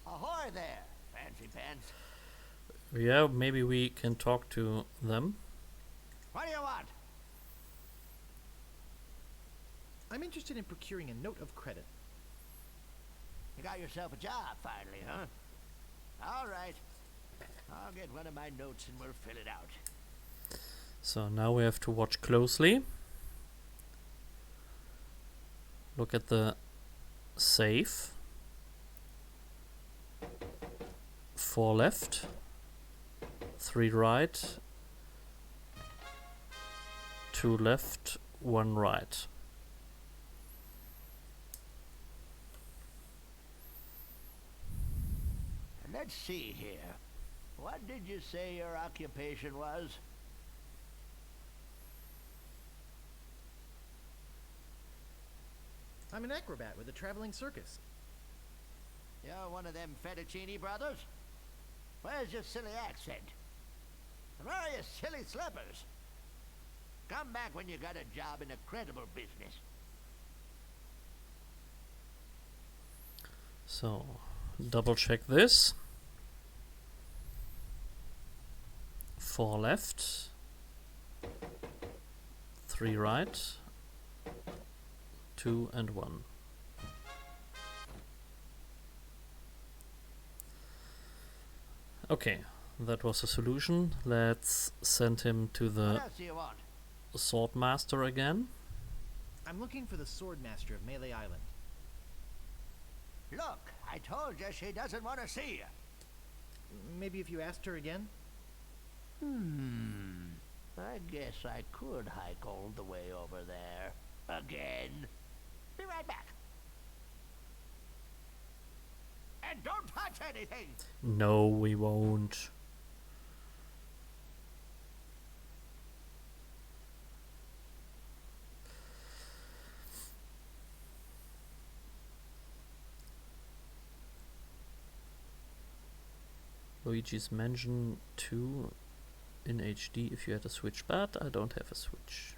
Ahoy there, fancy pants. Yeah, maybe we can talk to them. What do you want? I'm interested in procuring a note of credit. You got yourself a job finally, huh? All right. I'll get one of my notes and we'll fill it out. So now we have to watch closely. Look at the safe. 4 left, 3 right, 2 left, 1 right. Let's see here. What did you say your occupation was? I'm an acrobat with a traveling circus. You're one of them fettuccine brothers? Where's your silly accent? And where are your silly slippers? Come back when you got a job in a credible business. So, double check this. 4 left, 3 right, 2 and 1. Okay, that was a solution. Let's send him to What the else do you want? sword master again. I'm looking for the sword master of Melee Island. Look, I told you she doesn't want to see you. Maybe if you asked her again? I guess I could hike all the way over there. Again. Be right back. And don't touch anything! No, we won't. Luigi's Mansion 2 in HD if you had a Switch, but I don't have a Switch.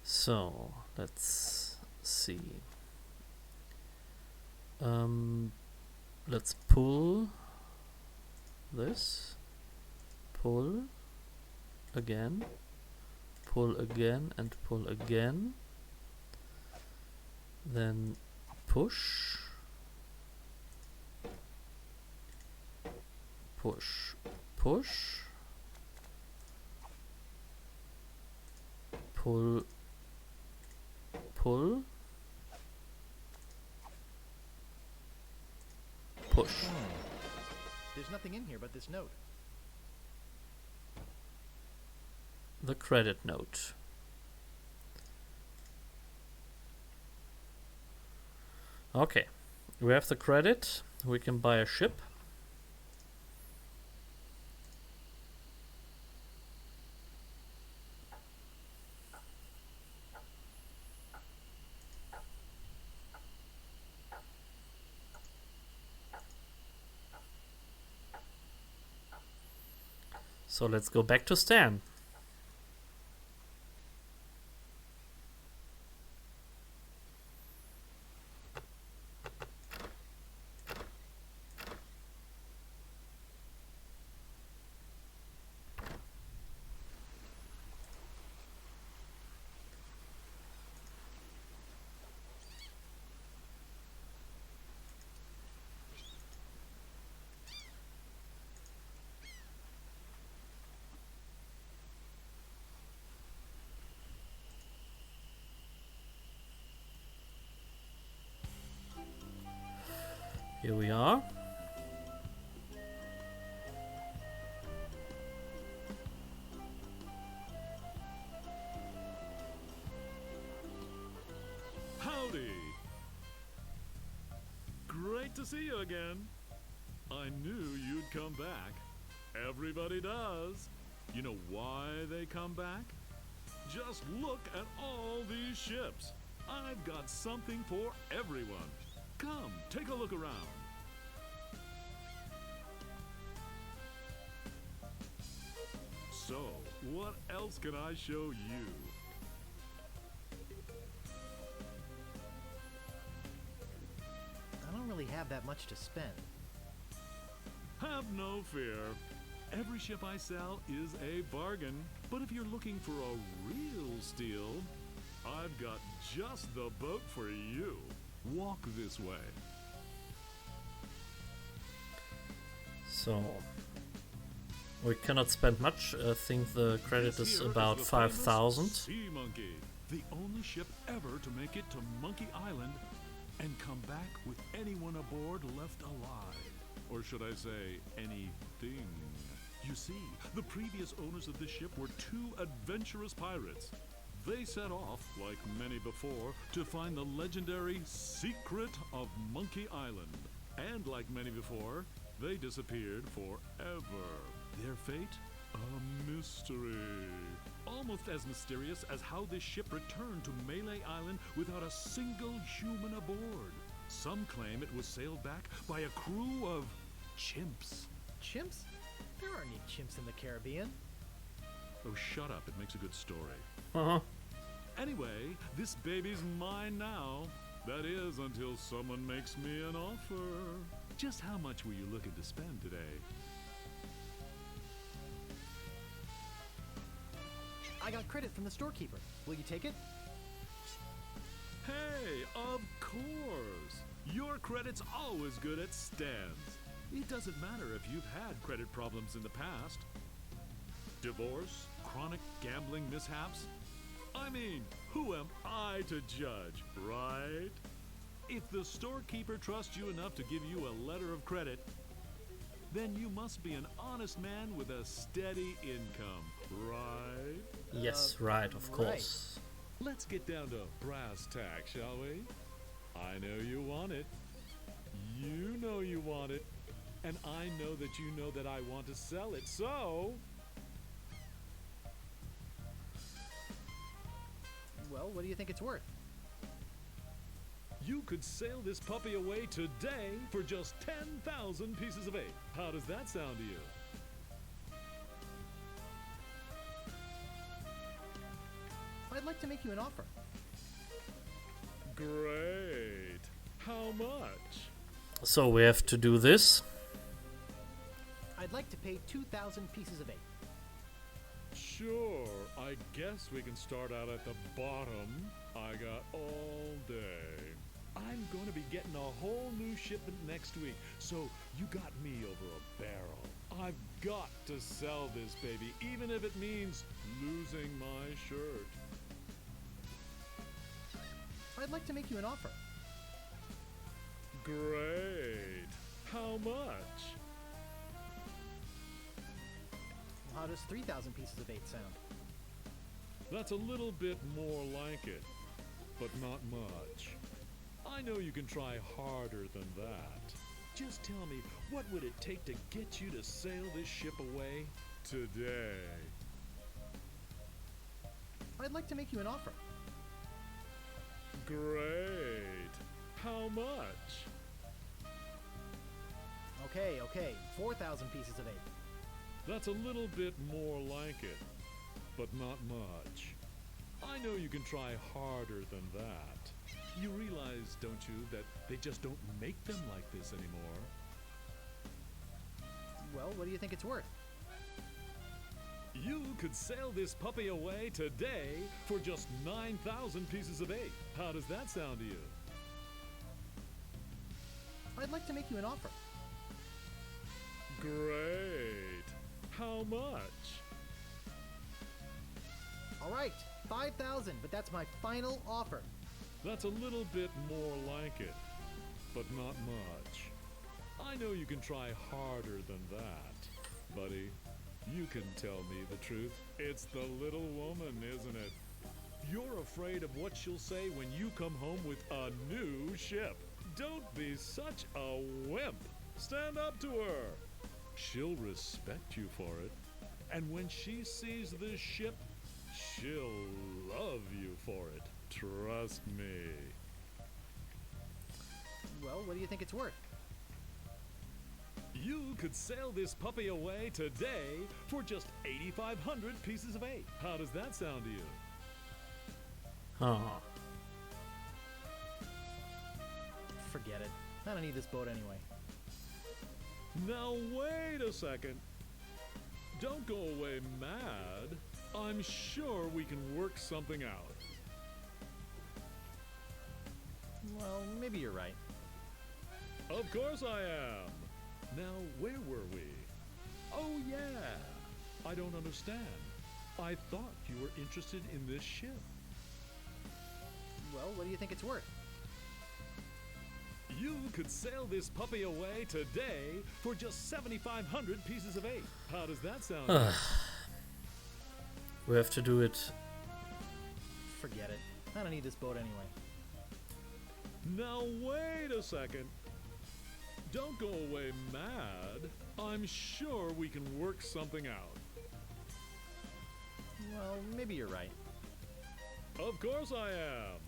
So, let's see. Let's pull this, pull again, and pull again. Then push, push, push, pull, pull, push. There's nothing in here but this note. The credit note. Okay, we have the credit. We can buy a ship. So let's go back to Stan. Here we are. Howdy! Great to see you again. I knew you'd come back. Everybody does. You know why they come back? Just look at all these ships. I've got something for everyone. Come, take a look around. So, what else can I show you? I don't really have that much to spend. Have no fear. Every ship I sell is a bargain. But if you're looking for a real steal, I've got just the boat for you. Walk this way. So we cannot spend much. I think the credit is about 5,000. Sea Monkey, the only ship ever to make it to Monkey Island and come back with anyone aboard left alive. Or should I say, anything. You see, the previous owners of this ship were two adventurous pirates. They set off, like many before, to find the legendary secret of Monkey Island. And like many before, they disappeared forever. Their fate? A mystery. Almost as mysterious as how this ship returned to Malay Island without a single human aboard. Some claim it was sailed back by a crew of chimps. Chimps? There aren't any chimps in the Caribbean. Oh, shut up. It makes a good story. Uh-huh. Anyway, this baby's mine now. That is, until someone makes me an offer. Just how much were you looking to spend today? I got credit from the storekeeper. Will you take it? Hey, of course. Your credit's always good at stands. It doesn't matter if you've had credit problems in the past. Divorce, chronic gambling mishaps. I mean, who am I to judge, right? If the storekeeper trusts you enough to give you a letter of credit, then you must be an honest man with a steady income, right? Yes, right, of course. Let's get down to brass tacks, shall we? I know you want it. You know you want it. And I know that you know that I want to sell it, so... Well, what do you think it's worth? You could sail this puppy away today for just 10,000 pieces of 8. How does that sound to you? I'd like to make you an offer. Great. How much? So we have to do this. I'd like to pay 2,000 pieces of 8. Sure, I guess we can start out at the bottom. I got all day. I'm going to be getting a whole new shipment next week, so you got me over a barrel. I've got to sell this baby, even if it means losing my shirt. I'd like to make you an offer. Great. How much? How does 3,000 pieces of 8 sound? That's a little bit more like it, but not much. I know you can try harder than that. Just tell me, what would it take to get you to sail this ship away today? I'd like to make you an offer. Great. How much? Okay, 4,000 pieces of 8. That's a little bit more like it, but not much. I know you can try harder than that. You realize, don't you, that they just don't make them like this anymore? Well, what do you think it's worth? You could sail this puppy away today for just 9,000 pieces of 8. How does that sound to you? I'd like to make you an offer. Great. How much? All right, 5,000, but that's my final offer. That's a little bit more like it, but not much. I know you can try harder than that, buddy. You can tell me the truth. It's the little woman, isn't it? You're afraid of what she'll say when you come home with a new ship. Don't be such a wimp. Stand up to her. She'll respect you for it. And when she sees this ship, she'll love you for it. Trust me. Well, what do you think it's worth? You could sail this puppy away today for just 8,500 pieces of 8. How does that sound to you? Huh. Forget it. I don't need this boat anyway. Now wait a second. Don't go away mad. I'm sure we can work something out. Well, maybe you're right. Of course I am. Now, where were we? Oh, yeah. I don't understand. I thought you were interested in this ship. Well, what do you think it's worth? You could sail this puppy away today for just 7,500 pieces of 8. How does that sound? We have to do it. Forget it. I don't need this boat anyway. Now wait a second. Don't go away mad. I'm sure we can work something out. Well, maybe you're right. Of course I am.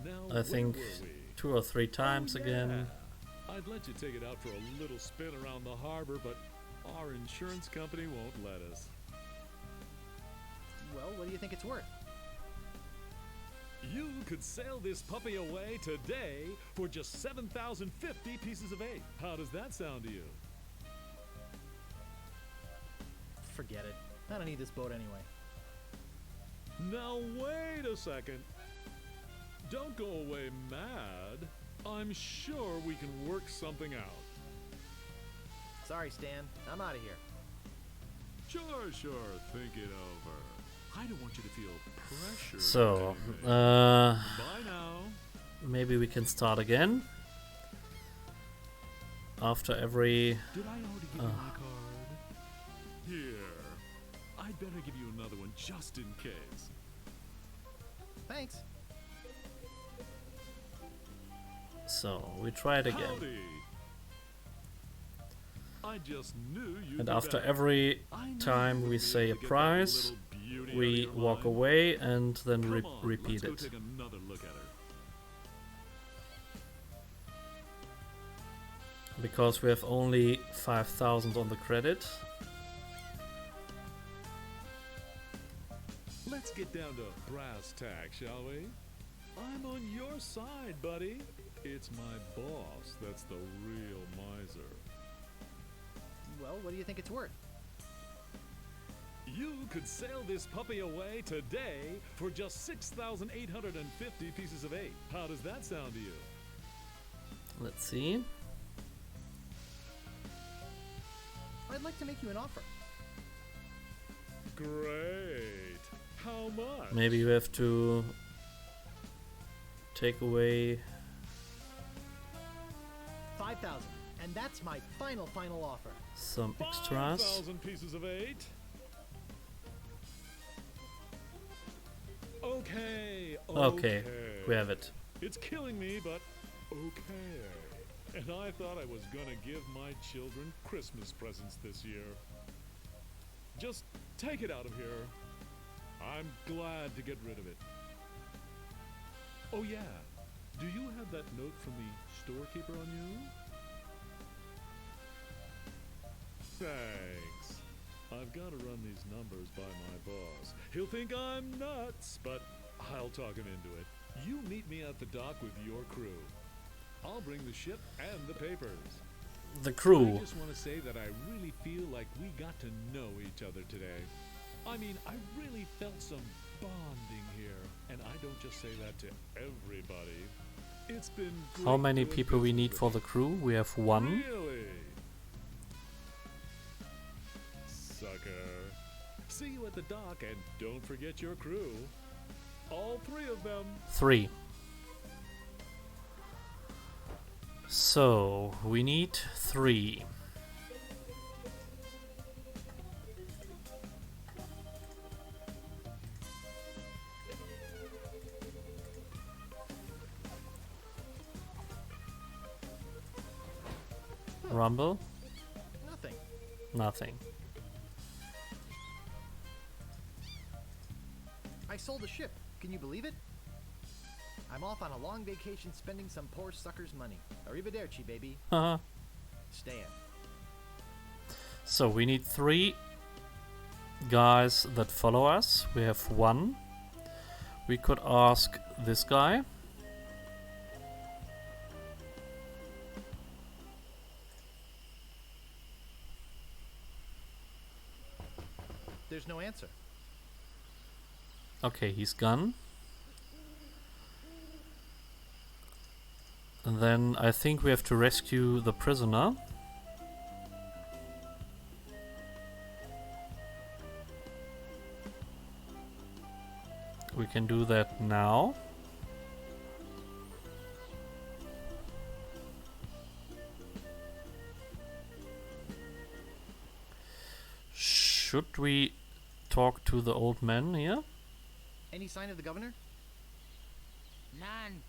Now I think where were we? 2 or 3 times Oh, again. yeah. I'd let you take it out for a little spin around the harbor, but our insurance company won't let us. Well, what do you think it's worth? You could sail this puppy away today for just 7,050 pieces of 8. How does that sound to you? Forget it. I don't need this boat anyway. Now wait a second. Don't go away mad. I'm sure we can work something out. Sorry, Stan. I'm out of here. Sure. Think it over. I don't want you to feel pressure. So, Bye now. maybe we can start again. After every... Did I already give you my card? Here. I'd better give you another one just in case. Thanks. So, we try it again. Howdy. I just knew you'd And be after back. every I knew time you'd we be say a able to get that price, little beauty out of we your walk mind. away and then Come on, repeat let's go it. take another look at her. Because we have only 5,000 on the credit. Let's get down to brass tacks, shall we? I'm on your side, buddy. It's my boss that's the real miser. Well, what do you think it's worth? You could sail this puppy away today for just 6,850 pieces of 8. How does that sound to you? Let's see. I'd like to make you an offer. Great. How much? Maybe we have to take away 5,000. And that's my final offer. some extras. 5,000 pieces of 8. Okay. We have it. It's killing me, but okay. And I thought I was gonna give my children Christmas presents this year. Just take it out of here. I'm glad to get rid of it. Oh yeah, do you have that note from the storekeeper on you? Thanks. I've got to run these numbers by my boss. He'll think I'm nuts, but I'll talk him into it. You meet me at the dock with your crew. I'll bring the ship and the papers. The crew. I just want to say that I really feel like we got to know each other today. I mean, I really felt some bonding here, and I don't just say that to everybody. It's been great How many to people we visit need with for the crew? We have 1. Really? Sucker. See you at the dock, and don't forget your crew. All 3 of them. 3. So, we need 3. Rumble? Nothing. Nothing. I sold a ship. Can you believe it? I'm off on a long vacation spending some poor sucker's money. Arrivederci, baby. Haha. Stan. So we need 3 guys that follow us. We have 1. We could ask this guy. answer. Okay, he's gone. And then I think we have to rescue the prisoner. We can do that now. Should we talk to the old man here? Any sign of the governor? None.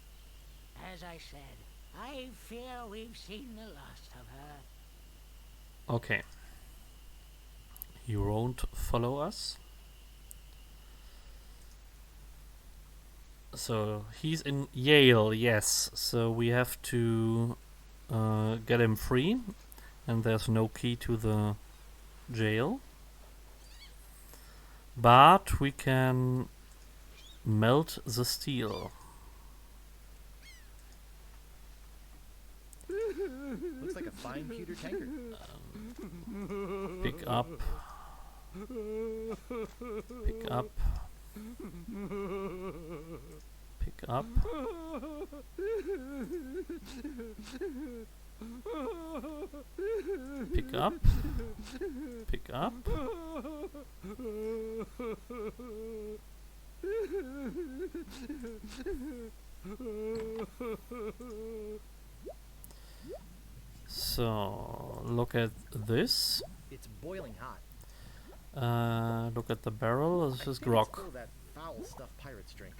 As I said, I fear we've seen the last of her. Okay. He won't follow us. So he's in Yale, yes. So we have to get him free, and there's no key to the jail. But we can melt the steel. Looks like a fine pewter tankard. Pick up. Pick up. Pick up. Pick up. Pick up. So look at this. It's boiling hot. Look at the barrel. This is grog. It's that foul stuff pirates drink.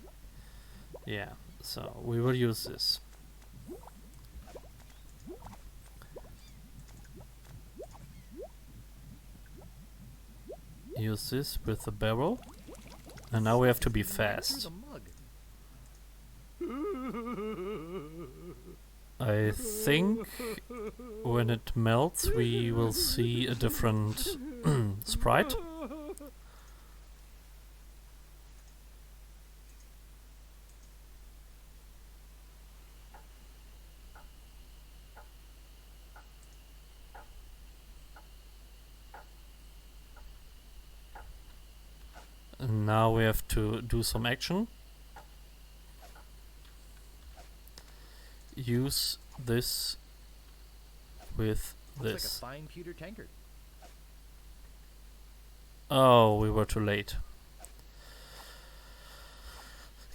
Yeah, so we will use this. Use this with the barrel. And now we have to be fast. I think when it melts we will see a different sprite. And now we have to do some action. Use this with this. Looks like a fine pewter tankard. Oh, we were too late.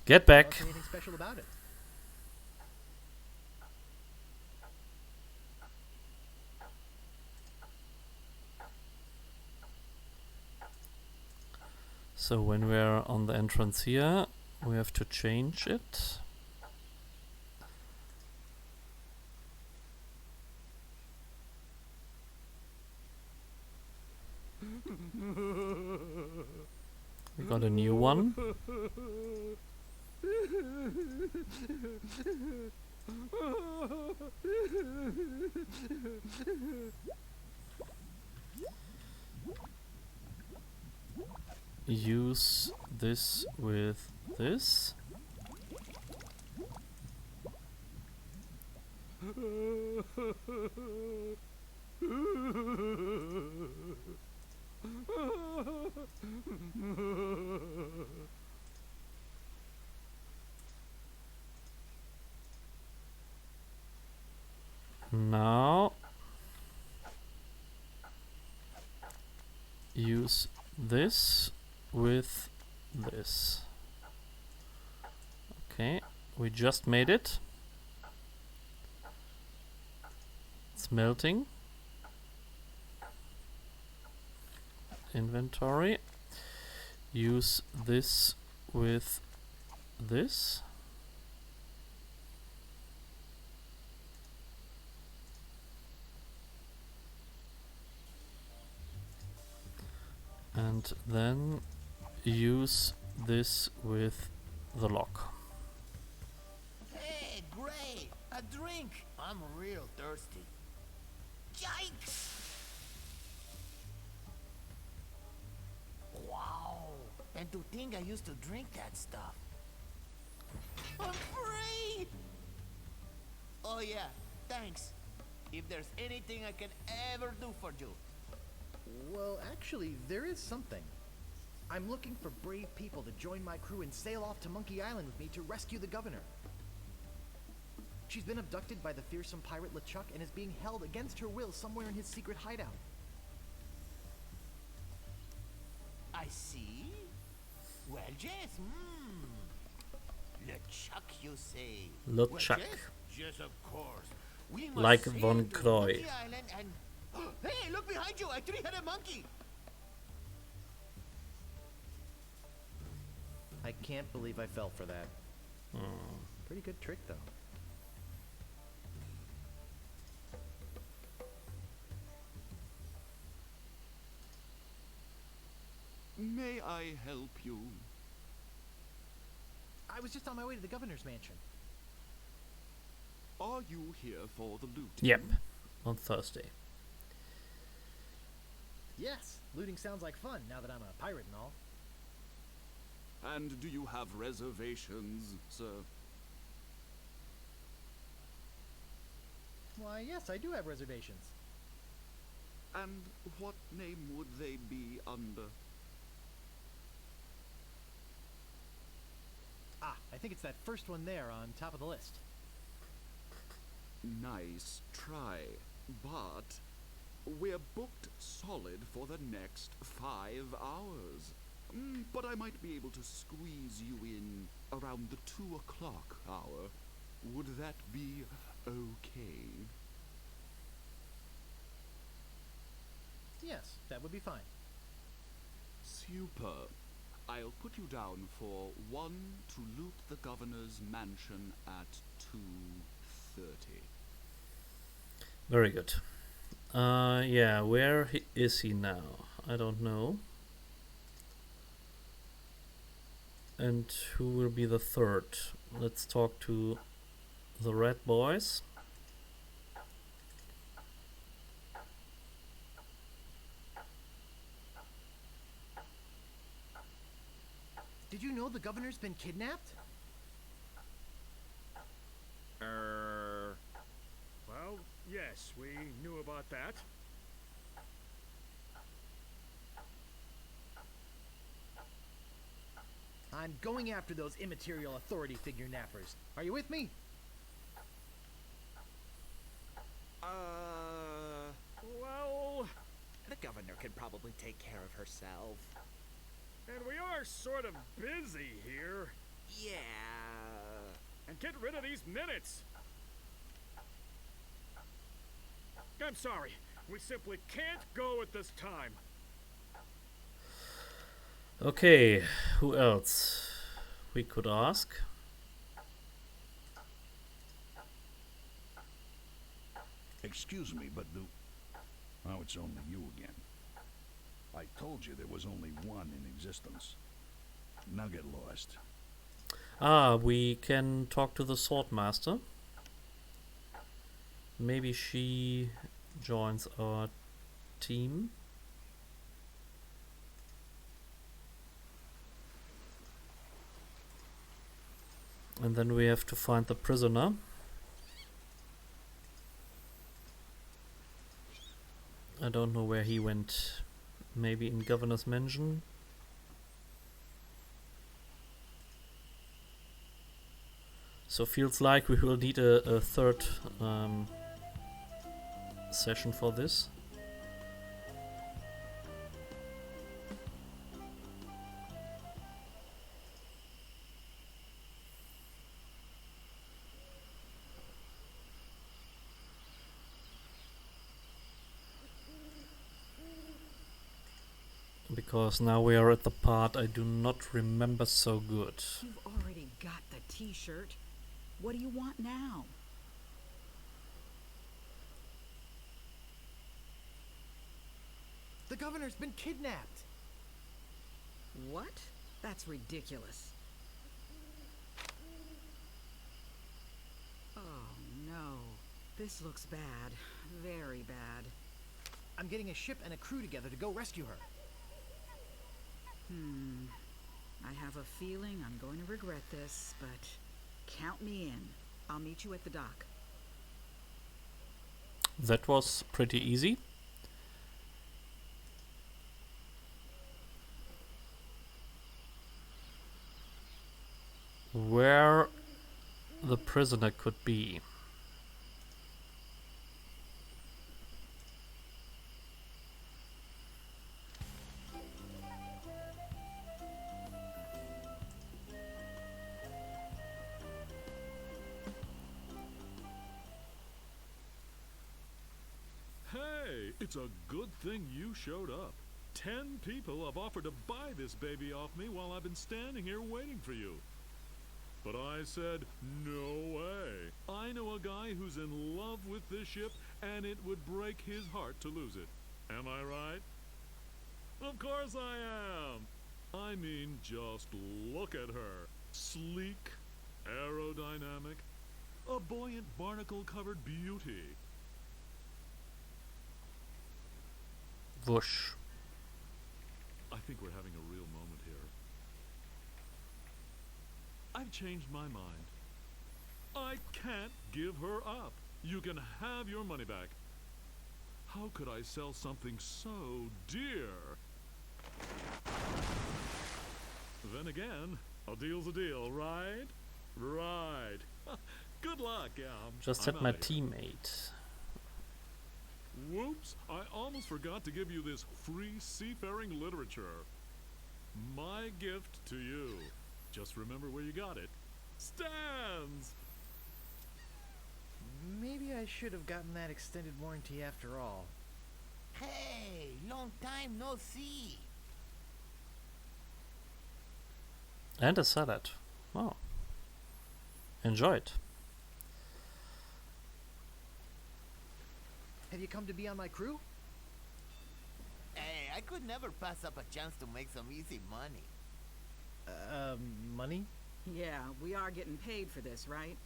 Get back. Anything special about it? So when we're on the entrance here, we have to change it. We got a new one. Use this with this. Now use this with this. Okay, we just made it. It's melting. Inventory. Use this with this. And then use this with the lock. Hey, great! A drink! I'm real thirsty. Yikes! Wow! And to think I used to drink that stuff. I'm free! Oh yeah, thanks. If there's anything I can ever do for you. Well, actually, there is something. I'm looking for brave people to join my crew and sail off to Monkey Island with me to rescue the governor. She's been abducted by the fearsome pirate LeChuck and is being held against her will somewhere in his secret hideout. I see. Well, yes, LeChuck, you say? LeChuck. Well, yes, of course. We must Like sail Von to Croy. Monkey Island and... Hey, look behind you! A three-headed monkey! I can't believe I fell for that. Pretty good trick, though. May I help you? I was just on my way to the governor's mansion. Are you here for the loot? Yep, on Thursday. Yes, looting sounds like fun now that I'm a pirate and all. And do you have reservations, sir? Why, yes, I do have reservations. And what name would they be under? Ah, I think it's that first one there on top of the list. Nice try, but we're booked solid for the next 5 hours. But I might be able to squeeze you in around the 2 o'clock hour. Would that be okay? Yes, that would be fine. Super. I'll put you down for 1 to loot the governor's mansion at 2:30. Very good. Yeah, where is he now? I don't know. And who will be the third? Let's talk to the red boys. Did you know the governor's been kidnapped? Well, yes, we knew about that. I'm going after those immaterial authority figure nappers. Are you with me? Well, The governor could probably take care of herself. and we are sort of busy here. Yeah. And get rid of these minutes. I'm sorry. We simply can't go at this time. Okay, who else we could ask? Excuse me, but now it's only you again. I told you there was only one in existence. Now get lost. Ah, we can talk to the Swordmaster. Maybe she joins our team. And then we have to find the prisoner. I don't know where he went. Maybe in Governor's Mansion. So feels like we will need a third session for this. Because now we are at the part I do not remember so good. You've already got the t-shirt. What do you want now? The governor's been kidnapped. What? That's ridiculous. Oh no. This looks bad. Very bad. I'm getting a ship and a crew together to go rescue her. I have a feeling I'm going to regret this, but count me in. I'll meet you at the dock. That was pretty easy. where the prisoner could be. Hey, it's a good thing you showed up. 10 people have offered to buy this baby off me while I've been standing here waiting for you. But I said, no way. I know a guy who's in love with this ship, and it would break his heart to lose it. Am I right? Of course I am. I mean, just look at her. Sleek, aerodynamic, a buoyant barnacle-covered beauty. Whoosh. I think we're having a real moment here. I've changed my mind. I can't give her up. You can have your money back. How could I sell something so dear? Then again, a deal's a deal, right? Right. Good luck, Just I'm hit my outta here. teammate. Whoops, I almost forgot to give you this free seafaring literature. My gift to you. Just remember where you got it. Stands! Maybe I should have gotten that extended warranty after all. Hey, long time no see. And a salad. Oh. Enjoy it. Have you come to be on my crew? Hey, I could never pass up a chance to make some easy money. Money? Yeah, we are getting paid for this, right?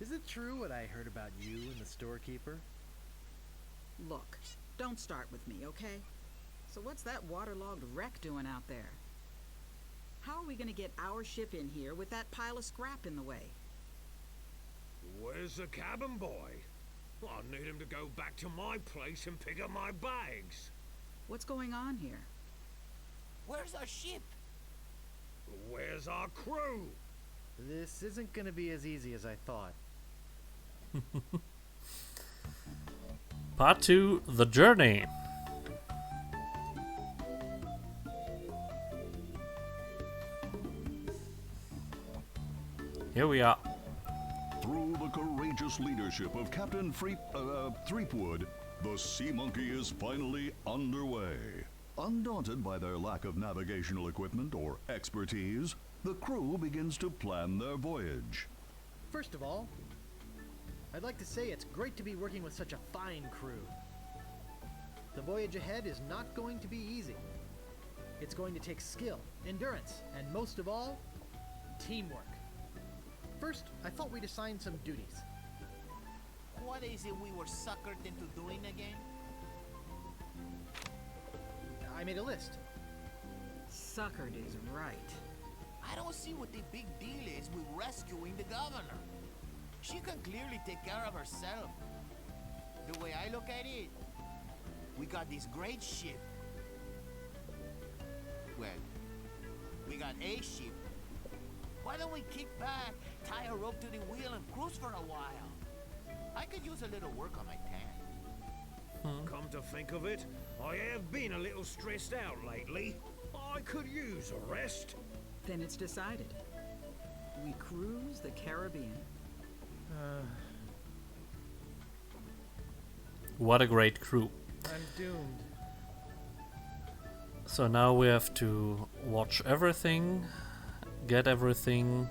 Is it true what I heard about you and the storekeeper? Look, don't start with me, okay? So what's that waterlogged wreck doing out there? How are we gonna get our ship in here with that pile of scrap in the way? Where's the cabin boy? I need him to go back to my place and pick up my bags. What's going on here? Where's our ship? Where's our crew? This isn't gonna be as easy as I thought. Part 2, The Journey. Here we are. Through the courageous leadership of Captain Threepwood, the Sea Monkey is finally underway. Undaunted by their lack of navigational equipment or expertise, the crew begins to plan their voyage. First of all, I'd like to say it's great to be working with such a fine crew. The voyage ahead is not going to be easy. It's going to take skill, endurance, and most of all, teamwork. First, I thought we'd assign some duties. What is it we were suckered into doing again? I made a list. Suckered is right. I don't see what the big deal is with rescuing the governor. She can clearly take care of herself. The way I look at it, we got this great ship. Well, we got a ship. Why don't we kick back, tie a rope to the wheel, and cruise for a while? I could use a little work on my tan. Come to think of it, I have been a little stressed out lately. I could use a rest. Then it's decided. We cruise the Caribbean. What a great crew. I'm doomed. So now we have to watch everything, get everything.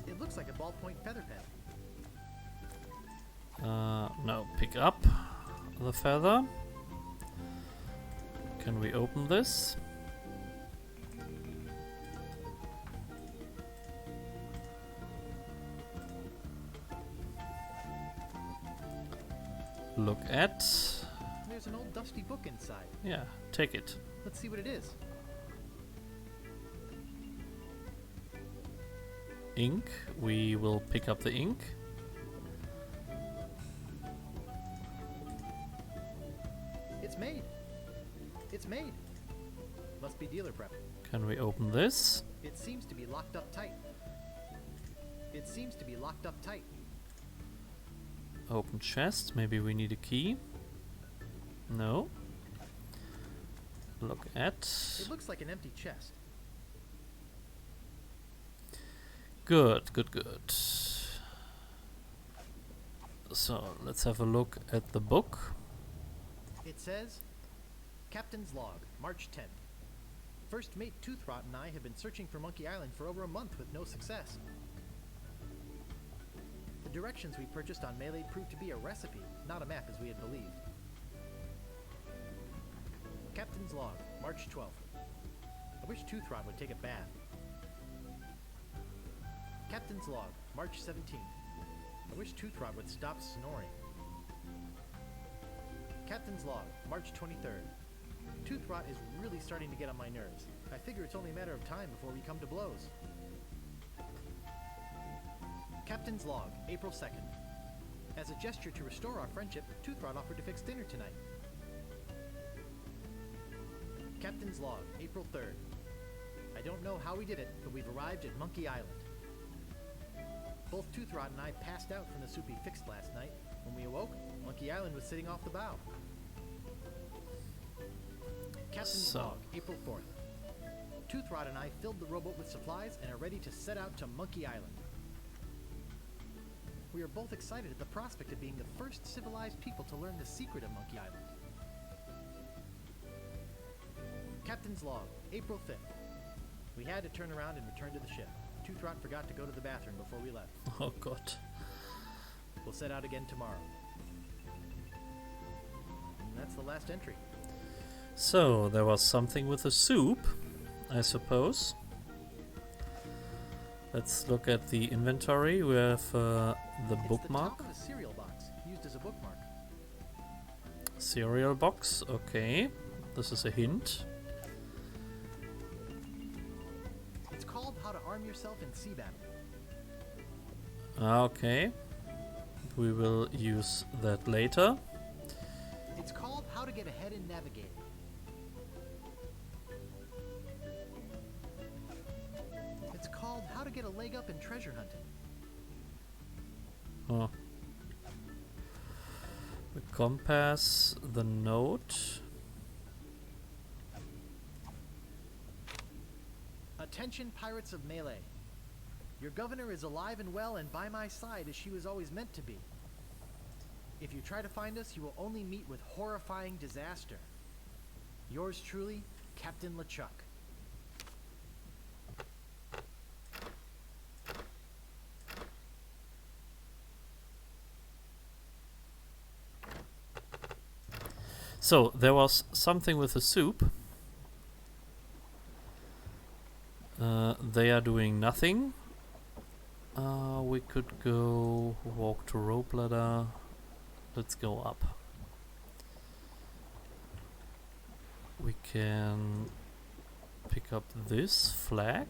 It looks like a ballpoint feather pen. Now pick up the feather. Can we open this? Look at. There's an old dusty book inside. Yeah, take it. Let's see what it is. Ink. We will pick up the ink. made. Must be dealer prep. Can we open this? It seems to be locked up tight. It seems to be locked up tight. Open chest. Maybe we need a key. No. Look at. It looks like an empty chest. Good, good, good. So let's have a look at the book. It says, Captain's Log, March 10th. First Mate Toothrot and I have been searching for Monkey Island for over a month with no success. The directions we purchased on Melee proved to be a recipe, not a map as we had believed. Captain's Log, March 12th. I wish Toothrot would take a bath. Captain's Log, March 17th. I wish Toothrot would stop snoring. Captain's Log, March 23rd. Toothrot is really starting to get on my nerves. I figure it's only a matter of time before we come to blows. Captain's Log, April 2nd. As a gesture to restore our friendship, Toothrot offered to fix dinner tonight. Captain's Log, April 3rd. I don't know how we did it, but we've arrived at Monkey Island. Both Toothrot and I passed out from the soup he fixed last night. When we awoke, Monkey Island was sitting off the bow. Captain's Log, April 4th. Toothrot and I filled the rowboat with supplies and are ready to set out to Monkey Island. We are both excited at the prospect of being the first civilized people to learn the secret of Monkey Island. Captain's Log, April 5th. We had to turn around and return to the ship. Toothrot forgot to go to the bathroom before we left. Oh god. We'll set out again tomorrow. And that's the last entry. So, there was something with the soup, I suppose. Let's look at the inventory. We have the bookmark. It's the top of a cereal box, used as a bookmark. Cereal box, okay. This is a hint. It's called How to Arm Yourself in Sea Battle. Okay. We will use that later. It's called How to Get Ahead in Navigating. It's called How to Get a Leg Up in Treasure Hunting. Oh. The compass, the note. Attention, pirates of Melee. Your governor is alive and well and by my side as she was always meant to be. If you try to find us, you will only meet with horrifying disaster. Yours truly, Captain LeChuck. So, there was something with the soup. They are doing nothing. We could go walk to rope ladder. Let's go up. We can pick up this flag.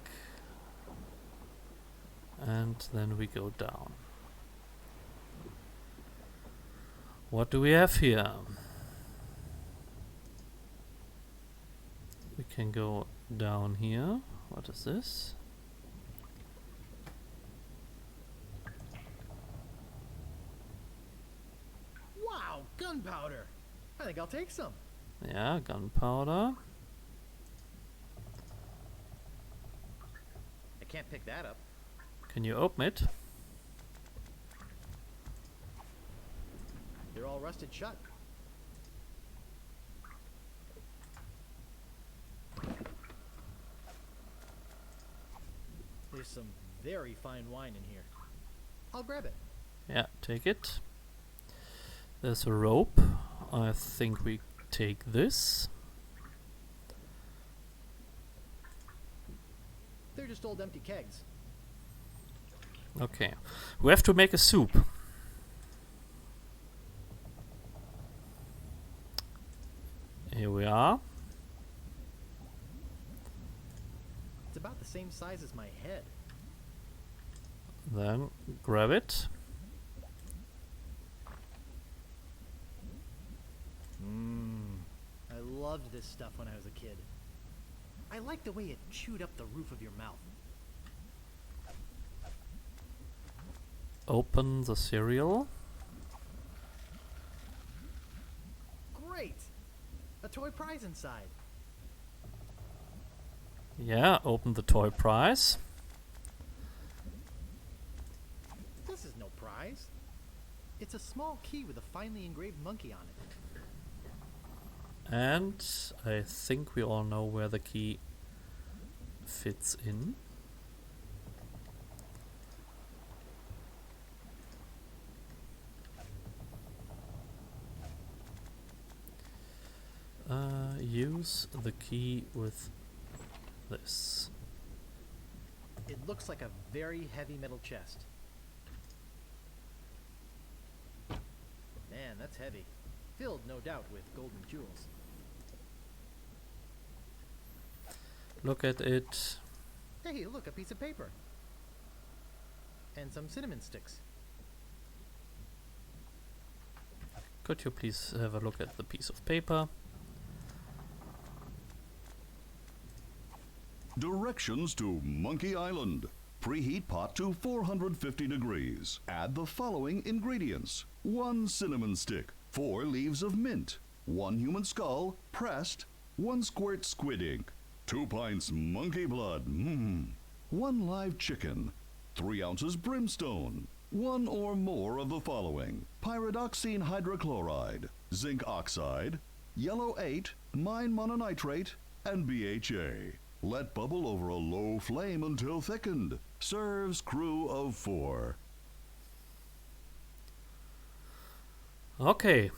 And then we go down. What do we have here? We can go down here. What is this? Wow, gunpowder! I think I'll take some. Yeah, gunpowder. I can't pick that up. Can you open it? They're all rusted shut. There's some very fine wine in here. I'll grab it. Yeah, take it. There's a rope. I think we take this. They're just old empty kegs. Okay. We have to make a soup. Here we are. It's about the same size as my head. Then grab it. I loved this this stuff when I was a kid. I liked the way it chewed up the roof of your mouth. Open the cereal. Great! A toy prize inside. Yeah, open the toy prize. This is no prize. It's a small key with a finely engraved monkey on it. And I think we all know where the key fits in. Use the key with this. It looks like a very heavy metal chest. Man, that's heavy. Filled, no doubt, with golden jewels. Look at it. Hey, look, a piece of paper. And some cinnamon sticks. Could you please have a look at the piece of paper? Directions to Monkey Island. Preheat pot to 450 degrees. Add the following ingredients. 1 cinnamon stick, 4 leaves of mint, 1 human skull, pressed, 1 squirt squid ink, 2 pints monkey blood, 1 live chicken, 3 ounces brimstone, 1 or more of the following. Pyridoxine hydrochloride, zinc oxide, yellow 8, mine mononitrate, and BHA. Let bubble over a low flame until thickened. Serves crew of 4. Okay.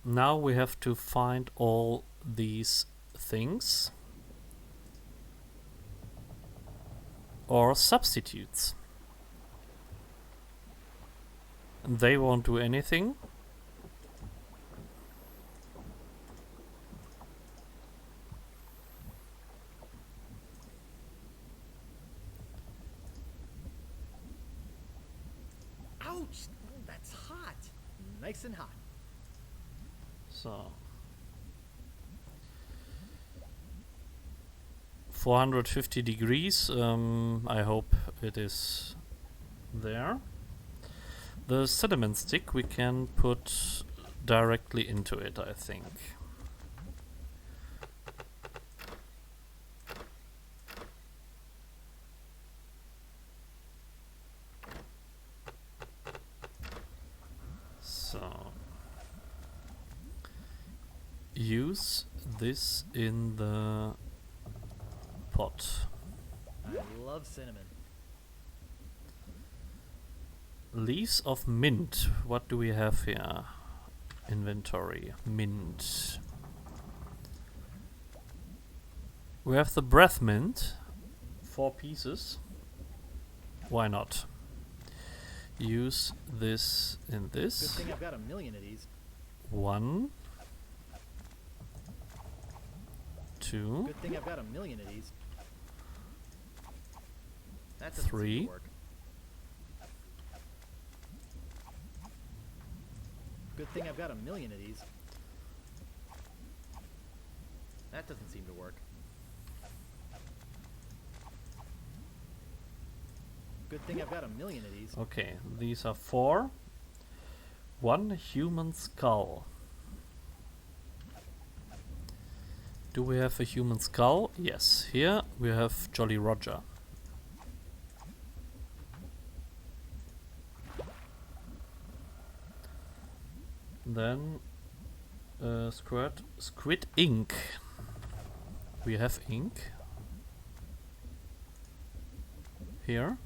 Now we have to find all these things. Or substitutes. And they won't do anything. Ouch! Oh, that's hot. Nice and hot. So 450 degrees. I hope it is there. The cinnamon stick we can put directly into it, I think. So use this in the pot. I love cinnamon. Leaves of mint. What do we have here? Inventory. Mint. We have the breath mint. 4 pieces. Why not? Use this in this. Good thing I've got a million of these. 1, 2, Good thing I've got a million of these. That doesn't seem 3. to work. Good thing I've got a million of these. That doesn't seem to work. Good thing I've got a million of these. Okay, these are 4. 1 human skull. Do we have a human skull? Yes. Here we have Jolly Roger. Then squid ink. We have ink here.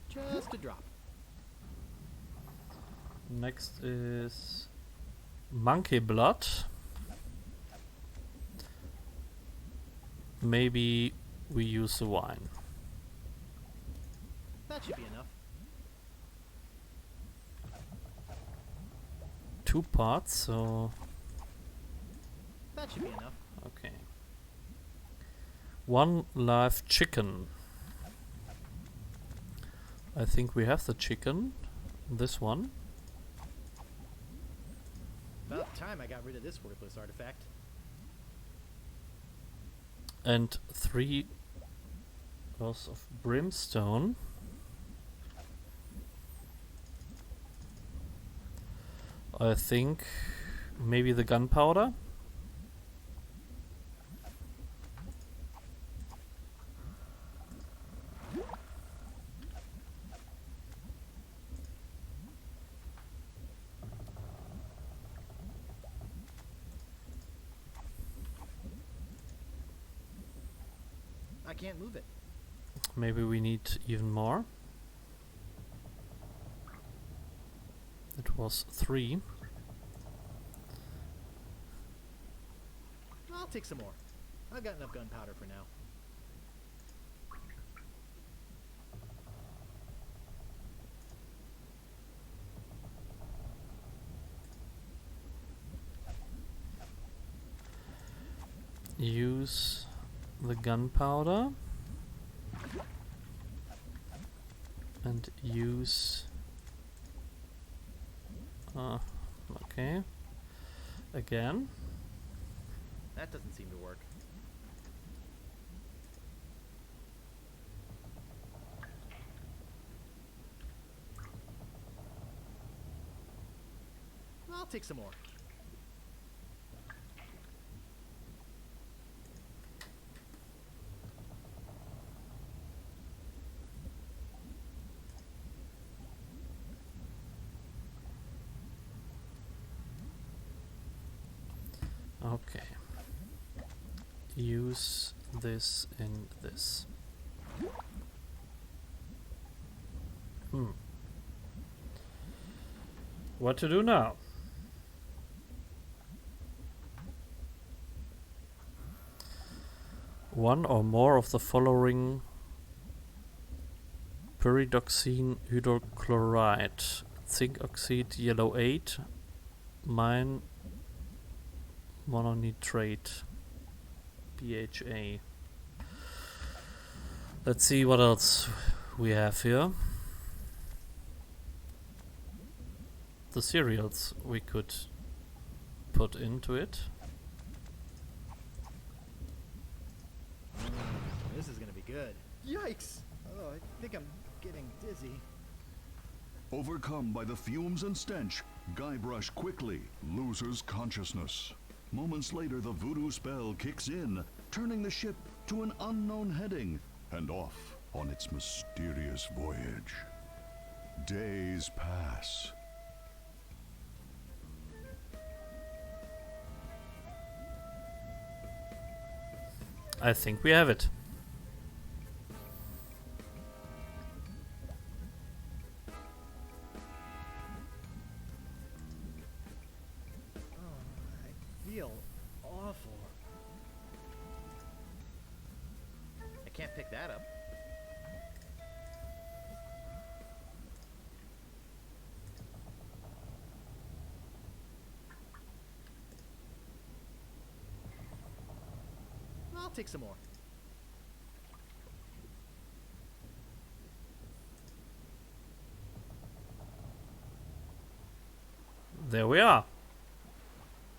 Just a drop. Next is monkey blood. Maybe we use the wine. That should be enough. 2 parts, so That should be enough. okay. 1 live chicken. I think we have the chicken. This one. time I got rid of this worthless artifact. And 3 gauss of brimstone. I think maybe the gunpowder. I can't move it. Maybe we need even more. It was 3. I'll take some more. I've got enough gunpowder for now. Use the gunpowder and use okay, again. That doesn't seem to work. I'll take some more. Okay. Use this in this. What to do now? One or more of the following pyridoxine hydrochloride, zinc oxide yellow 8, mine mononitrate, BHA. Let's see what else we have here. The cereals we could put into it. This is gonna be good. Yikes! Oh, I think I'm getting dizzy. Overcome by the fumes and stench, Guybrush quickly loses consciousness. Moments later, the voodoo spell kicks in, turning the ship to an unknown heading and off on its mysterious voyage. Days pass. I think we have it. I feel awful. I can't pick that up. I'll take some more. There we are.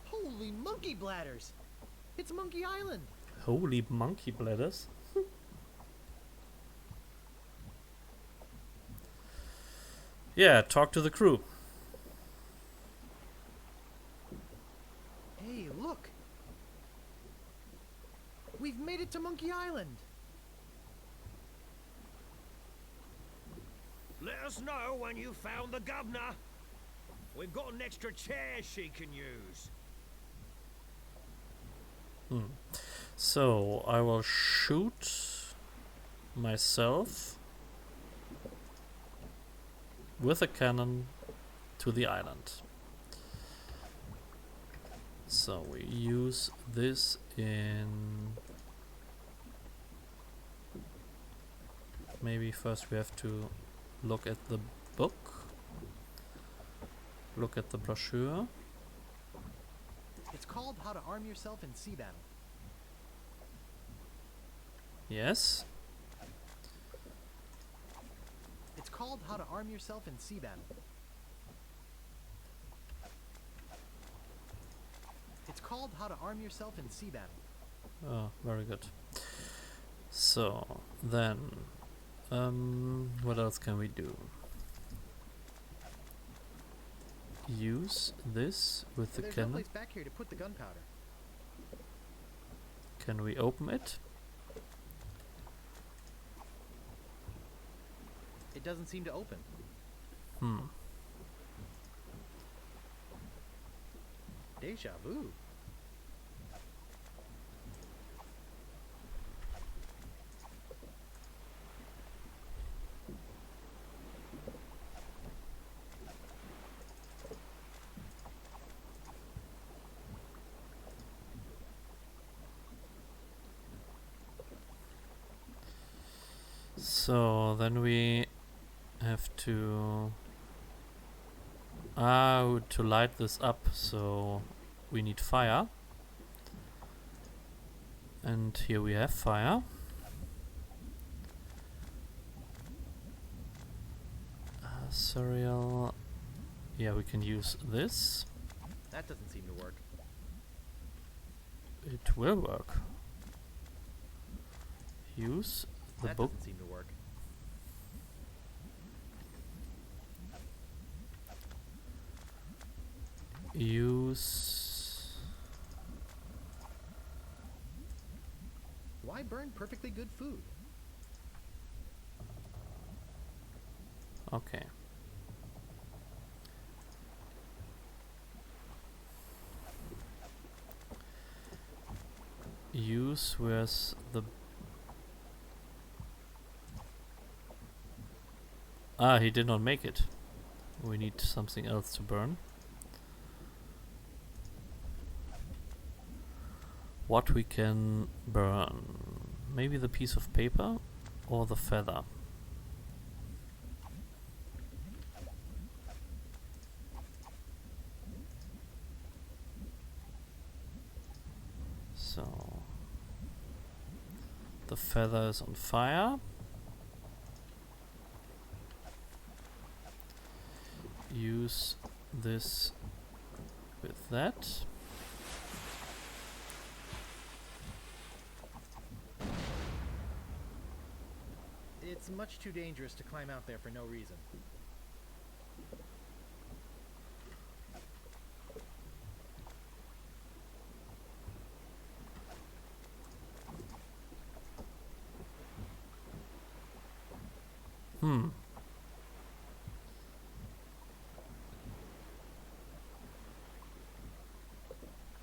Holy monkey bladders! It's Monkey Island! Holy monkey bladders. Yeah, talk to the crew. Hey, look! We've made it to Monkey Island! Let us know when you found the governor. We've got an extra chair she can use. So I will shoot myself with a cannon to the island. So we use this in... Maybe first we have to look at the book. Look at the brochure. It's called How to Arm Yourself in Sea Battle. Yes. It's called How to Arm Yourself in Sea Battle. It's called How to Arm Yourself in Sea Battle. Oh, very good. So, then, what else can we do? Use this with the There's cannon. no place back here to put the gunpowder. Can we open it? It doesn't seem to open. Deja vu. So then we have to to light this up, so we need fire. And here we have fire. Cereal. Yeah, we can use this. That doesn't seem to work. It will work. Use the That book. doesn't seem to work. Use. Why burn perfectly good food? Okay. Use where's the. He did not make it. We need something else to burn. What we can burn? Maybe the piece of paper or the feather. So the feather is on fire. Use this with that. It's much too dangerous to climb out there for no reason.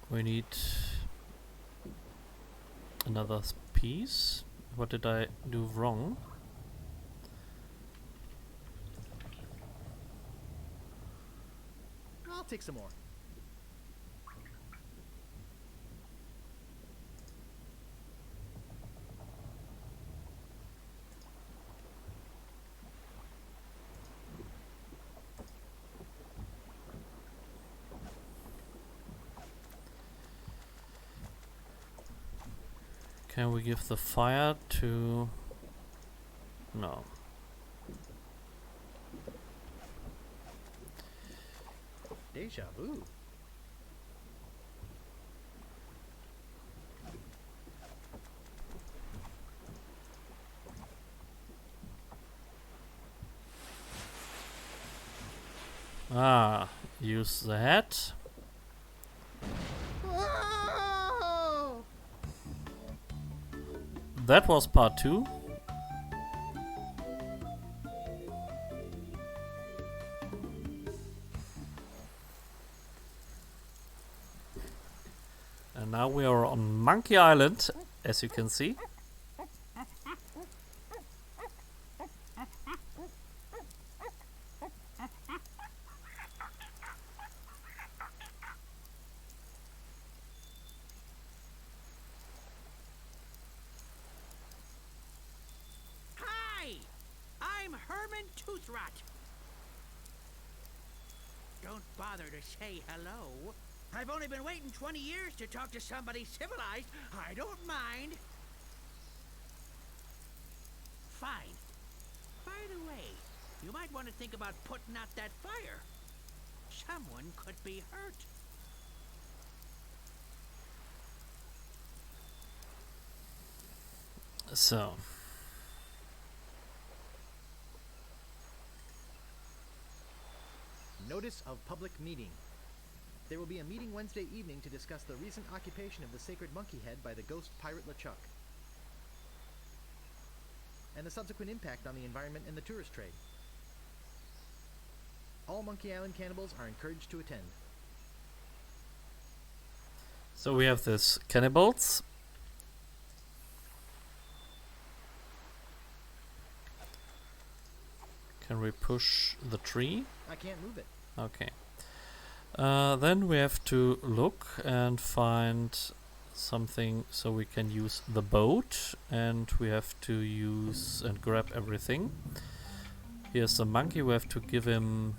We need another piece. What did I do wrong? I'll take some more. Can we give the fire to... No. Deja vu. Use the hat. That was part 2. And now we are on Monkey Island, as you can see. Don't bother to say hello. I've only been waiting 20 years to talk to somebody civilized. I don't mind. Fine. By the way, you might want to think about putting out that fire. Someone could be hurt. So. Notice of public meeting. There will be a meeting Wednesday evening to discuss the recent occupation of the sacred monkey head by the ghost pirate LeChuck, and the subsequent impact on the environment and the tourist trade. All Monkey Island cannibals are encouraged to attend. So we have this cannibals. Can we push the tree? I can't move it. Okay. Then we have to look and find something so we can use the boat, and we have to use and grab everything. Here's the monkey. We have to give him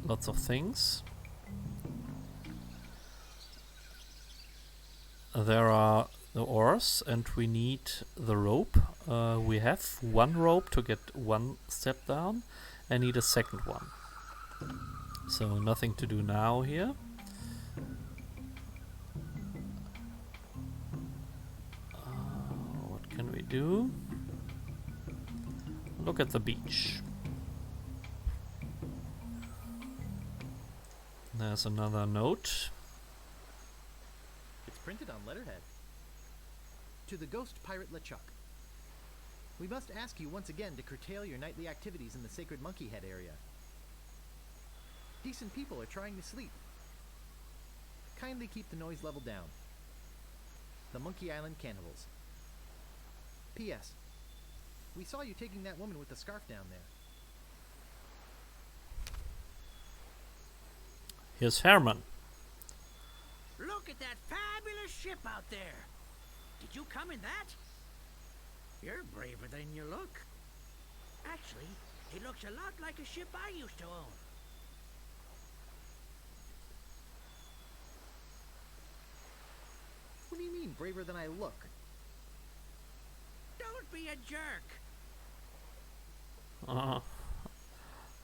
lots of things. There are the oars, and we need the rope. We have one rope to get one step down. I need a second one. So nothing to do now here. What can we do? Look at the beach. There's another note. It's printed on letterhead. To the ghost pirate LeChuck. We must ask you once again to curtail your nightly activities in the sacred monkey head area. Decent people are trying to sleep. Kindly keep the noise level down. The Monkey Island Cannibals. P.S. We saw you taking that woman with the scarf down there. Here's Herman. Look at that fabulous ship out there. Did you come in that? You're braver than you look. Actually, it looks a lot like a ship I used to own. What do you mean, braver than I look? Don't be a jerk.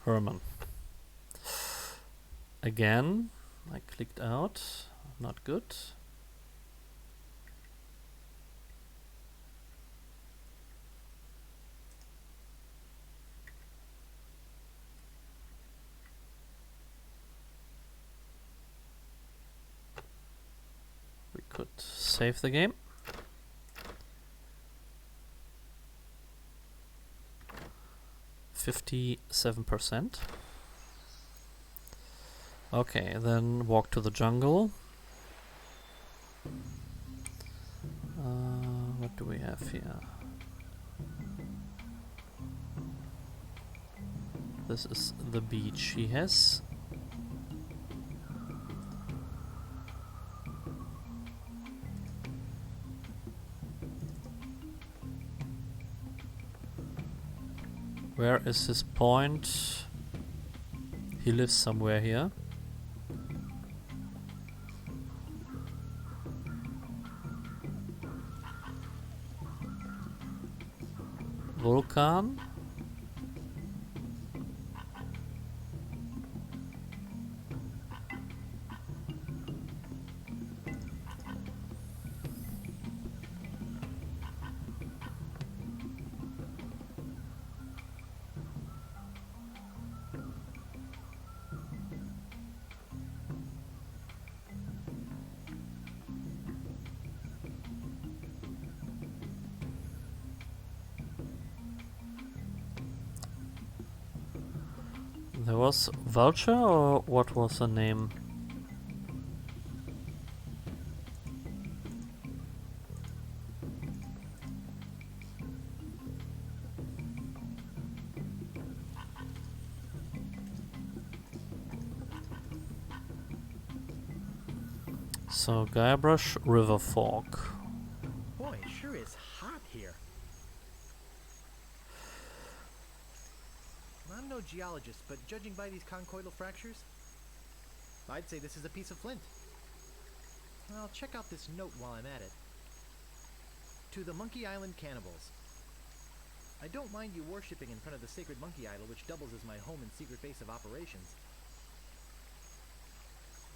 Herman. Again, I clicked out. Not good. We could save the game. %57%. Okay, then walk to the jungle. What do we have here? This is the beach. He has where is his point? He lives somewhere here. Vulcan. There was Vulture, or what was the name? So Guybrush River Fork. Boy, it sure is hot here. I'm no geologist, but judging by these conchoidal fractures, I'd say this is a piece of flint. I'll check out this note while I'm at it. To the Monkey Island Cannibals. I don't mind you worshipping in front of the sacred monkey idol, which doubles as my home and secret base of operations.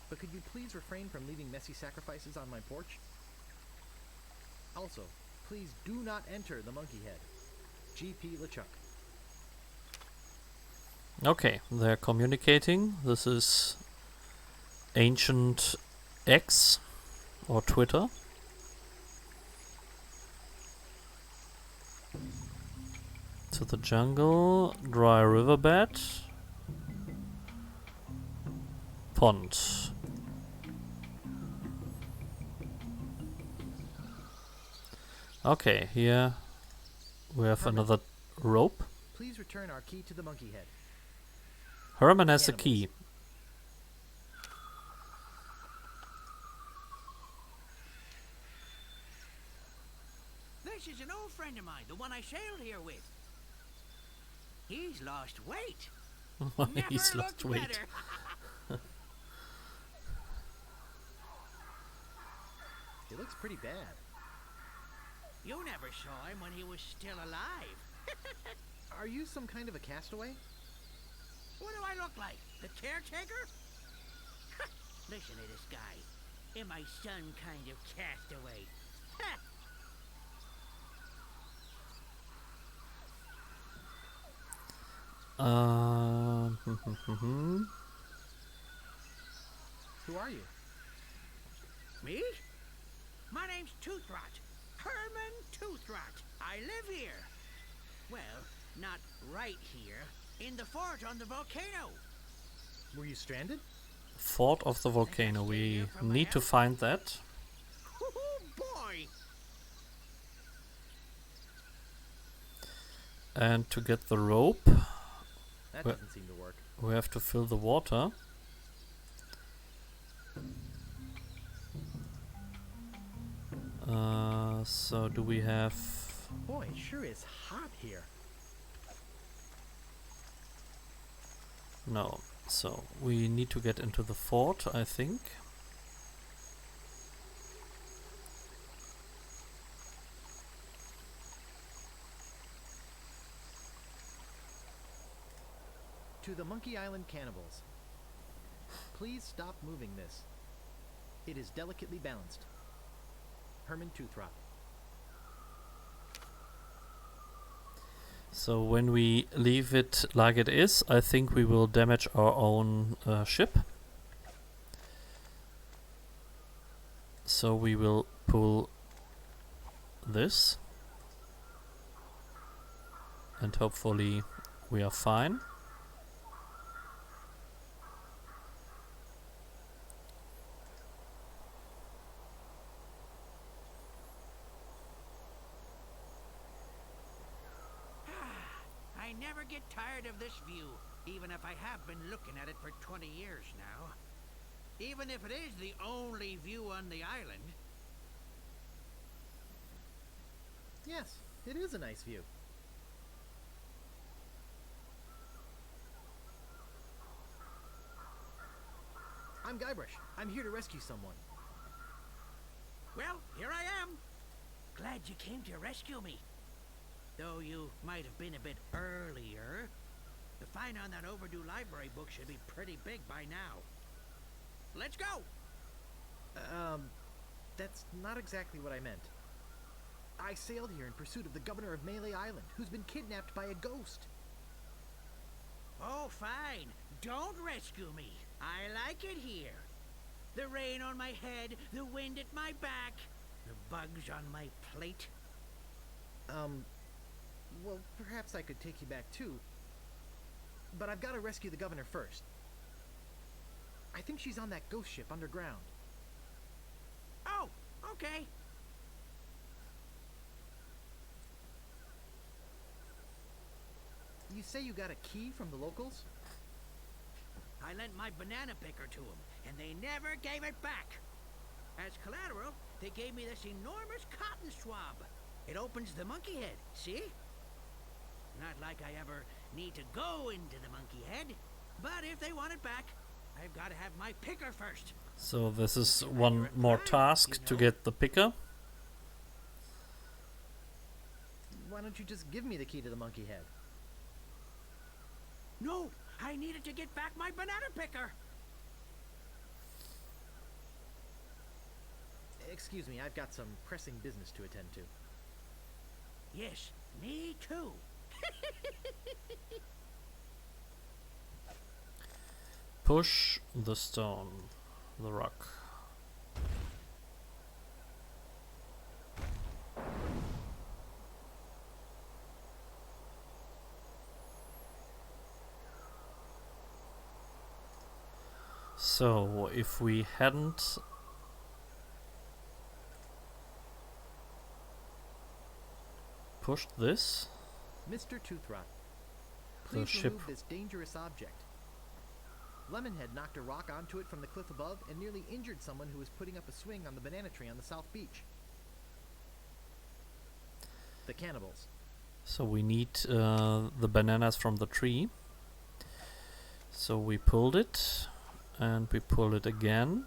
But could you please refrain from leaving messy sacrifices on my porch? Also, Please do not enter the monkey head. G.P. LeChuck. Okay, they're communicating. This is ancient X or Twitter. To the jungle, dry riverbed, pond. Okay, here we have another rope. Please return our key to the monkey head. Herman has a key. This is an old friend of mine, the one I sailed here with. He's lost weight. He's Never lost looked weight. better. He looks pretty bad. You never saw him when he was still alive. Are you some kind of a castaway? What do I look like? The caretaker? Listen to this guy. Am I some kind of castaway? Who are you? Me? My name's Toothrot. Herman Toothrot. I live here. Well, not right here. In the fort on the volcano. Were you stranded? Fort of the volcano. We need to find that. Oh boy! And to get the rope, That doesn't seem to work. we have to fill the water. So do we have... Boy, it sure is hot here. No. So we need to get into the fort, I think. To the Monkey Island cannibals. Please stop moving this. It is delicately balanced. Herman Toothrot. So when we leave it like it is, I think we will damage our own ship. So we will pull this. And hopefully we are fine. I never get tired of this view, even if I have been looking at it for 20 years now. Even if it is the only view on the island. Yes, it is a nice view. I'm Guybrush. I'm here to rescue someone. Well, here I am. Glad you came to rescue me. Though you might have been a bit earlier. The fine on that overdue library book should be pretty big by now. Let's go! That's not exactly what I meant. I sailed here in pursuit of the governor of Melee Island, who's been kidnapped by a ghost. Oh, fine. Don't rescue me. I like it here. The rain on my head, the wind at my back, the bugs on my plate. Well, perhaps I could take you back too. But I've got to rescue the governor first. I think she's on that ghost ship underground. Oh, okay. You say you got a key from the locals? I lent my banana picker to them, and they never gave it back. As collateral, they gave me this enormous cotton swab. It opens the monkey head, see? Not like I ever need to go into the monkey head, but if they want it back, I've got to have my picker first. So this is one more task to get the picker. Why don't you just give me the key to the monkey head? No, I needed to get back my banana picker. Excuse me, I've got some pressing business to attend to. Yes, me too. Push the stone, the rock. So, if we hadn't pushed this, Mr. Toothrot, the please ship. remove this dangerous object. Lemonhead knocked a rock onto it from the cliff above and nearly injured someone who was putting up a swing on the banana tree on the south beach. The cannibals. So we need the bananas from the tree. So we pulled it, and we pull it again.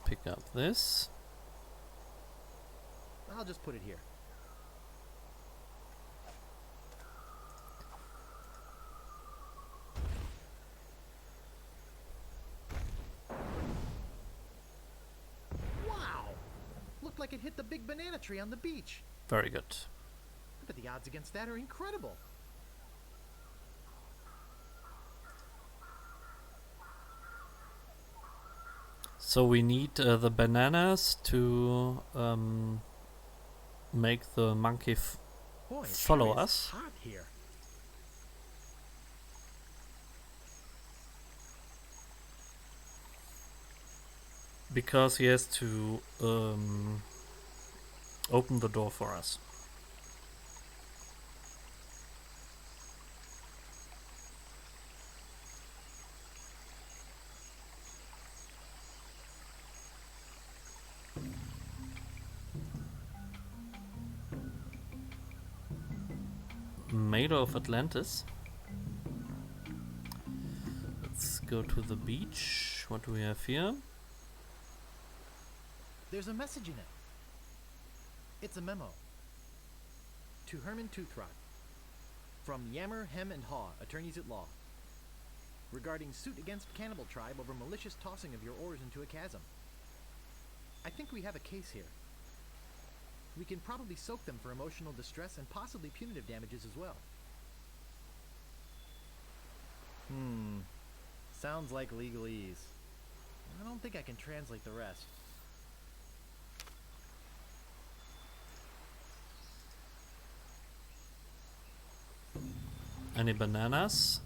Pick up this. I'll just put it here. Wow! Looked like it hit the big banana tree on the beach. Very good. But the odds against that are incredible. So we need the bananas to make the monkey Boy, it follow sure is us. hot here. Because he has to open the door for us. Maid of Atlantis. Let's go to the beach. What do we have here? There's a message in it. It's a memo. To Herman Toothrot. From Yammer, Hem, and Haw, attorneys at law. Regarding suit against Cannibal Tribe over malicious tossing of your oars into a chasm. I think we have a case here. We can probably soak them for emotional distress and possibly punitive damages as well. Sounds like legalese. I don't think I can translate the rest. Any bananas?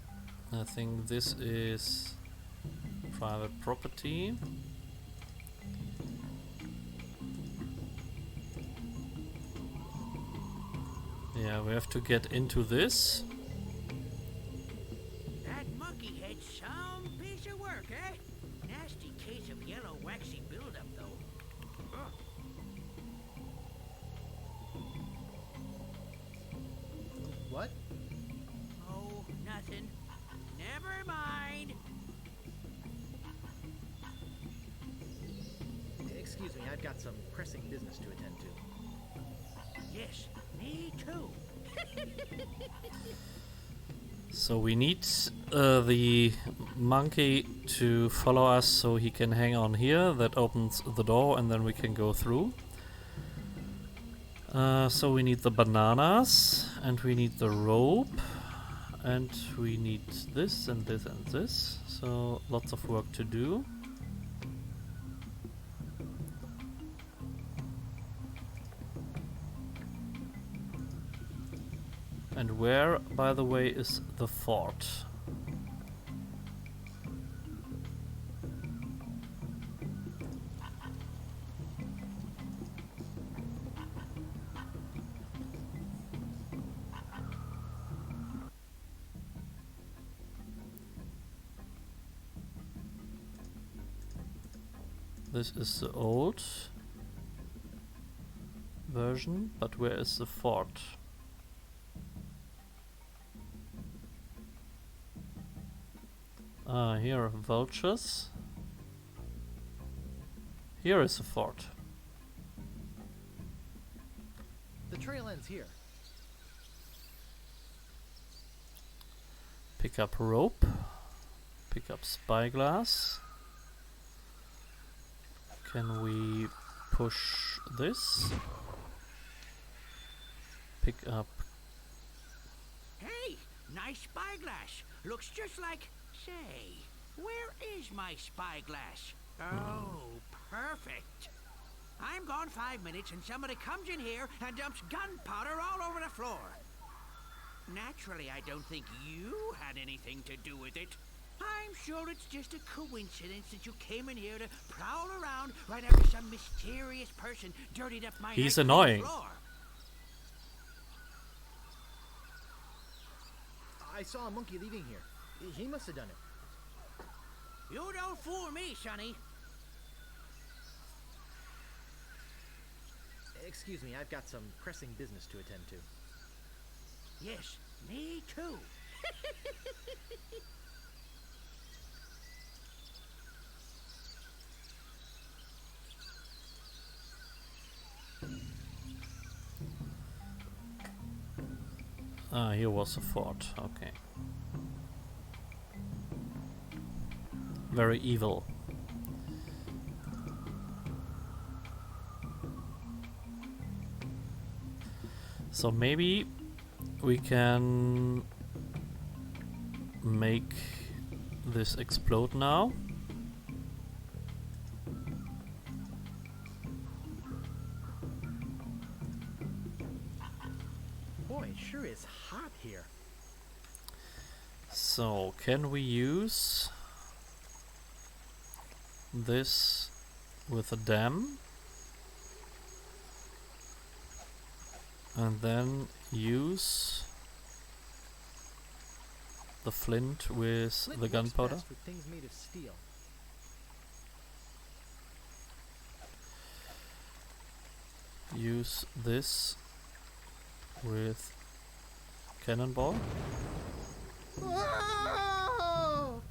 I think this is private property. Yeah, we have to get into this. That monkey had some piece of work, eh? Nasty case of yellow waxy buildup, though. Ugh. What? Oh, nothing. Never mind. Excuse me, I've got some pressing business to attend to. Yes, me too. So we need the monkey to follow us so he can hang on here. That opens the door and then we can go through. So we need the bananas and we need the rope and we need this and this and this. So lots of work to do. And where, by the way, is the fort? This is the old version, but where is the fort? Ah, here are vultures. Here is a fort. The trail ends here. Pick up rope. Pick up spyglass. Can we push this? Pick up. Hey, nice spyglass. Looks just like... Say, where is my spyglass? Oh, perfect. I'm gone 5 minutes and somebody comes in here and dumps gunpowder all over the floor. Naturally, I don't think you had anything to do with it. I'm sure it's just a coincidence that you came in here to prowl around right after some mysterious person dirtied up my He's nice annoying. floor. I saw a monkey leaving here. He must have done it. You don't fool me, Sonny. Excuse me, I've got some pressing business to attend to. Yes, me too. Ah, here was a fort. Okay. Very evil. So maybe we can make this explode now. Boy, it sure is hot here. So can we use this with a dam? And then use the flint with the Flint works gunpowder. best with things made of steel. Use this with cannonball. Whoa!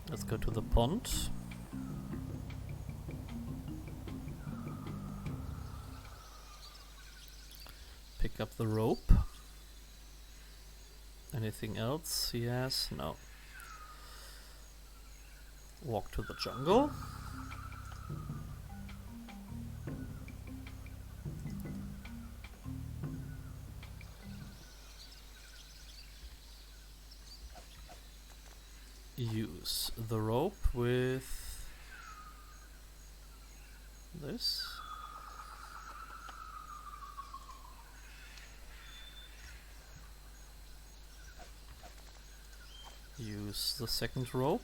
Let's go to the pond. Pick up the rope. Anything else? Yes, no. Walk to the jungle. Use the rope with this. Use the second rope.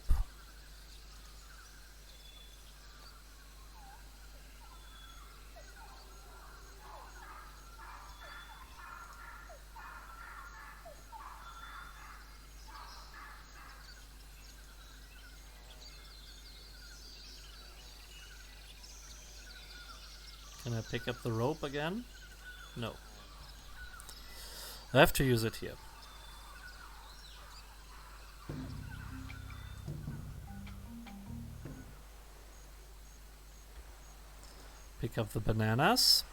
Can I pick up the rope again? No. I have to use it here. Pick up the bananas.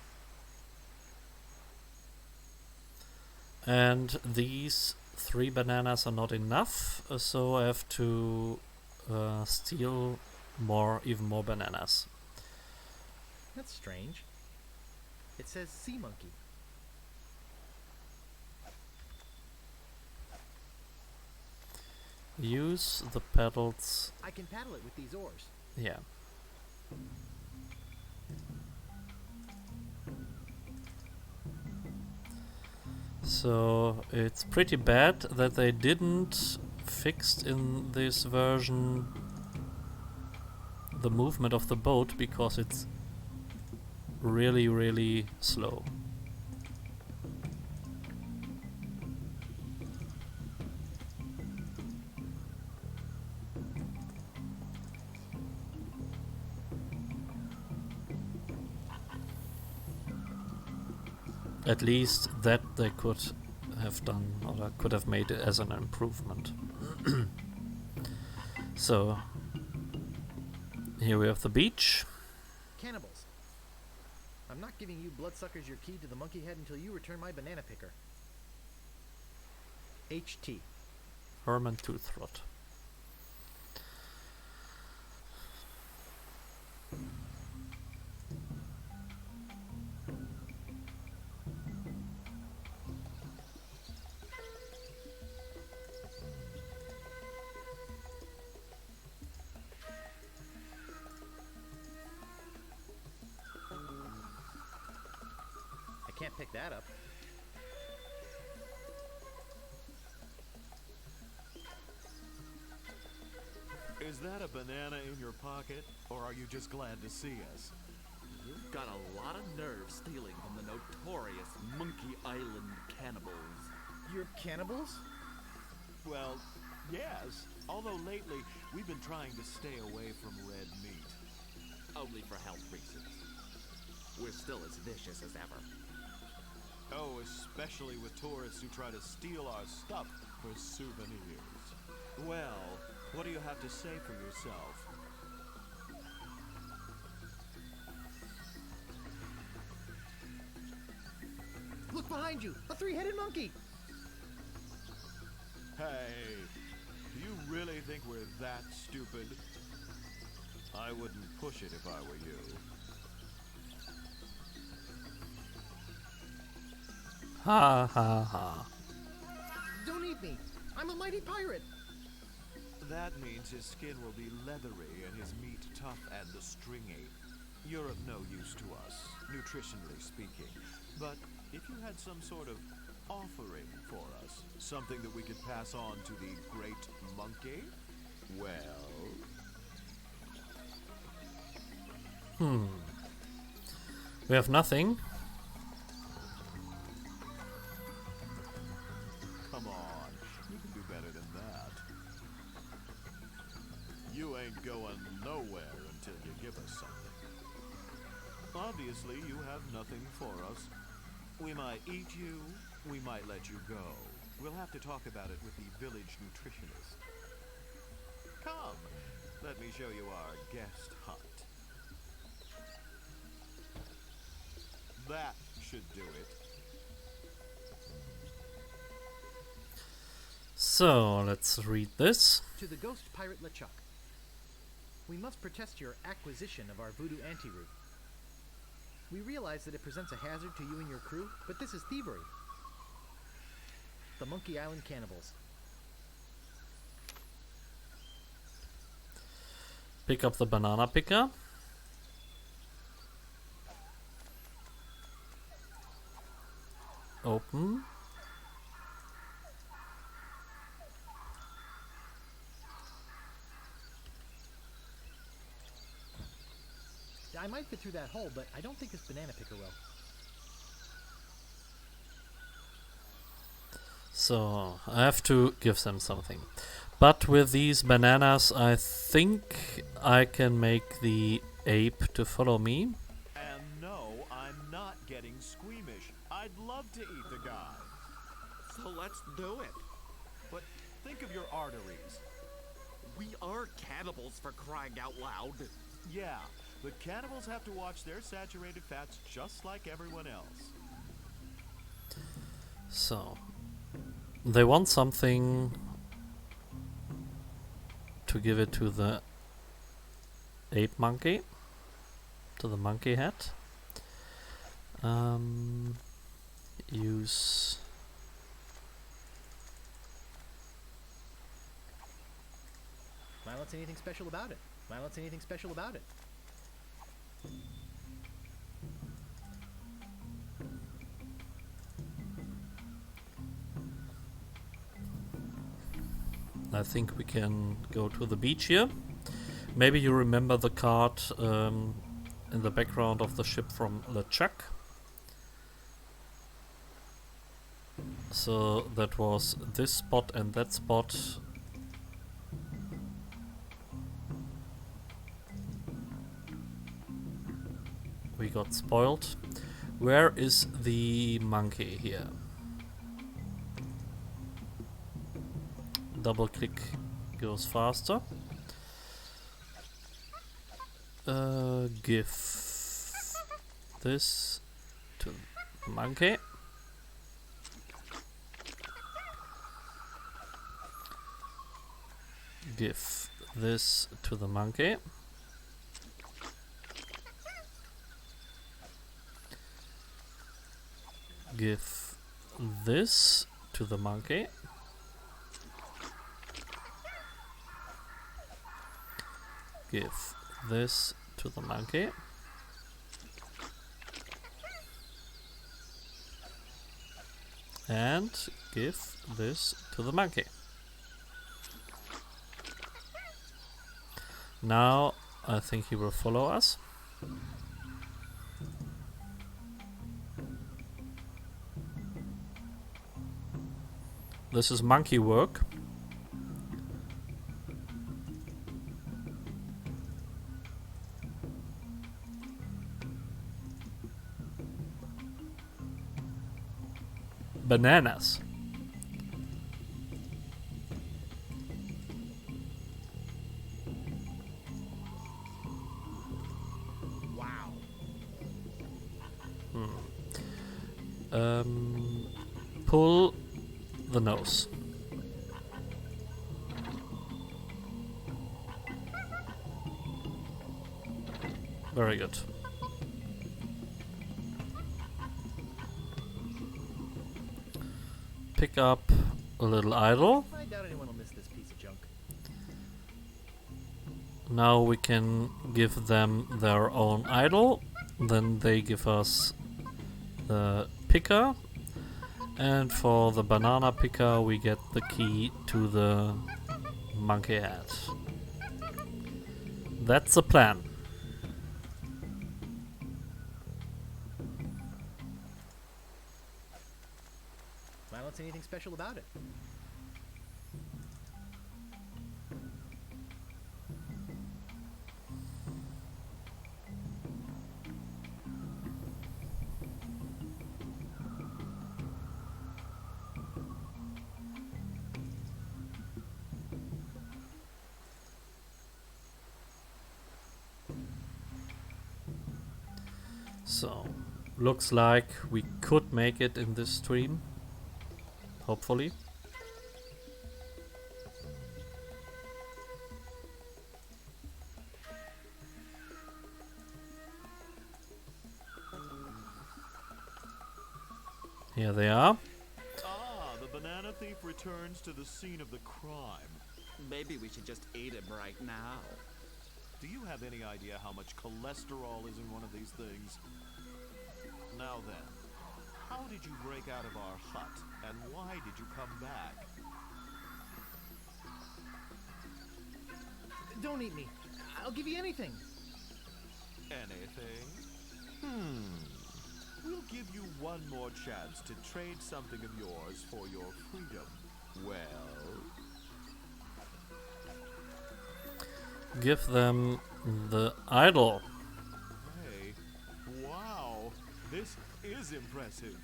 And these 3 bananas are not enough, so I have to steal even more bananas. That's strange. It says sea monkey. Use the paddles. I can paddle it with these oars. Yeah. So it's pretty bad that they didn't fix in this version the movement of the boat, because it's really, really slow. At least that they could have done, or could have made it as an improvement. So here we have the beach. Cannibals. I'm not giving you bloodsuckers your key to the monkey head until you return my banana picker. HT. Herman Toothrot. I can't pick that up. Is that a banana in your pocket, or are you just glad to see us? You've got a lot of nerve stealing from the notorious Monkey Island cannibals. You're cannibals? Well, yes. Although lately, we've been trying to stay away from red meat. Only for health reasons. We're still as vicious as ever. Oh, especially with tourists who try to steal our stuff for souvenirs. Well, what do you have to say for yourself? Look behind you! A three-headed monkey! Hey, do you really think we're that stupid? I wouldn't push it if I were you. Ha ha ha. Don't eat me! I'm a mighty pirate! That means his skin will be leathery and his meat tough and stringy. You're of no use to us, nutritionally speaking. But if you had some sort of offering for us, something that we could pass on to the great monkey, well... We have nothing. Come on, you can do better than that. You ain't going nowhere until you give us something. Obviously, you have nothing for us. We might eat you, we might let you go. We'll have to talk about it with the village nutritionist. Come, let me show you our guest hut. That should do it. So, let's read this. To the ghost pirate LeChuck. We must protest your acquisition of our voodoo anti-root. We realize that it presents a hazard to you and your crew, but this is thievery. The Monkey Island Cannibals. Pick up the banana picker. Open. I might fit through that hole, but I don't think this banana picker will. So, I have to give them something. But with these bananas, I think I can make the ape to follow me. And no, I'm not getting squeamish. I'd love to eat the guy. So let's do it. But think of your arteries. We are cannibals, for crying out loud. Yeah, but cannibals have to watch their saturated fats just like everyone else. So, they want something to give it to the ape monkey, to the monkey head. Use Violet's anything special about it. Violet's anything special about it. I think we can go to the beach here. Maybe you remember the card in the background of the ship from LeChuck. So that was this spot and that spot. We got spoiled. Where is the monkey here? Double click goes faster. Give this to monkey. Give this to the monkey. Give this to the monkey. Give this to the monkey. And give this to the monkey. Now I think he will follow us. This is monkey work. Bananas. Wow. Pull the nose. Very good. Pick up a little idol. I doubt anyone will miss this piece of junk. Now we can give them their own idol. Then they give us the picker. And for the banana picker we get the key to the monkey head. That's the plan. I don't see anything special about it. So, looks like we could make it in this stream. Hopefully. Here they are. Ah, the banana thief returns to the scene of the crime. Maybe we should just eat him right now. Do you have any idea how much cholesterol is in one of these things? Now then, how did you break out of our hut, and why did you come back? Don't eat me. I'll give you anything. Anything? We'll give you one more chance to trade something of yours for your freedom. Well? Give them the idol. Hey, wow, this is impressive.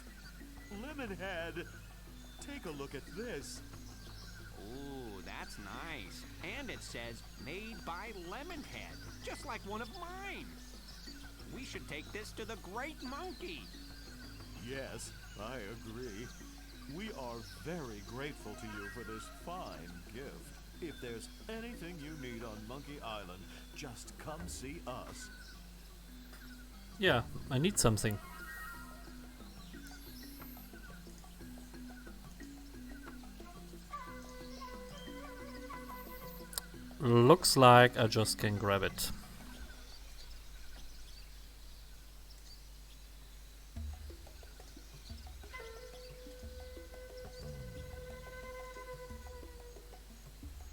Lemonhead, take a look at this. Ooh, that's nice. And it says, made by Lemonhead, just like one of mine. We should take this to the Great Monkey. Yes, I agree. We are very grateful to you for this fine gift. If there's anything you need on Monkey Island, just come see us. Yeah, I need something. Looks like I just can grab it.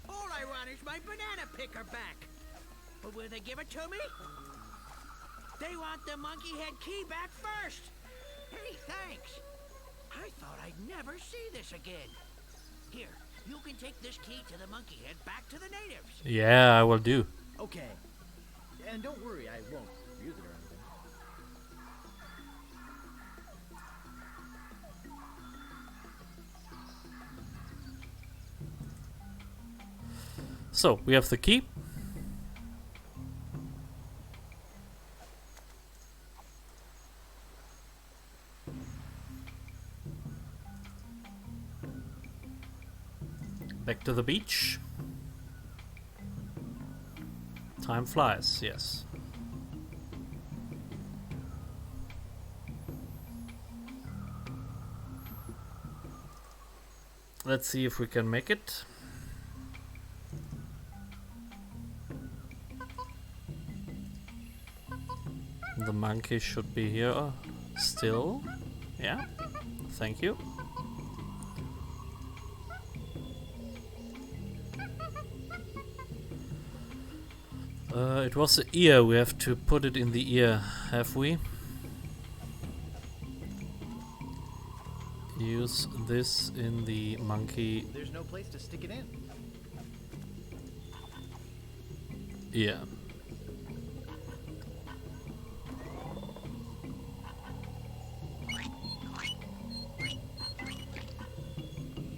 All I want is my banana picker back. But will they give it to me? They want the monkey head key back first. Hey, thanks. I thought I'd never see this again. Here, you can take this key to the monkey head back to the natives. Yeah, I will do. Okay. And don't worry, I won't use it or anything. So, we have the key. Back to the beach. Time flies, yes. Let's see if we can make it. The monkey should be here still. Yeah, thank you. It was the ear. We have to put it in the ear, have we? Use this in the monkey. There's no place to stick it in. Yeah.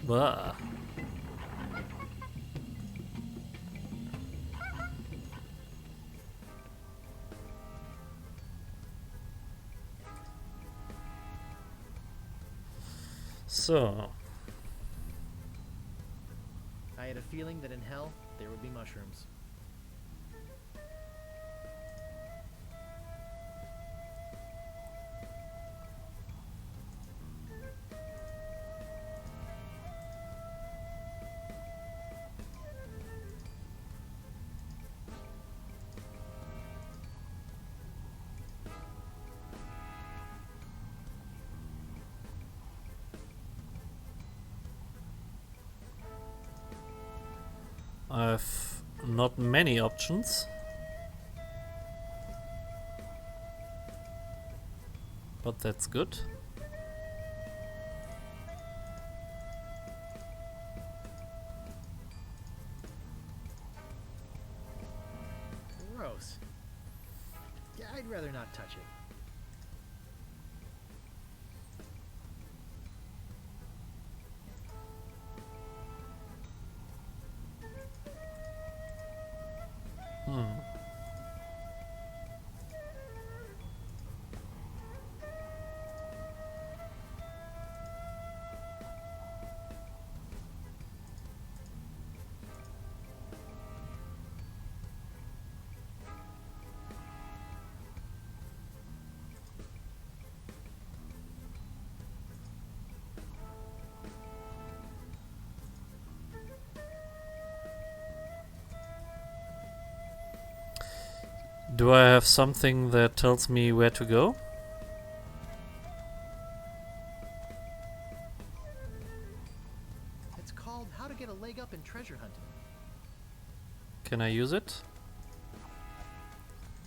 Bah. So. I had a feeling that in hell there would be mushrooms. I have not many options, but that's good. Gross. Yeah, I'd rather not touch it. Do I have something that tells me where to go? It's called How to Get a Leg Up in Treasure Hunting. Can I use it?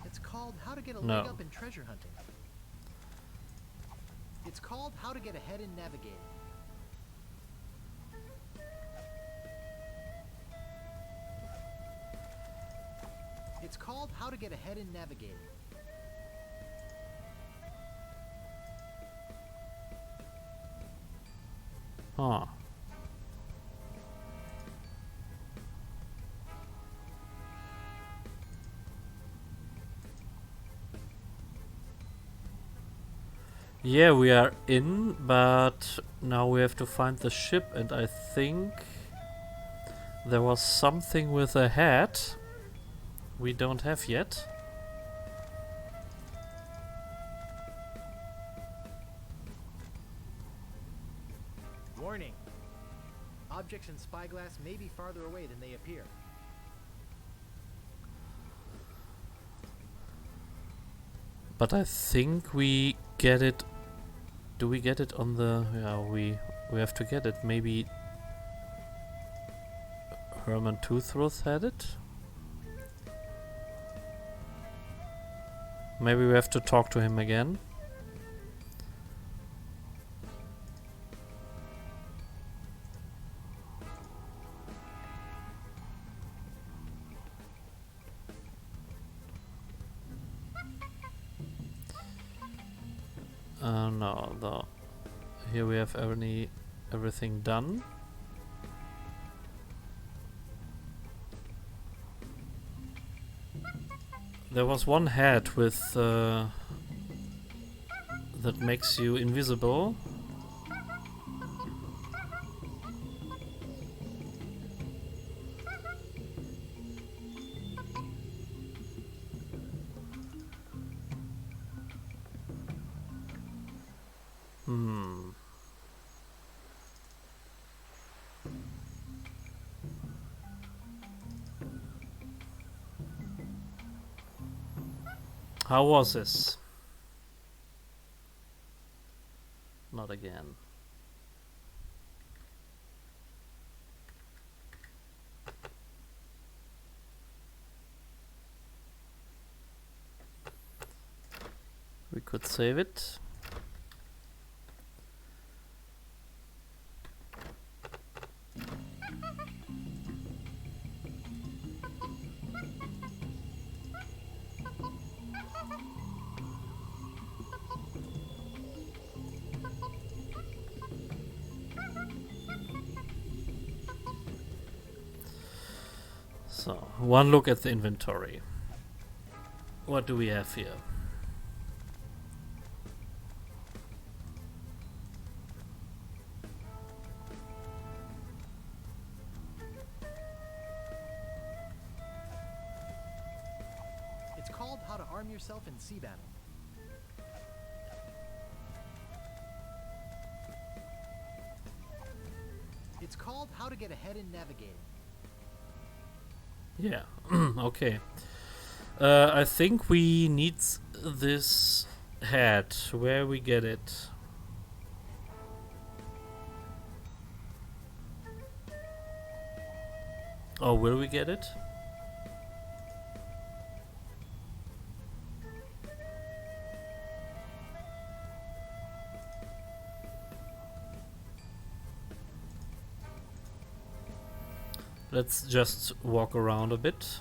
It's called How to Get a No. Leg Up in Treasure Hunting. It's called How to Get Ahead in Navigating. It's called How to Get Ahead in Navigating. Huh. Yeah, we are in, but now we have to find the ship, and I think there was something with a hat we don't have yet. Warning. Objects in spyglass may be farther away than they appear. But I think we get it. Do we get it on the... Yeah, we have to get it. Maybe Herman Toothruth had it? Maybe we have to talk to him again. No, here we have everything done. There was one hat with that makes you invisible. How was this? Not again. We could save it. So, one look at the inventory. What do we have here? It's called How to Arm Yourself in Sea Battle. It's called How to Get Ahead in Navigating. Yeah, okay. I think we need this hat. Where we get it? Oh, will we get it? Let's just walk around a bit.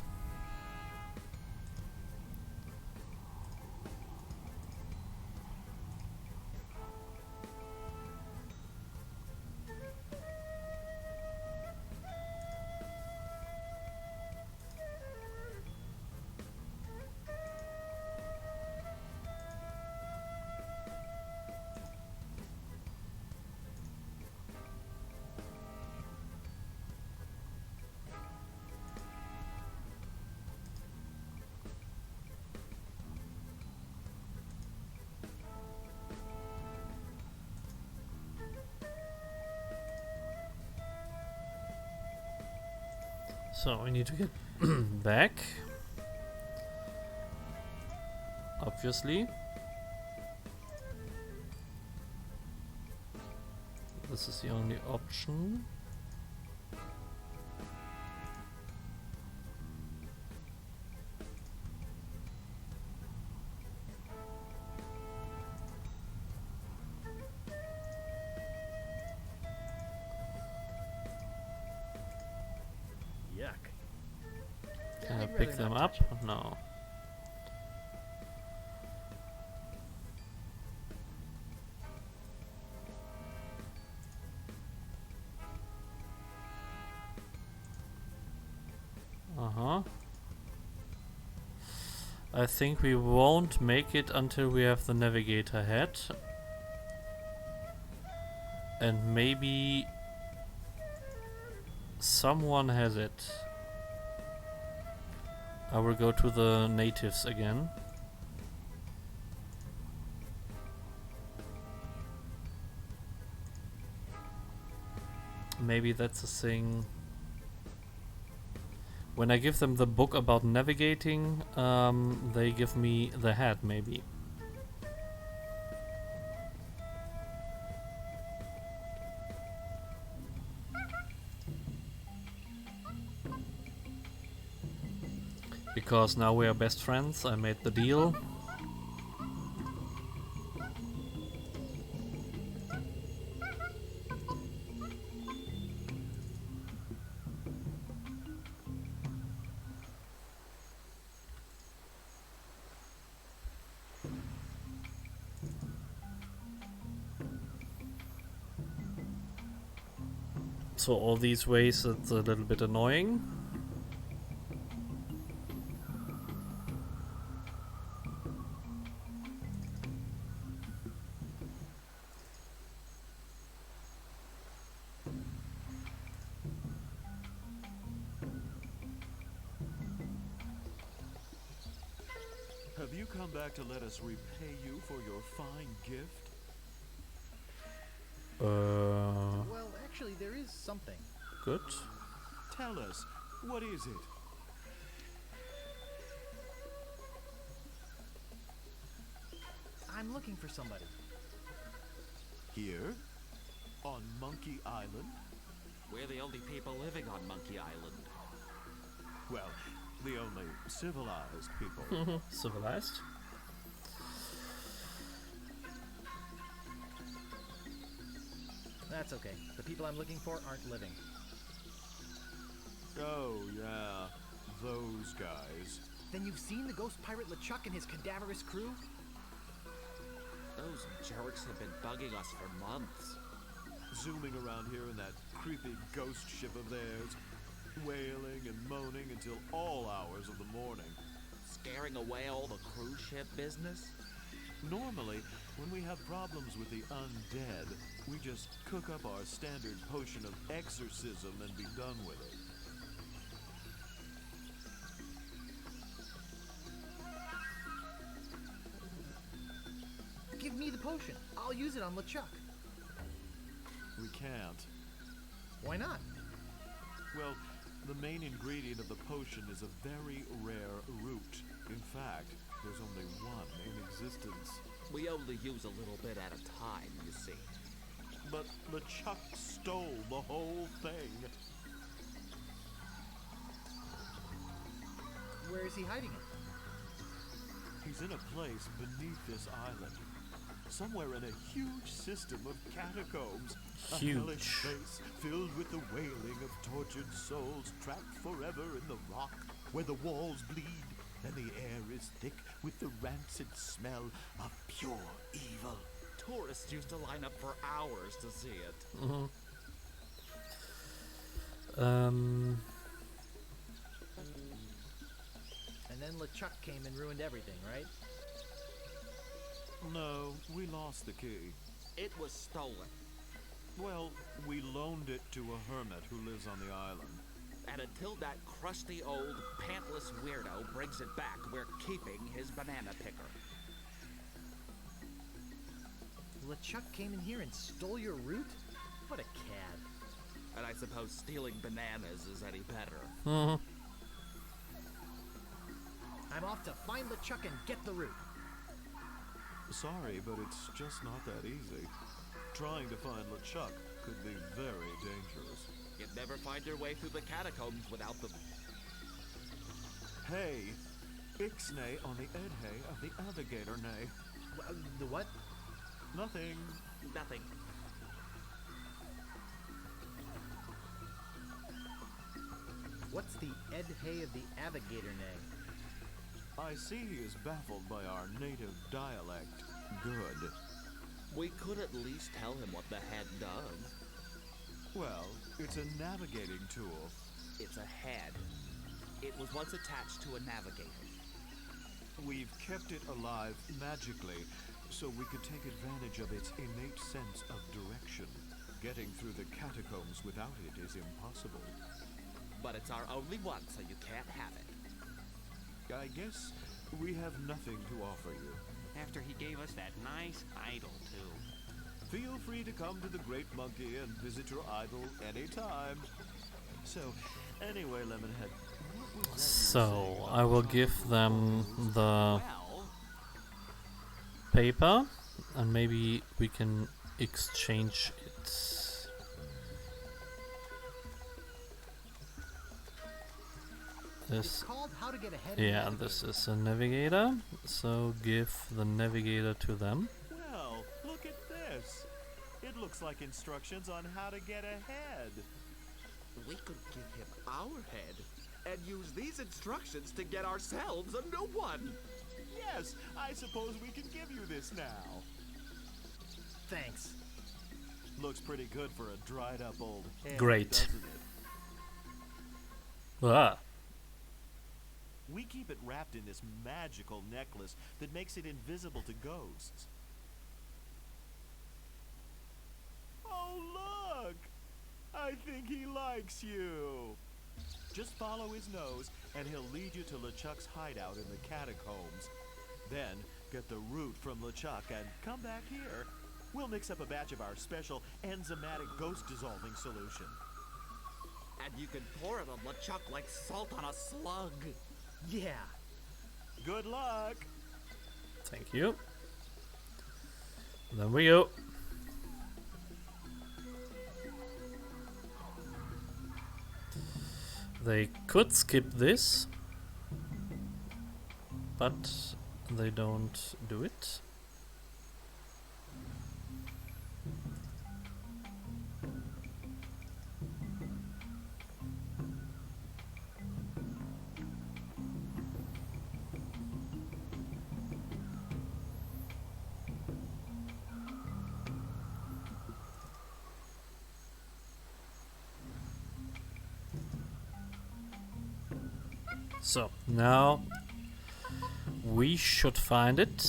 So we need to get back. Obviously. This is the only option. Can I pick them up? No. I think we won't make it until we have the navigator hat. And maybe someone has it. I will go to the natives again. Maybe that's a thing. When I give them the book about navigating, they give me the hat, maybe. Because now we are best friends, I made the deal. So all these ways, it's a little bit annoying. Have you come back to let us repay you for your fine gift? Well, actually, there is something. Good. Tell us, what is it? I'm looking for somebody. Here? On Monkey Island? We're the only people living on Monkey Island. Well, the only civilized people. Civilized? That's okay. The people I'm looking for aren't living. Oh, yeah. Those guys. Then you've seen the ghost pirate LeChuck and his cadaverous crew? Those jerks have been bugging us for months. Zooming around here in that creepy ghost ship of theirs, wailing and moaning until all hours of the morning. Scaring away all the cruise ship business? Normally, when we have problems with the undead, we just cook up our standard potion of exorcism and be done with it. Give me the potion. I'll use it on LeChuck. We can't. Why not? Well, the main ingredient of the potion is a very rare root. In fact, there's only one in existence. We only use a little bit at a time, you see. But LeChuck stole the whole thing. Where is he hiding it? He's in a place beneath this island. Somewhere in a huge system of catacombs. Huge. A hellish place filled with the wailing of tortured souls trapped forever in the rock, where the walls bleed and the air is thick with the rancid smell of pure evil. Tourists used to line up for hours to see it. And then LeChuck came and ruined everything, right? No, we lost the key. It was stolen. Well, we loaned it to a hermit who lives on the island. And until that crusty old pantless weirdo brings it back, we're keeping his banana picker. LeChuck came in here and stole your root? What a cad. And I suppose stealing bananas is any better. I'm off to find LeChuck and get the root. Sorry, but it's just not that easy. Trying to find LeChuck could be very dangerous. You'd never find your way through the catacombs without the... Hey, Ixnay on the Edhay of the Alligator Nay. The what? Nothing. Nothing. What's the Edhay of the Alligator Nay? I see he is baffled by our native dialect. Good. We could at least tell him what the head does. Well, it's a navigating tool. It's a head. It was once attached to a navigator. We've kept it alive magically, so we could take advantage of its innate sense of direction. Getting through the catacombs without it is impossible. But it's our only one, so you can't have it. I guess we have nothing to offer you. After he gave us that nice idol, too. Feel free to come to the Great Monkey and visit your idol anytime. So, anyway, Lemonhead, what was that So, I will give them the paper, and maybe we can exchange it. This, How to Get Ahead yeah, this is a navigator, so give the navigator to them. Well, look at this. It looks like instructions on how to get ahead. We could give him our head and use these instructions to get ourselves a new one. Yes, I suppose we can give you this now. Thanks. Looks pretty good for a dried up old head, Great. doesn't it? Ah. We keep it wrapped in this magical necklace that makes it invisible to ghosts. Oh, look! I think he likes you. Just follow his nose, and he'll lead you to LeChuck's hideout in the catacombs. Then, get the root from LeChuck and come back here. We'll mix up a batch of our special enzymatic ghost-dissolving solution. And you can pour it on LeChuck like salt on a slug. Yeah. Good luck. Thank you. Then we go. They could skip this, but they don't do it. So, now we should find it.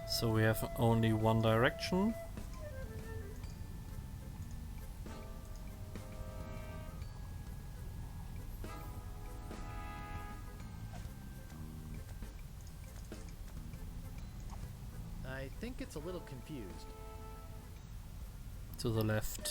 So we have only one direction. I think it's a little confused. To the left.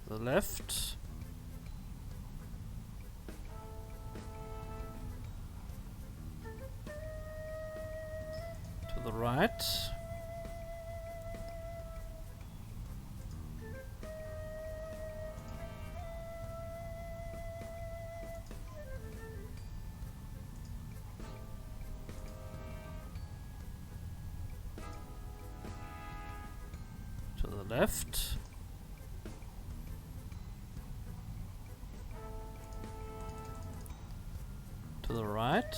To the left. To the right. To the left. To the right.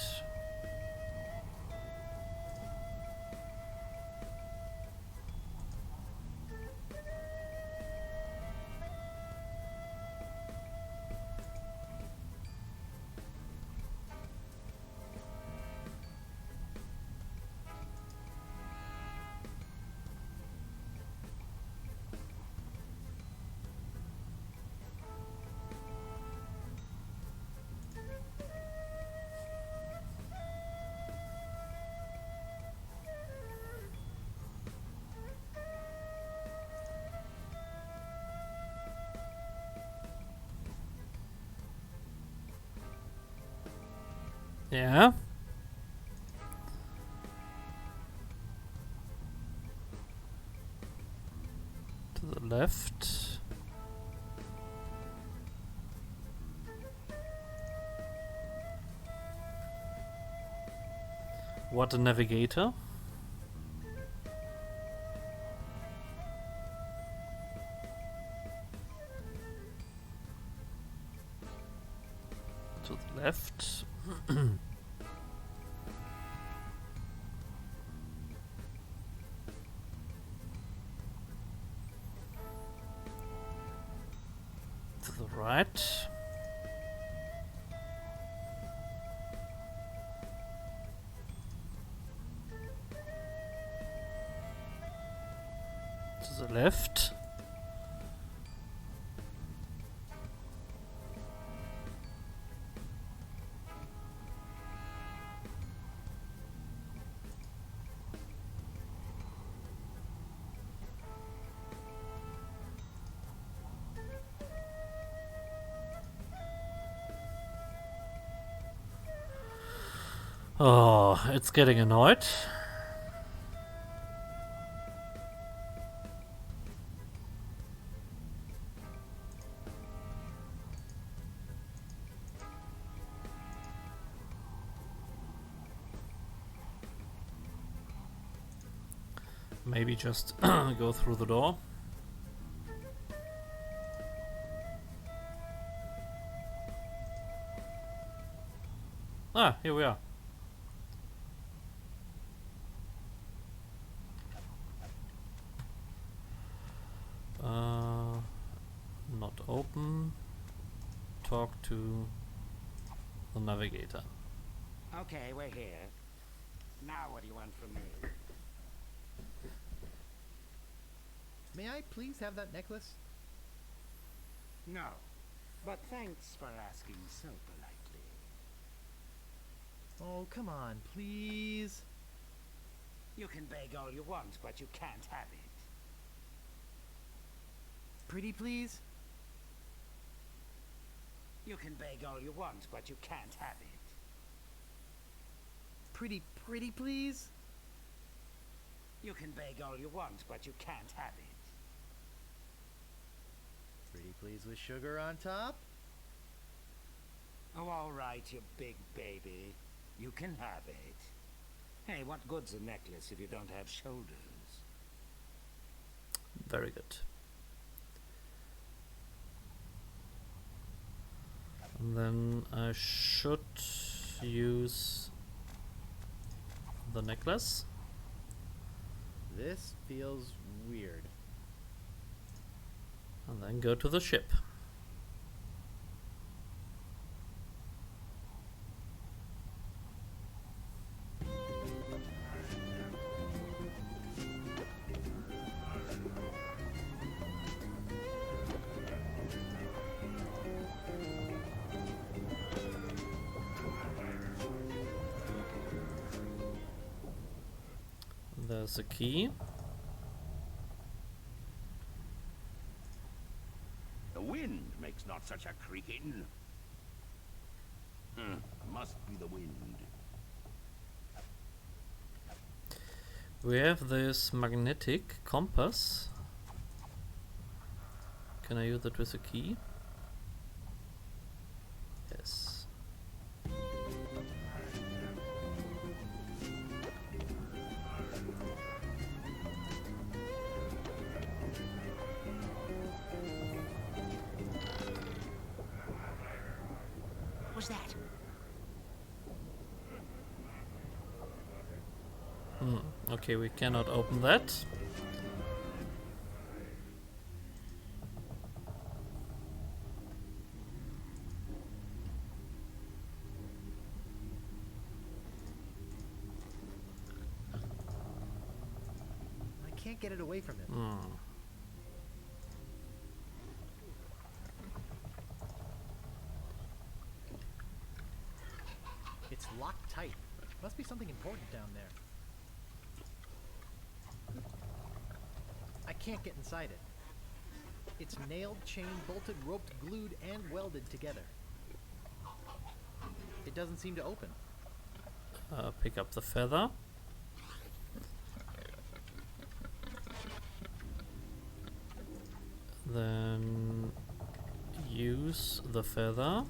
Yeah. To the left. What a navigator. To the left. To the right. To the left. Oh, it's getting annoyed. Maybe just go through the door. Ah, here we are. Not open. Talk to the navigator. Okay, we're here. Now what do you want from me? May I please have that necklace? No. But thanks for asking so politely. Oh, come on, please. You can beg all you want, but you can't have it. Pretty please? You can beg all you want, but you can't have it. Pretty please? You can beg all you want, but you can't have it. Pretty please with sugar on top? Oh, all right, you big baby. You can have it. Hey, what good's a necklace if you don't have shoulders? Very good. And then I should use the necklace. This feels weird. And then go to the ship. There's a key. The wind makes not such a creaking. Must be the wind. We have this magnetic compass. Can I use it with a key? Yes. What's that? Okay, we cannot open that. I can't get it away from him. It's locked tight. Must be something important down there. I can't get inside it. It's nailed, chained, bolted, roped, glued, and welded together. It doesn't seem to open. Pick up the feather. Then use the feather.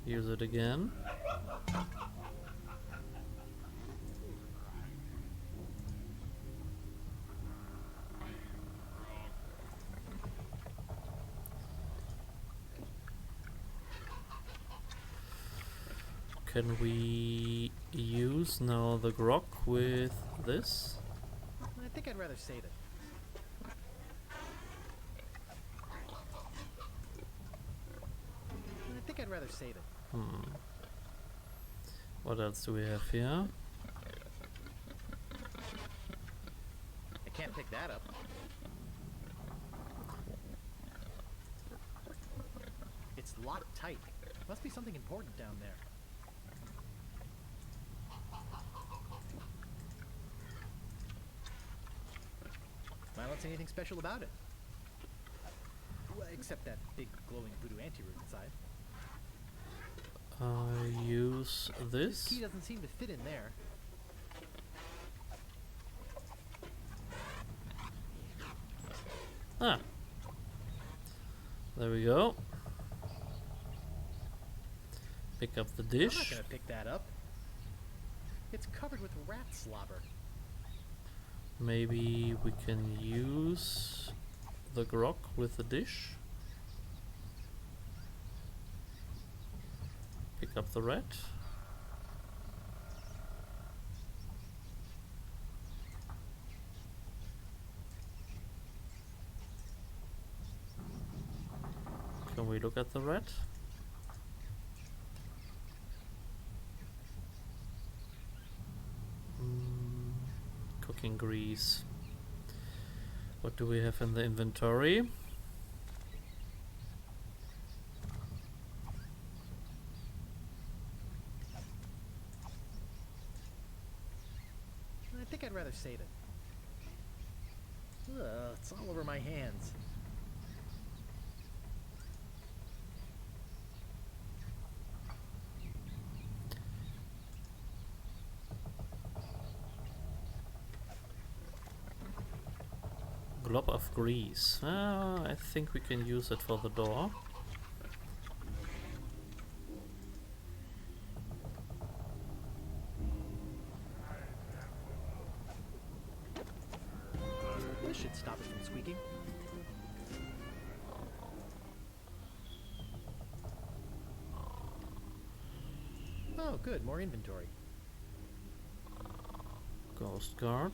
Use it again. Can we use now the grog with this? I think I'd rather save it. I think I'd rather save it. What else do we have here? I can't pick that up. It's locked tight. Must be something important down there. I don't see anything special about it. except that big glowing voodoo anti-root inside. Use This this. key doesn't seem to fit in there. Ah. There we go. Pick up the I'm not dish. gonna pick that up. It's covered with rat slobber. Maybe we can use the grog with the dish. Pick up the rat. Can we look at the rat? Cooking grease. What do we have in the inventory? I think I'd rather save it. Ugh, it's all over my hands. Glob of grease. I think we can use it for the door. This should stop it from squeaking. Oh, good, more inventory. Ghost guard.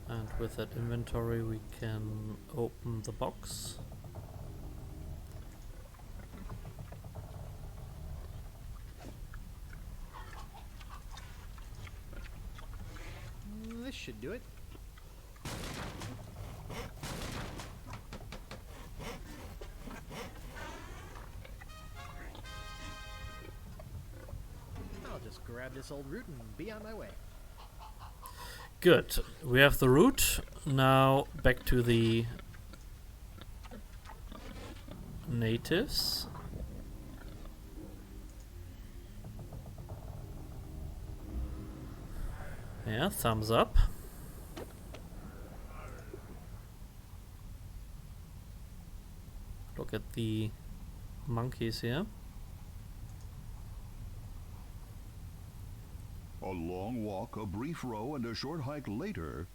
And with that inventory we can open the box. This should do it. I'll just grab this old root and be on my way. Good. We have the root. Now back to the natives. Yeah, thumbs up. Look at the monkeys here. A long walk, a brief row, and a short hike later.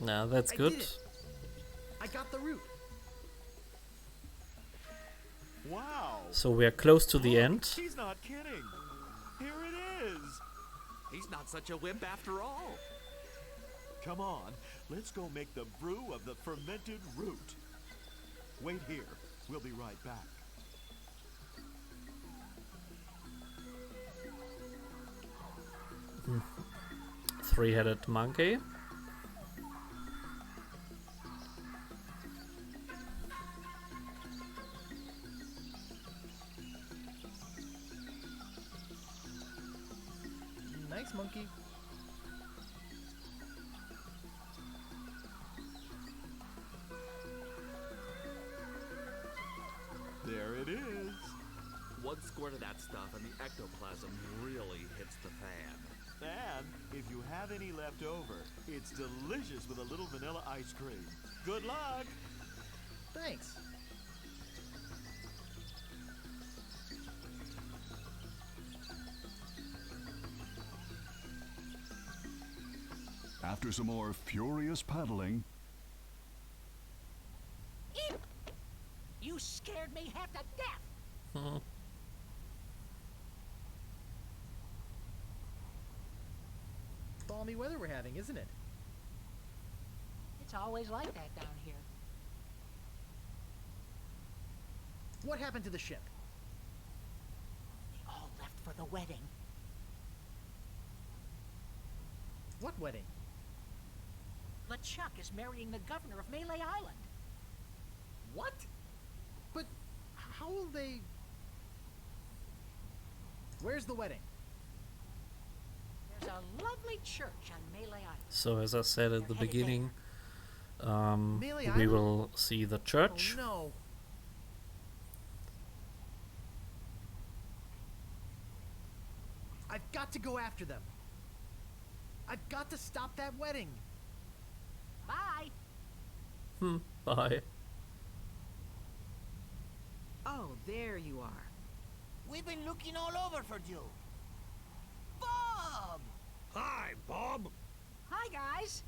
Now that's I good. did it. I got the root. Wow. So we are close to the end. He's not kidding. Here it is. He's not such a wimp after all. Come on, let's go make the brew of the fermented root. Wait here. We'll be right back. Three-headed monkey. Nice monkey. There it is. One squirt of that stuff and the ectoplasm really hits the fan. And if you have any left over, it's delicious with a little vanilla ice cream. Good luck! Thanks. After some more furious paddling, You scared me half to death. Balmy weather we're having, isn't it? It's always like that down here. What happened to the ship? They all left for the wedding. What wedding? LeChuck is marrying the governor of Melee Island. What? But how will they... Where's the wedding? There's a lovely church on Melee Island. So as I said at the beginning, we will see the church. Oh, no. I've got to go after them. I've got to stop that wedding. Bye. Bye. Oh, there you are. We've been looking all over for you. Bob! Hi, Bob. Hi, guys.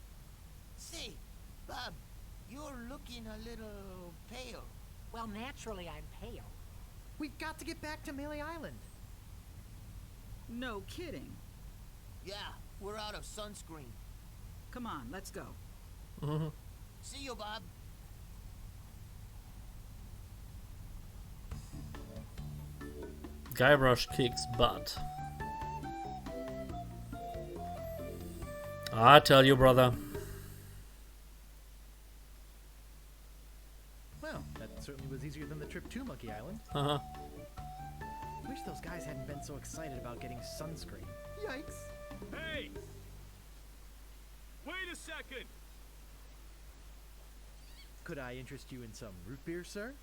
Say, Bob, you're looking a little pale. Well, naturally, I'm pale. We've got to get back to Melee Island. No kidding. Yeah, we're out of sunscreen. Come on, let's go. See you, Bob. Guybrush kicks butt. I tell you, brother. Well, that certainly was easier than the trip to Monkey Island. Wish those guys hadn't been so excited about getting sunscreen. Yikes. Hey! Wait a second! Could I interest you in some root beer, sir?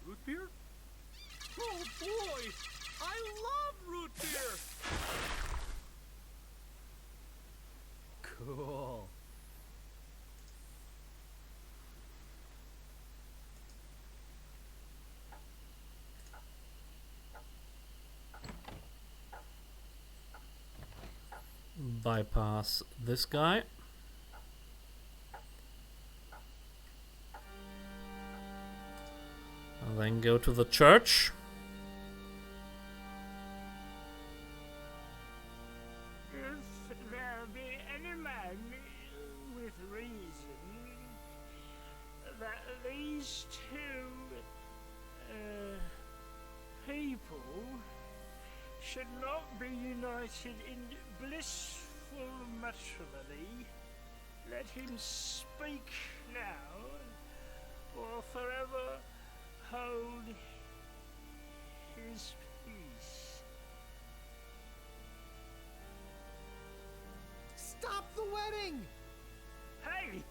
Root beer? Oh boy! I love root beer! Cool. Bypass this guy. And then go to the church. If there be any man with reason that these two people should not be united in blissful matrimony, let him speak now, or forever hold his peace. Stop the wedding! Hey!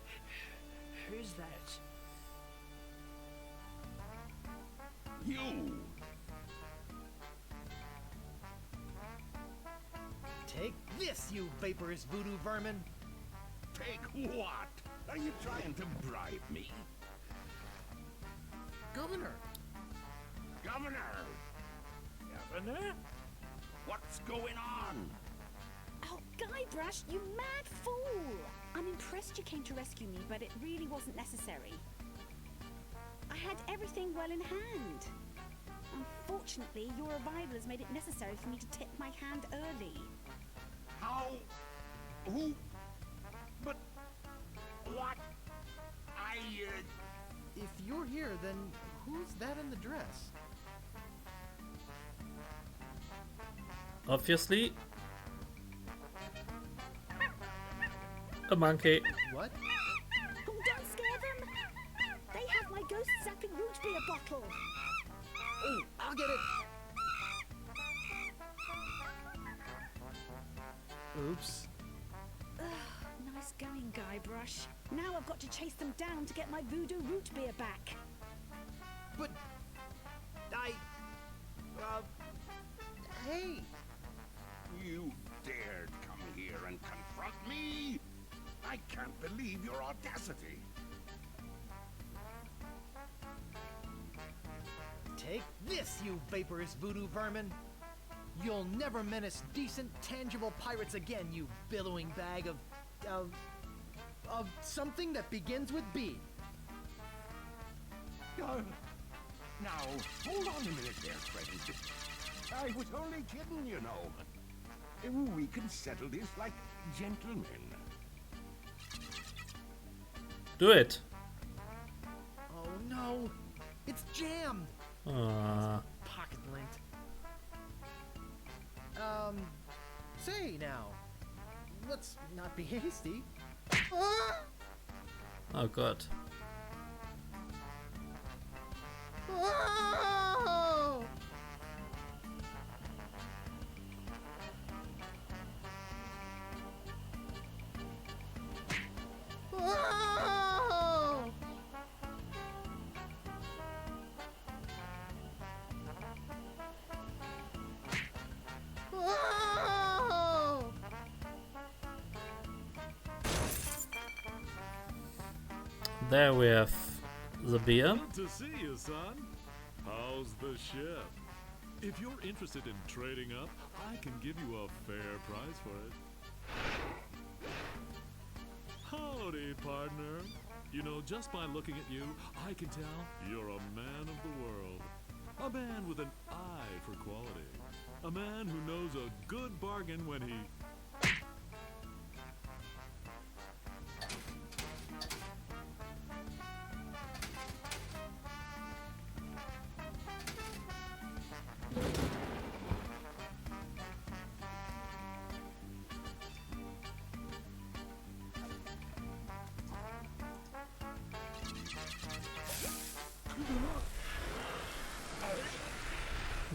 Who's that? You! Take this, you vaporous voodoo vermin! Take what? Are you trying to bribe me? Governor! Governor! Governor? What's going on? Oh, Guybrush, you mad fool! I'm impressed you came to rescue me, but it really wasn't necessary. I had everything well in hand. Unfortunately, your arrival has made it necessary for me to tip my hand early. How? Who? But what? If you're here, then who's that in the dress? Obviously, a monkey. What? Oh, don't scare them! They have my ghost-zapping root beer bottle! Oh, I'll get it! Oops. Ugh, nice going, Guybrush. Now I've got to chase them down to get my voodoo root beer back. But... Hey! You dared come here and confront me? I can't believe your audacity. Take this, you vaporous voodoo vermin! You'll never menace decent, tangible pirates again, you billowing bag of something that begins with B. Now, hold on a minute there, friend. I was only kidding, you know. We can settle this like gentlemen. Do it. Oh no! It's jammed! Pocket linked. Say now. Let's not be hasty. Oh god. Oh! Ah! There we have the beer. Good to see you, son. How's the ship? If you're interested in trading up, I can give you a fair price for it. Howdy, partner. You know, just by looking at you, I can tell you're a man of the world. A man with an eye for quality. A man who knows a good bargain when he...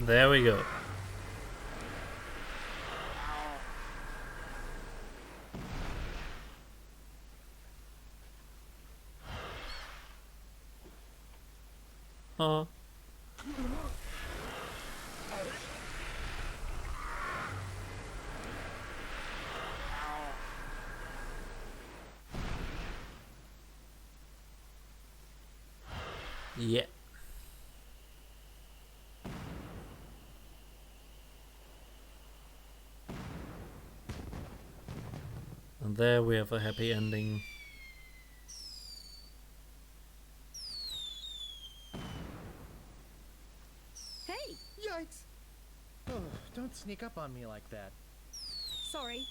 There we go. Yeah. And there we have a happy ending. Hey! Yikes! Oh, don't sneak up on me like that. Sorry.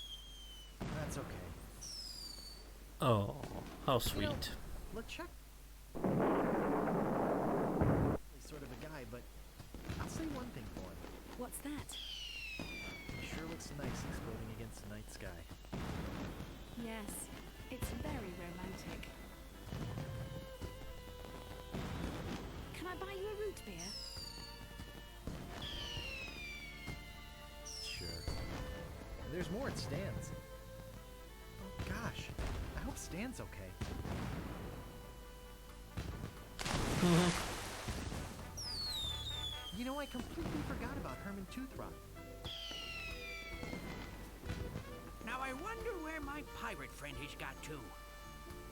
That's okay. Oh, how sweet. LeChuck. Sort of a guy, but I'll say one thing for him. What's that? He sure looks nice exploding against the night sky. Yes, it's very romantic. Can I buy you a root beer? Sure. There's more at Stan's. Oh gosh, I hope Stan's okay. You know, I completely forgot about Herman Toothrot. Now I wonder where my pirate friend has got to.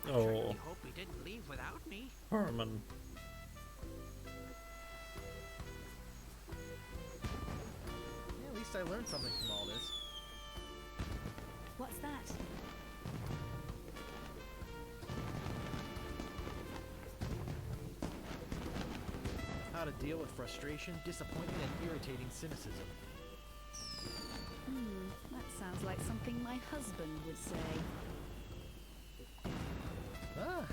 I Oh. certainly hope he didn't leave without me. Herman. Yeah, at least I learned something from all this. What's that? How to deal with frustration, disappointment, and irritating cynicism. That sounds like something my husband would say. Ah,